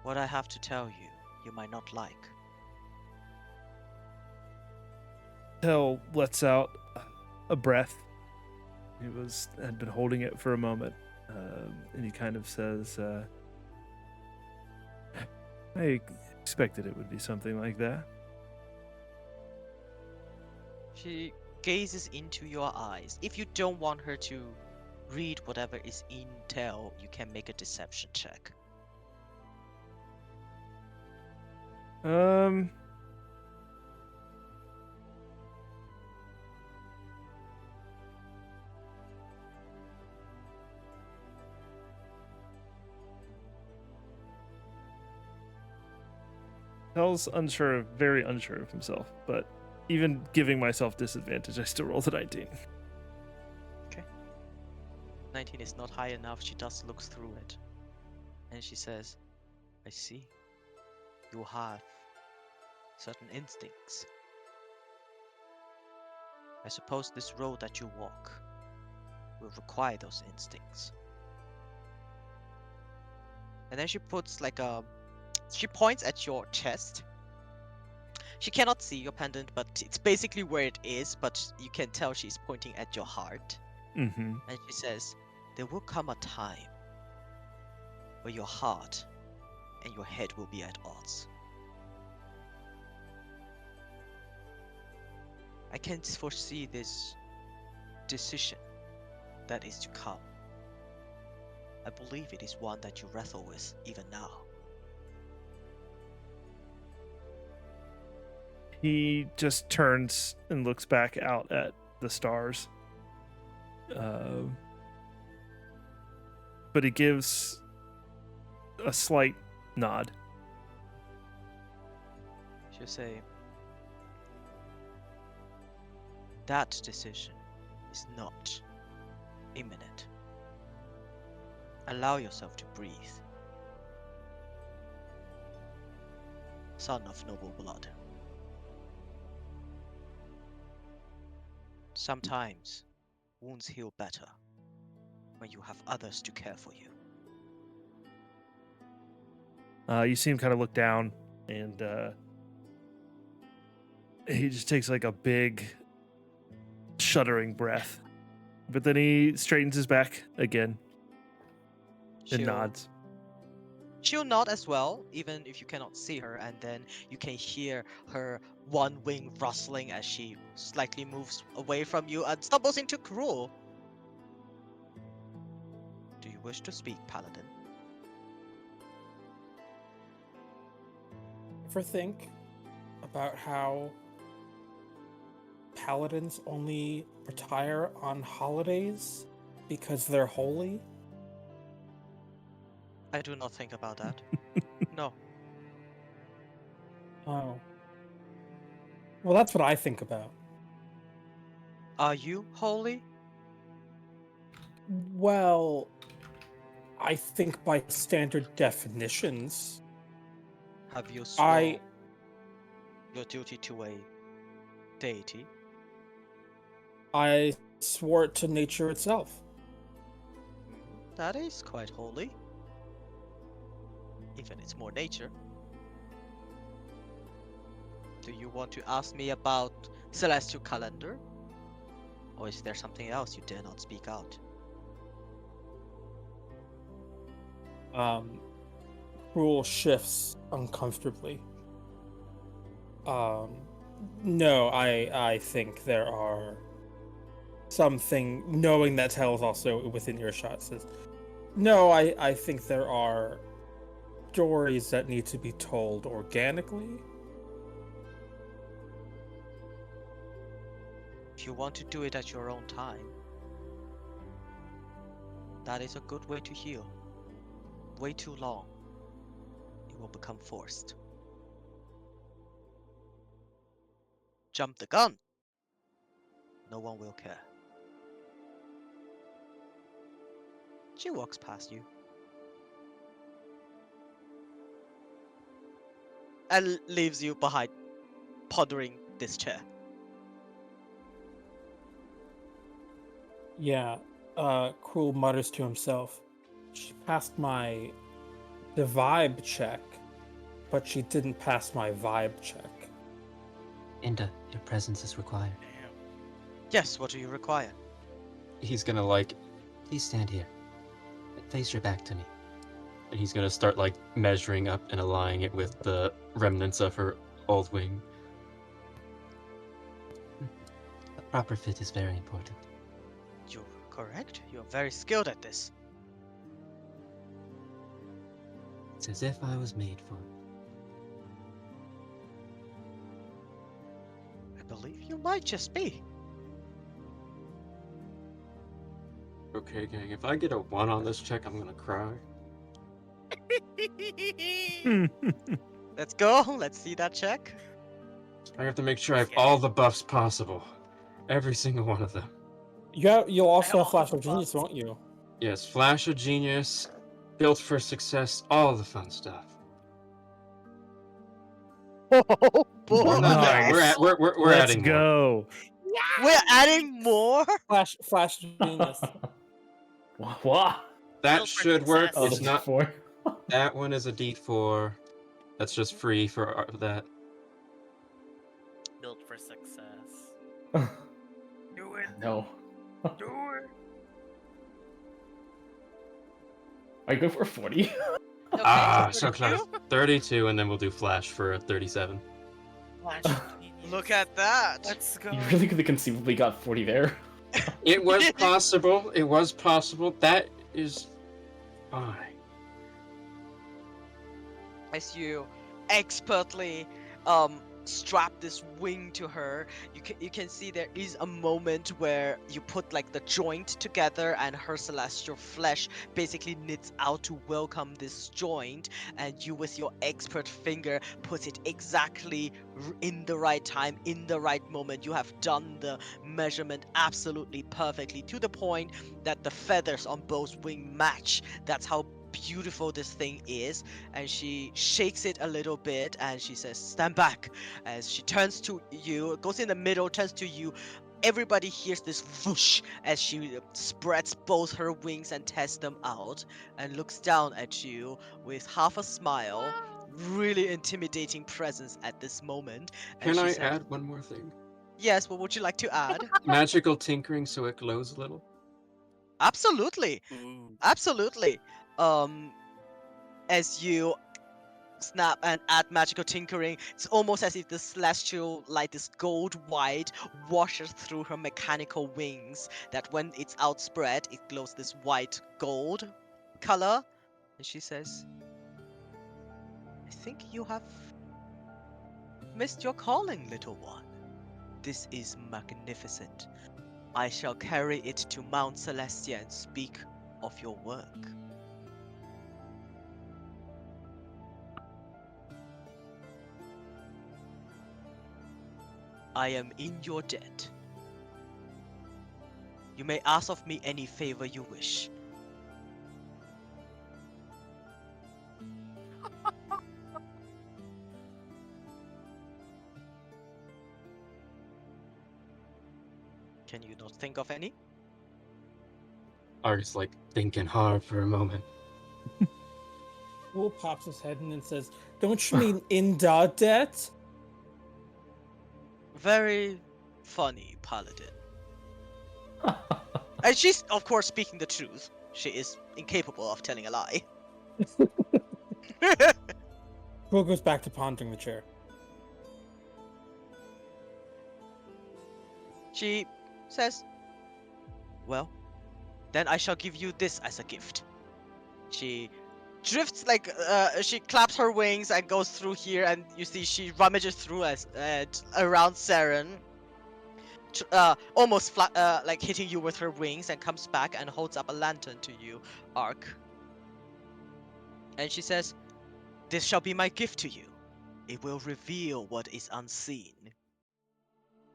What I have to tell you, you might not like. Tell lets out a breath. He had been holding it for a moment, and he kind of says, I expected it would be something like that. She gazes into your eyes. If you don't want her to read whatever is in Tell, you can make a deception check. Tell's very unsure of himself, but even giving myself disadvantage, I still rolled a 19. 19 is not high enough. She does look through it. And she says, I see. You have certain instincts. I suppose this road that you walk will require those instincts. And then she puts she points at your chest. She cannot see your pendant, but it's basically where it is, but you can tell she's pointing at your heart. Mm-hmm. And she says, there will come a time where your heart and your head will be at odds. I can foresee this decision that is to come. I believe it is one that you wrestle with even now. He just turns and looks back out at the stars. But he gives a slight nod. She'll say, that decision is not imminent. Allow yourself to breathe. Son of noble blood. Sometimes wounds heal better when you have others to care for you. You see him kind of look down, and he just takes like a big, shuddering breath. But then he straightens his back again and She'll nods. She'll nod as well, even if you cannot see her, and then you can hear her one wing rustling as she slightly moves away from you and stumbles into Cruel. Do you wish to speak, Paladin? Ever think about how paladins only retire on holidays because they're holy? I do not think about that. No. Oh. Well, that's what I think about. Are you holy? Well, I think by standard definitions, Have you sworn I your duty to a deity? I swore it to nature itself. That is quite holy. Even it's more nature. Do you want to ask me about celestial calendar? Or is there something else you dare not speak out? Cruel shifts uncomfortably. No, I think there are something. Knowing that Tell is also within earshot says, no, I think there are stories that need to be told organically. If you want to do it at your own time, that is a good way to heal. Way too long, it will become forced. Jump the gun. No one will care. She walks past you. And leaves you behind, pondering this chair. Yeah, Cruel mutters to himself. She passed the vibe check, but she didn't pass my vibe check. Inda, your presence is required. Yes, what do you require? He's gonna like, Please stand here. Face your back to me. and he's gonna start like measuring up and aligning it with the remnants of her old wing. A proper fit is very important. You're correct. You're very skilled at this. It's as if I was made for it. I believe you might just be. Okay, gang, if I get a 1 on this check, I'm gonna cry. Let's go. Let's see that check. I have to make sure I have all the buffs possible. Every single one of them. You'll also have all Flash the of Genius, buffs. won't you? Yes, Flash of Genius, Built for Success, all the fun stuff. Oh We're boy. not done. Nice. We're Let's adding more. go. We're adding more? Flash of Genius. What? That Built for should work. success. Oh, It's the not. four. That one is a D4. That's just free for that. Built for success. no. Do it. Do it. Are you going for 40? Okay, Ah, so so 32. close. 32, and then we'll do Flash for 37. Flash of genius. Look at that. Let's go. You really could have conceivably got 40 there. It was possible. It was possible. That is fine. As you expertly strap this wing to her, you can see there is a moment where you put like the joint together and her celestial flesh basically knits out to welcome this joint, and you with your expert finger put it exactly in the right time, in the right moment. You have done the measurement absolutely perfectly to the point that the feathers on both wing match. That's how beautiful this thing is. And she shakes it a little bit and she says, stand back. As she turns to you, goes in the middle, turns to you. Everybody hears this whoosh as she spreads both her wings and tests them out and looks down at you with half a smile. Really intimidating presence at this moment. And Can she I says, add one more thing? yes, what would you like to add? Magical tinkering so it glows a little. Absolutely. Ooh. Absolutely. Um as you snap and add magical tinkering, it's almost as if the celestial light, this gold white, washes through her mechanical wings. That when it's outspread, it glows this white gold color. And she says, I think you have missed your calling, little one. This is magnificent. I shall carry it to Mount Celestia and speak of your work. I am in your debt. You may ask of me any favor you wish. Can you not think of any? Arg's like thinking hard for a moment. Will pops his head in and says, "Don't you mean in the debt?" Very funny, Paladin. And she's, of course, speaking the truth. She is incapable of telling a lie. Will goes back to pondering the chair. She says, well, then I shall give you this as a gift. She drifts she claps her wings and goes through here, and you see she rummages through around Saren, almost flat, like hitting you with her wings, and comes back and holds up a lantern to you, Ark. And she says, this shall be my gift to you. It will reveal what is unseen.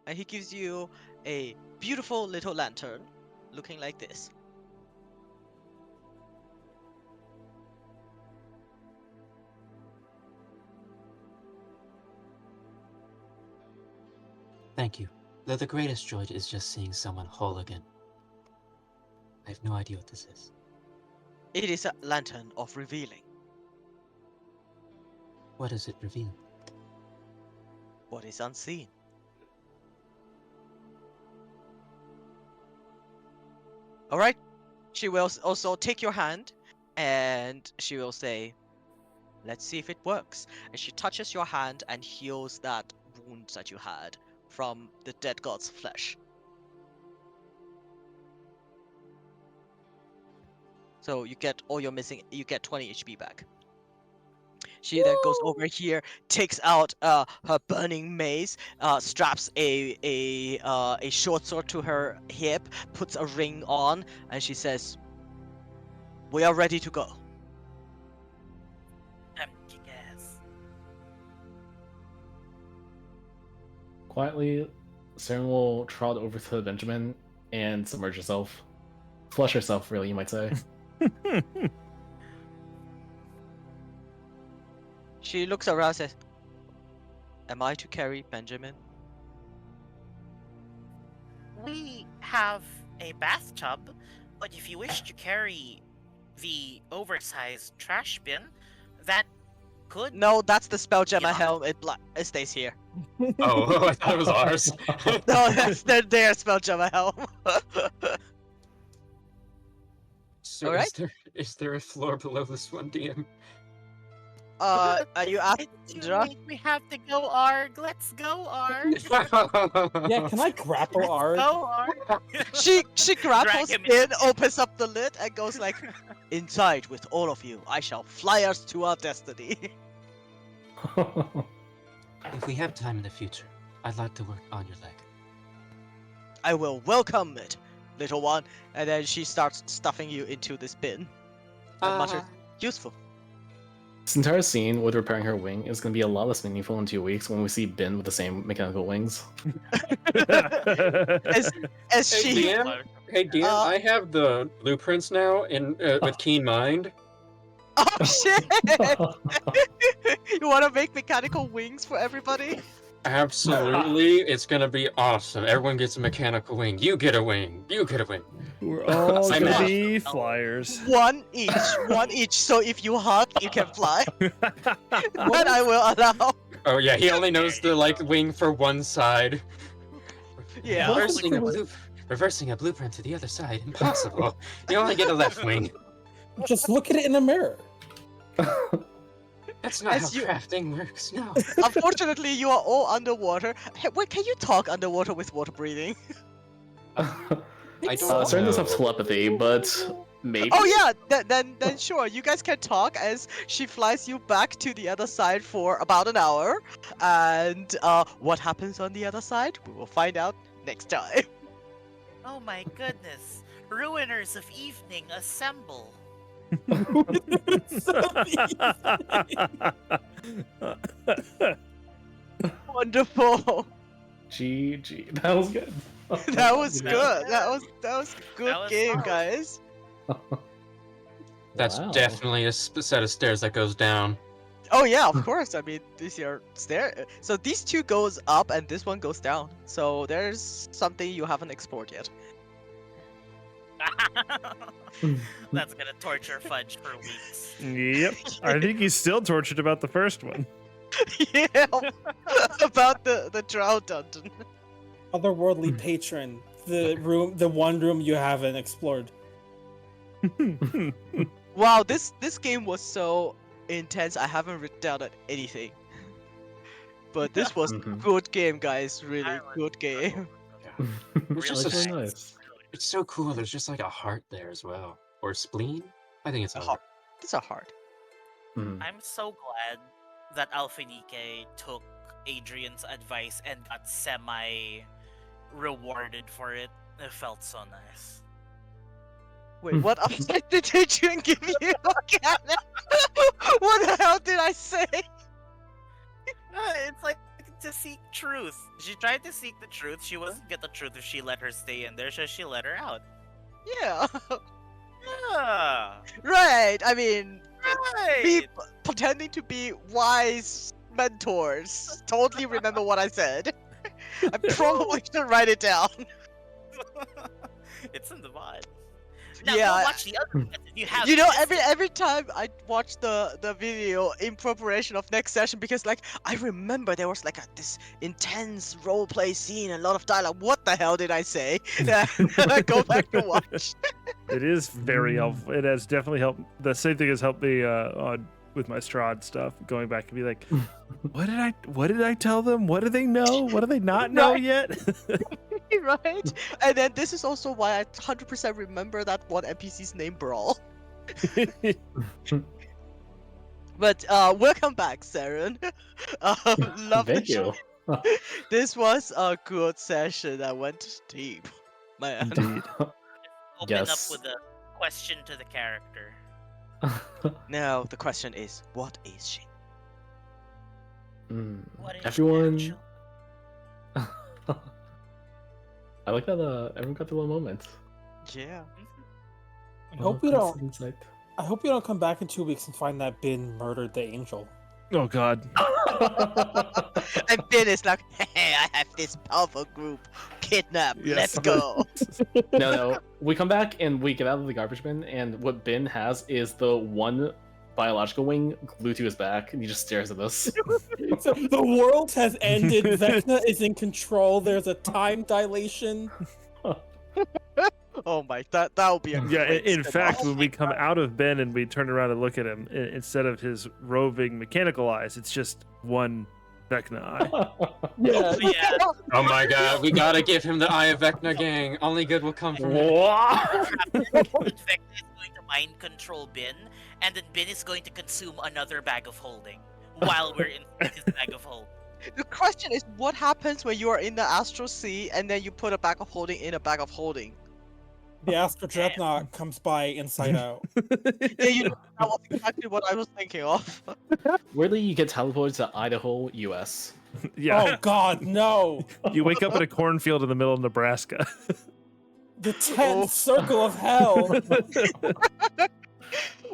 And he gives you a beautiful little lantern, looking like this. Thank you. Though the greatest joy is just seeing someone whole again. I have no idea what this is. It is a lantern of revealing. What does it reveal? What is unseen. Alright, she will also take your hand, and she will say, let's see if it works. And she touches your hand and heals that wound that you had from the dead god's flesh. So you get all your you get 20 HP back. She then goes over here, takes out her burning mace, straps a short sword to her hip, puts a ring on, and she says, we are ready to go. Empty gas. Quietly, Saren will trot over to Benjamin and submerge herself. Flush herself, really, you might say. She looks around and says, am I to carry Benjamin? We have a bathtub, but if you wish to carry the oversized trash bin, that could. No, that's the Spelljammer Yeah. helm. It stays here. Oh, I thought it was ours. No, that's their Spelljammer helm. So Alright. is there a floor below this one, DM? Are you asking It's too Indra? late. We have to go, Arg. Let's go, Arg. Yeah, can I grapple Let's Arg? go, Arg. She grapples Drag him in, opens up the lid, and goes like, inside with all of you. I shall fly us to our destiny. If we have time in the future, I'd like to work on your leg. I will welcome it, little one. And then she starts stuffing you into this bin. And mutters, useful. This entire scene with repairing her wing is going to be a lot less meaningful in 2 weeks when we see Ben with the same mechanical wings. As Hey, she DM? Hey, DM, Uh, I have the blueprints now in with Keen Mind. Oh shit! You wanna make mechanical wings for everybody? Absolutely, it's gonna be awesome. Everyone gets a mechanical wing. You get a wing. You get a wing. We're all Same gonna match. be flyers. One each. So if you hug, you can fly. That I will allow. Oh yeah, he only knows the like wing for one side. Yeah. What? Reversing a blueprint to the other side, impossible. You only get a left wing. Just look at it in the mirror. That's not As how you- crafting works. No. Unfortunately, you are all underwater. Hey, wait, can you talk underwater with water breathing? I don't Certain does have know. telepathy, but maybe. Oh yeah, then sure, you guys can talk as she flies you back to the other side for about an hour. And what happens on the other side, we will find out next time. Oh my goodness. Ruiners of evening, assemble. Wonderful. GG. That was good. That was Yeah. good. That was a good was game, solid. guys. That's Wow. definitely a set of stairs that goes down. Oh yeah, of course. I mean, these are stair. So these two goes up and this one goes down. So there's something you haven't explored yet. That's gonna torture Fudge for weeks. Yep. I think he's still tortured about the first one. Yeah, about the drow dungeon. Otherworldly patron, the one room you haven't explored. Wow, this game was so intense. I haven't written down anything. But this was a Mhm. good game, guys. Really I was good game. It's just That's a, really nice. it's so cool. There's just like a heart there as well, or spleen. I think it's a A heart. These are hard. Mhm. I'm so glad that Alphanike took Adrian's advice and got semi rewarded for it. It felt so nice. Wait, what upside did Adrian give you again? What the hell did I say? It's like to seek truth. She tried to seek the truth. She wasn't get the truth if she let her stay in there, so she let her out. Yeah. Yeah. Right. I mean, Right. pretending to be wise mentors. Totally remember what I said. I probably should write it down. It's in the VOD. Now Yeah, go watch the other ones if you have. You know, missed it. every time I watch the video in preparation of next session, because like I remember there was like this intense roleplay scene, a lot of dialogue. What the hell did I say? And I go back to watch. It is very helpful. It has definitely helped. The same thing has helped me with my Strahd stuff. Going back and be like, what did I tell them? What do they know? What do they not know Right. yet? Right? And then this is also why I 100% remember that one NPC's name, Brawl. But welcome back, Saren. Love the Thank show. you. This was a good session that went deep, man. Indeed. Open Yes. up with a question to the character. Now the question is, what is she? Mm, What is Everyone. natural? I like that everyone got their little moments. Yeah. I hope Oh, you don't. insight. I hope you don't come back in 2 weeks and find that Bin murdered the angel. Oh God. And Ben is like, hey, I have this powerful group. Kidnap. Yes. Let's go. No. We come back and we get out of the garbage bin, and what Ben has is the one biological wing glued to his back, and he just stares at us. So the world has ended. Vecna is in control. There's a time dilation. Oh my, that would be a Yeah. great In spin-off. fact, when we come out of Ben and we turn around and look at him, instead of his roving mechanical eyes, it's just one Vecna eye. Yeah. Yeah. Oh my god, we gotta give him the Eye of Vecna, gang. Only good will come from it. What? Vecna is going to mind control Bin, and then Bin is going to consume another bag of holding while we're in his bag of holding. The question is, what happens when you are in the astral sea and then you put a bag of holding in a bag of holding? The Astro Dreadnought comes by inside out. Yeah, you know, that was exactly what I was thinking of. Weirdly, you get teleported to Idaho, US. Yeah. Oh God, no! You wake up in a cornfield in the middle of Nebraska. The 10th circle of hell.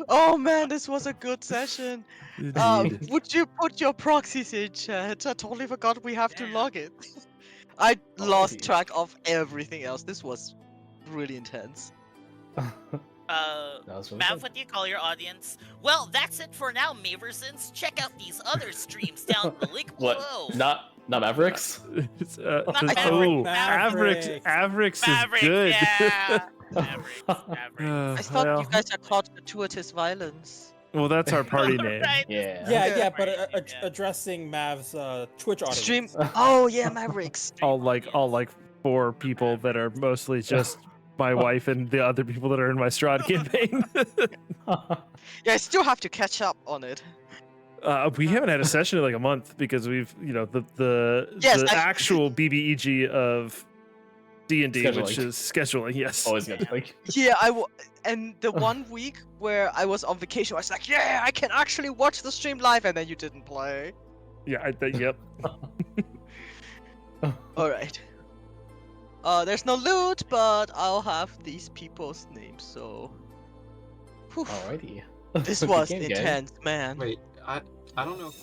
Oh man, this was a good session. Indeed. Would you put your proxies in chat? I totally forgot we have to Yeah. log it. I lost Proxies. track of everything else. This was really intense. That was really Mav, good. what do you call your audience? Well, that's it for now, Maversons. Check out these other streams down the link What? below. Not Mavericks? It's, Not oh, Mavericks. Avrix is Maverick, good. yeah. Mavericks. I thought you guys are called gratuitous violence. Well, that's our party name. Right. Yeah. Yeah, but Right, yeah. addressing Mav's Twitch audience. Stream. Oh yeah, Mavericks. All like 4 people that are mostly just my wife and the other people that are in my Strahd campaign. Yeah, I still have to catch up on it. We haven't had a session in like a month because we've, the Yes, actual BBEG of D&D, which Scheduling. is scheduling. Yes. Always good. Like, Yeah, and the one week where I was on vacation, I was like, yeah, I can actually watch the stream live, and then you didn't play. Yeah. Yep. All right. There's no loot, but I'll have these people's names. So. Whew. alrighty. This Good was game, guys. intense, man. Wait, I don't know.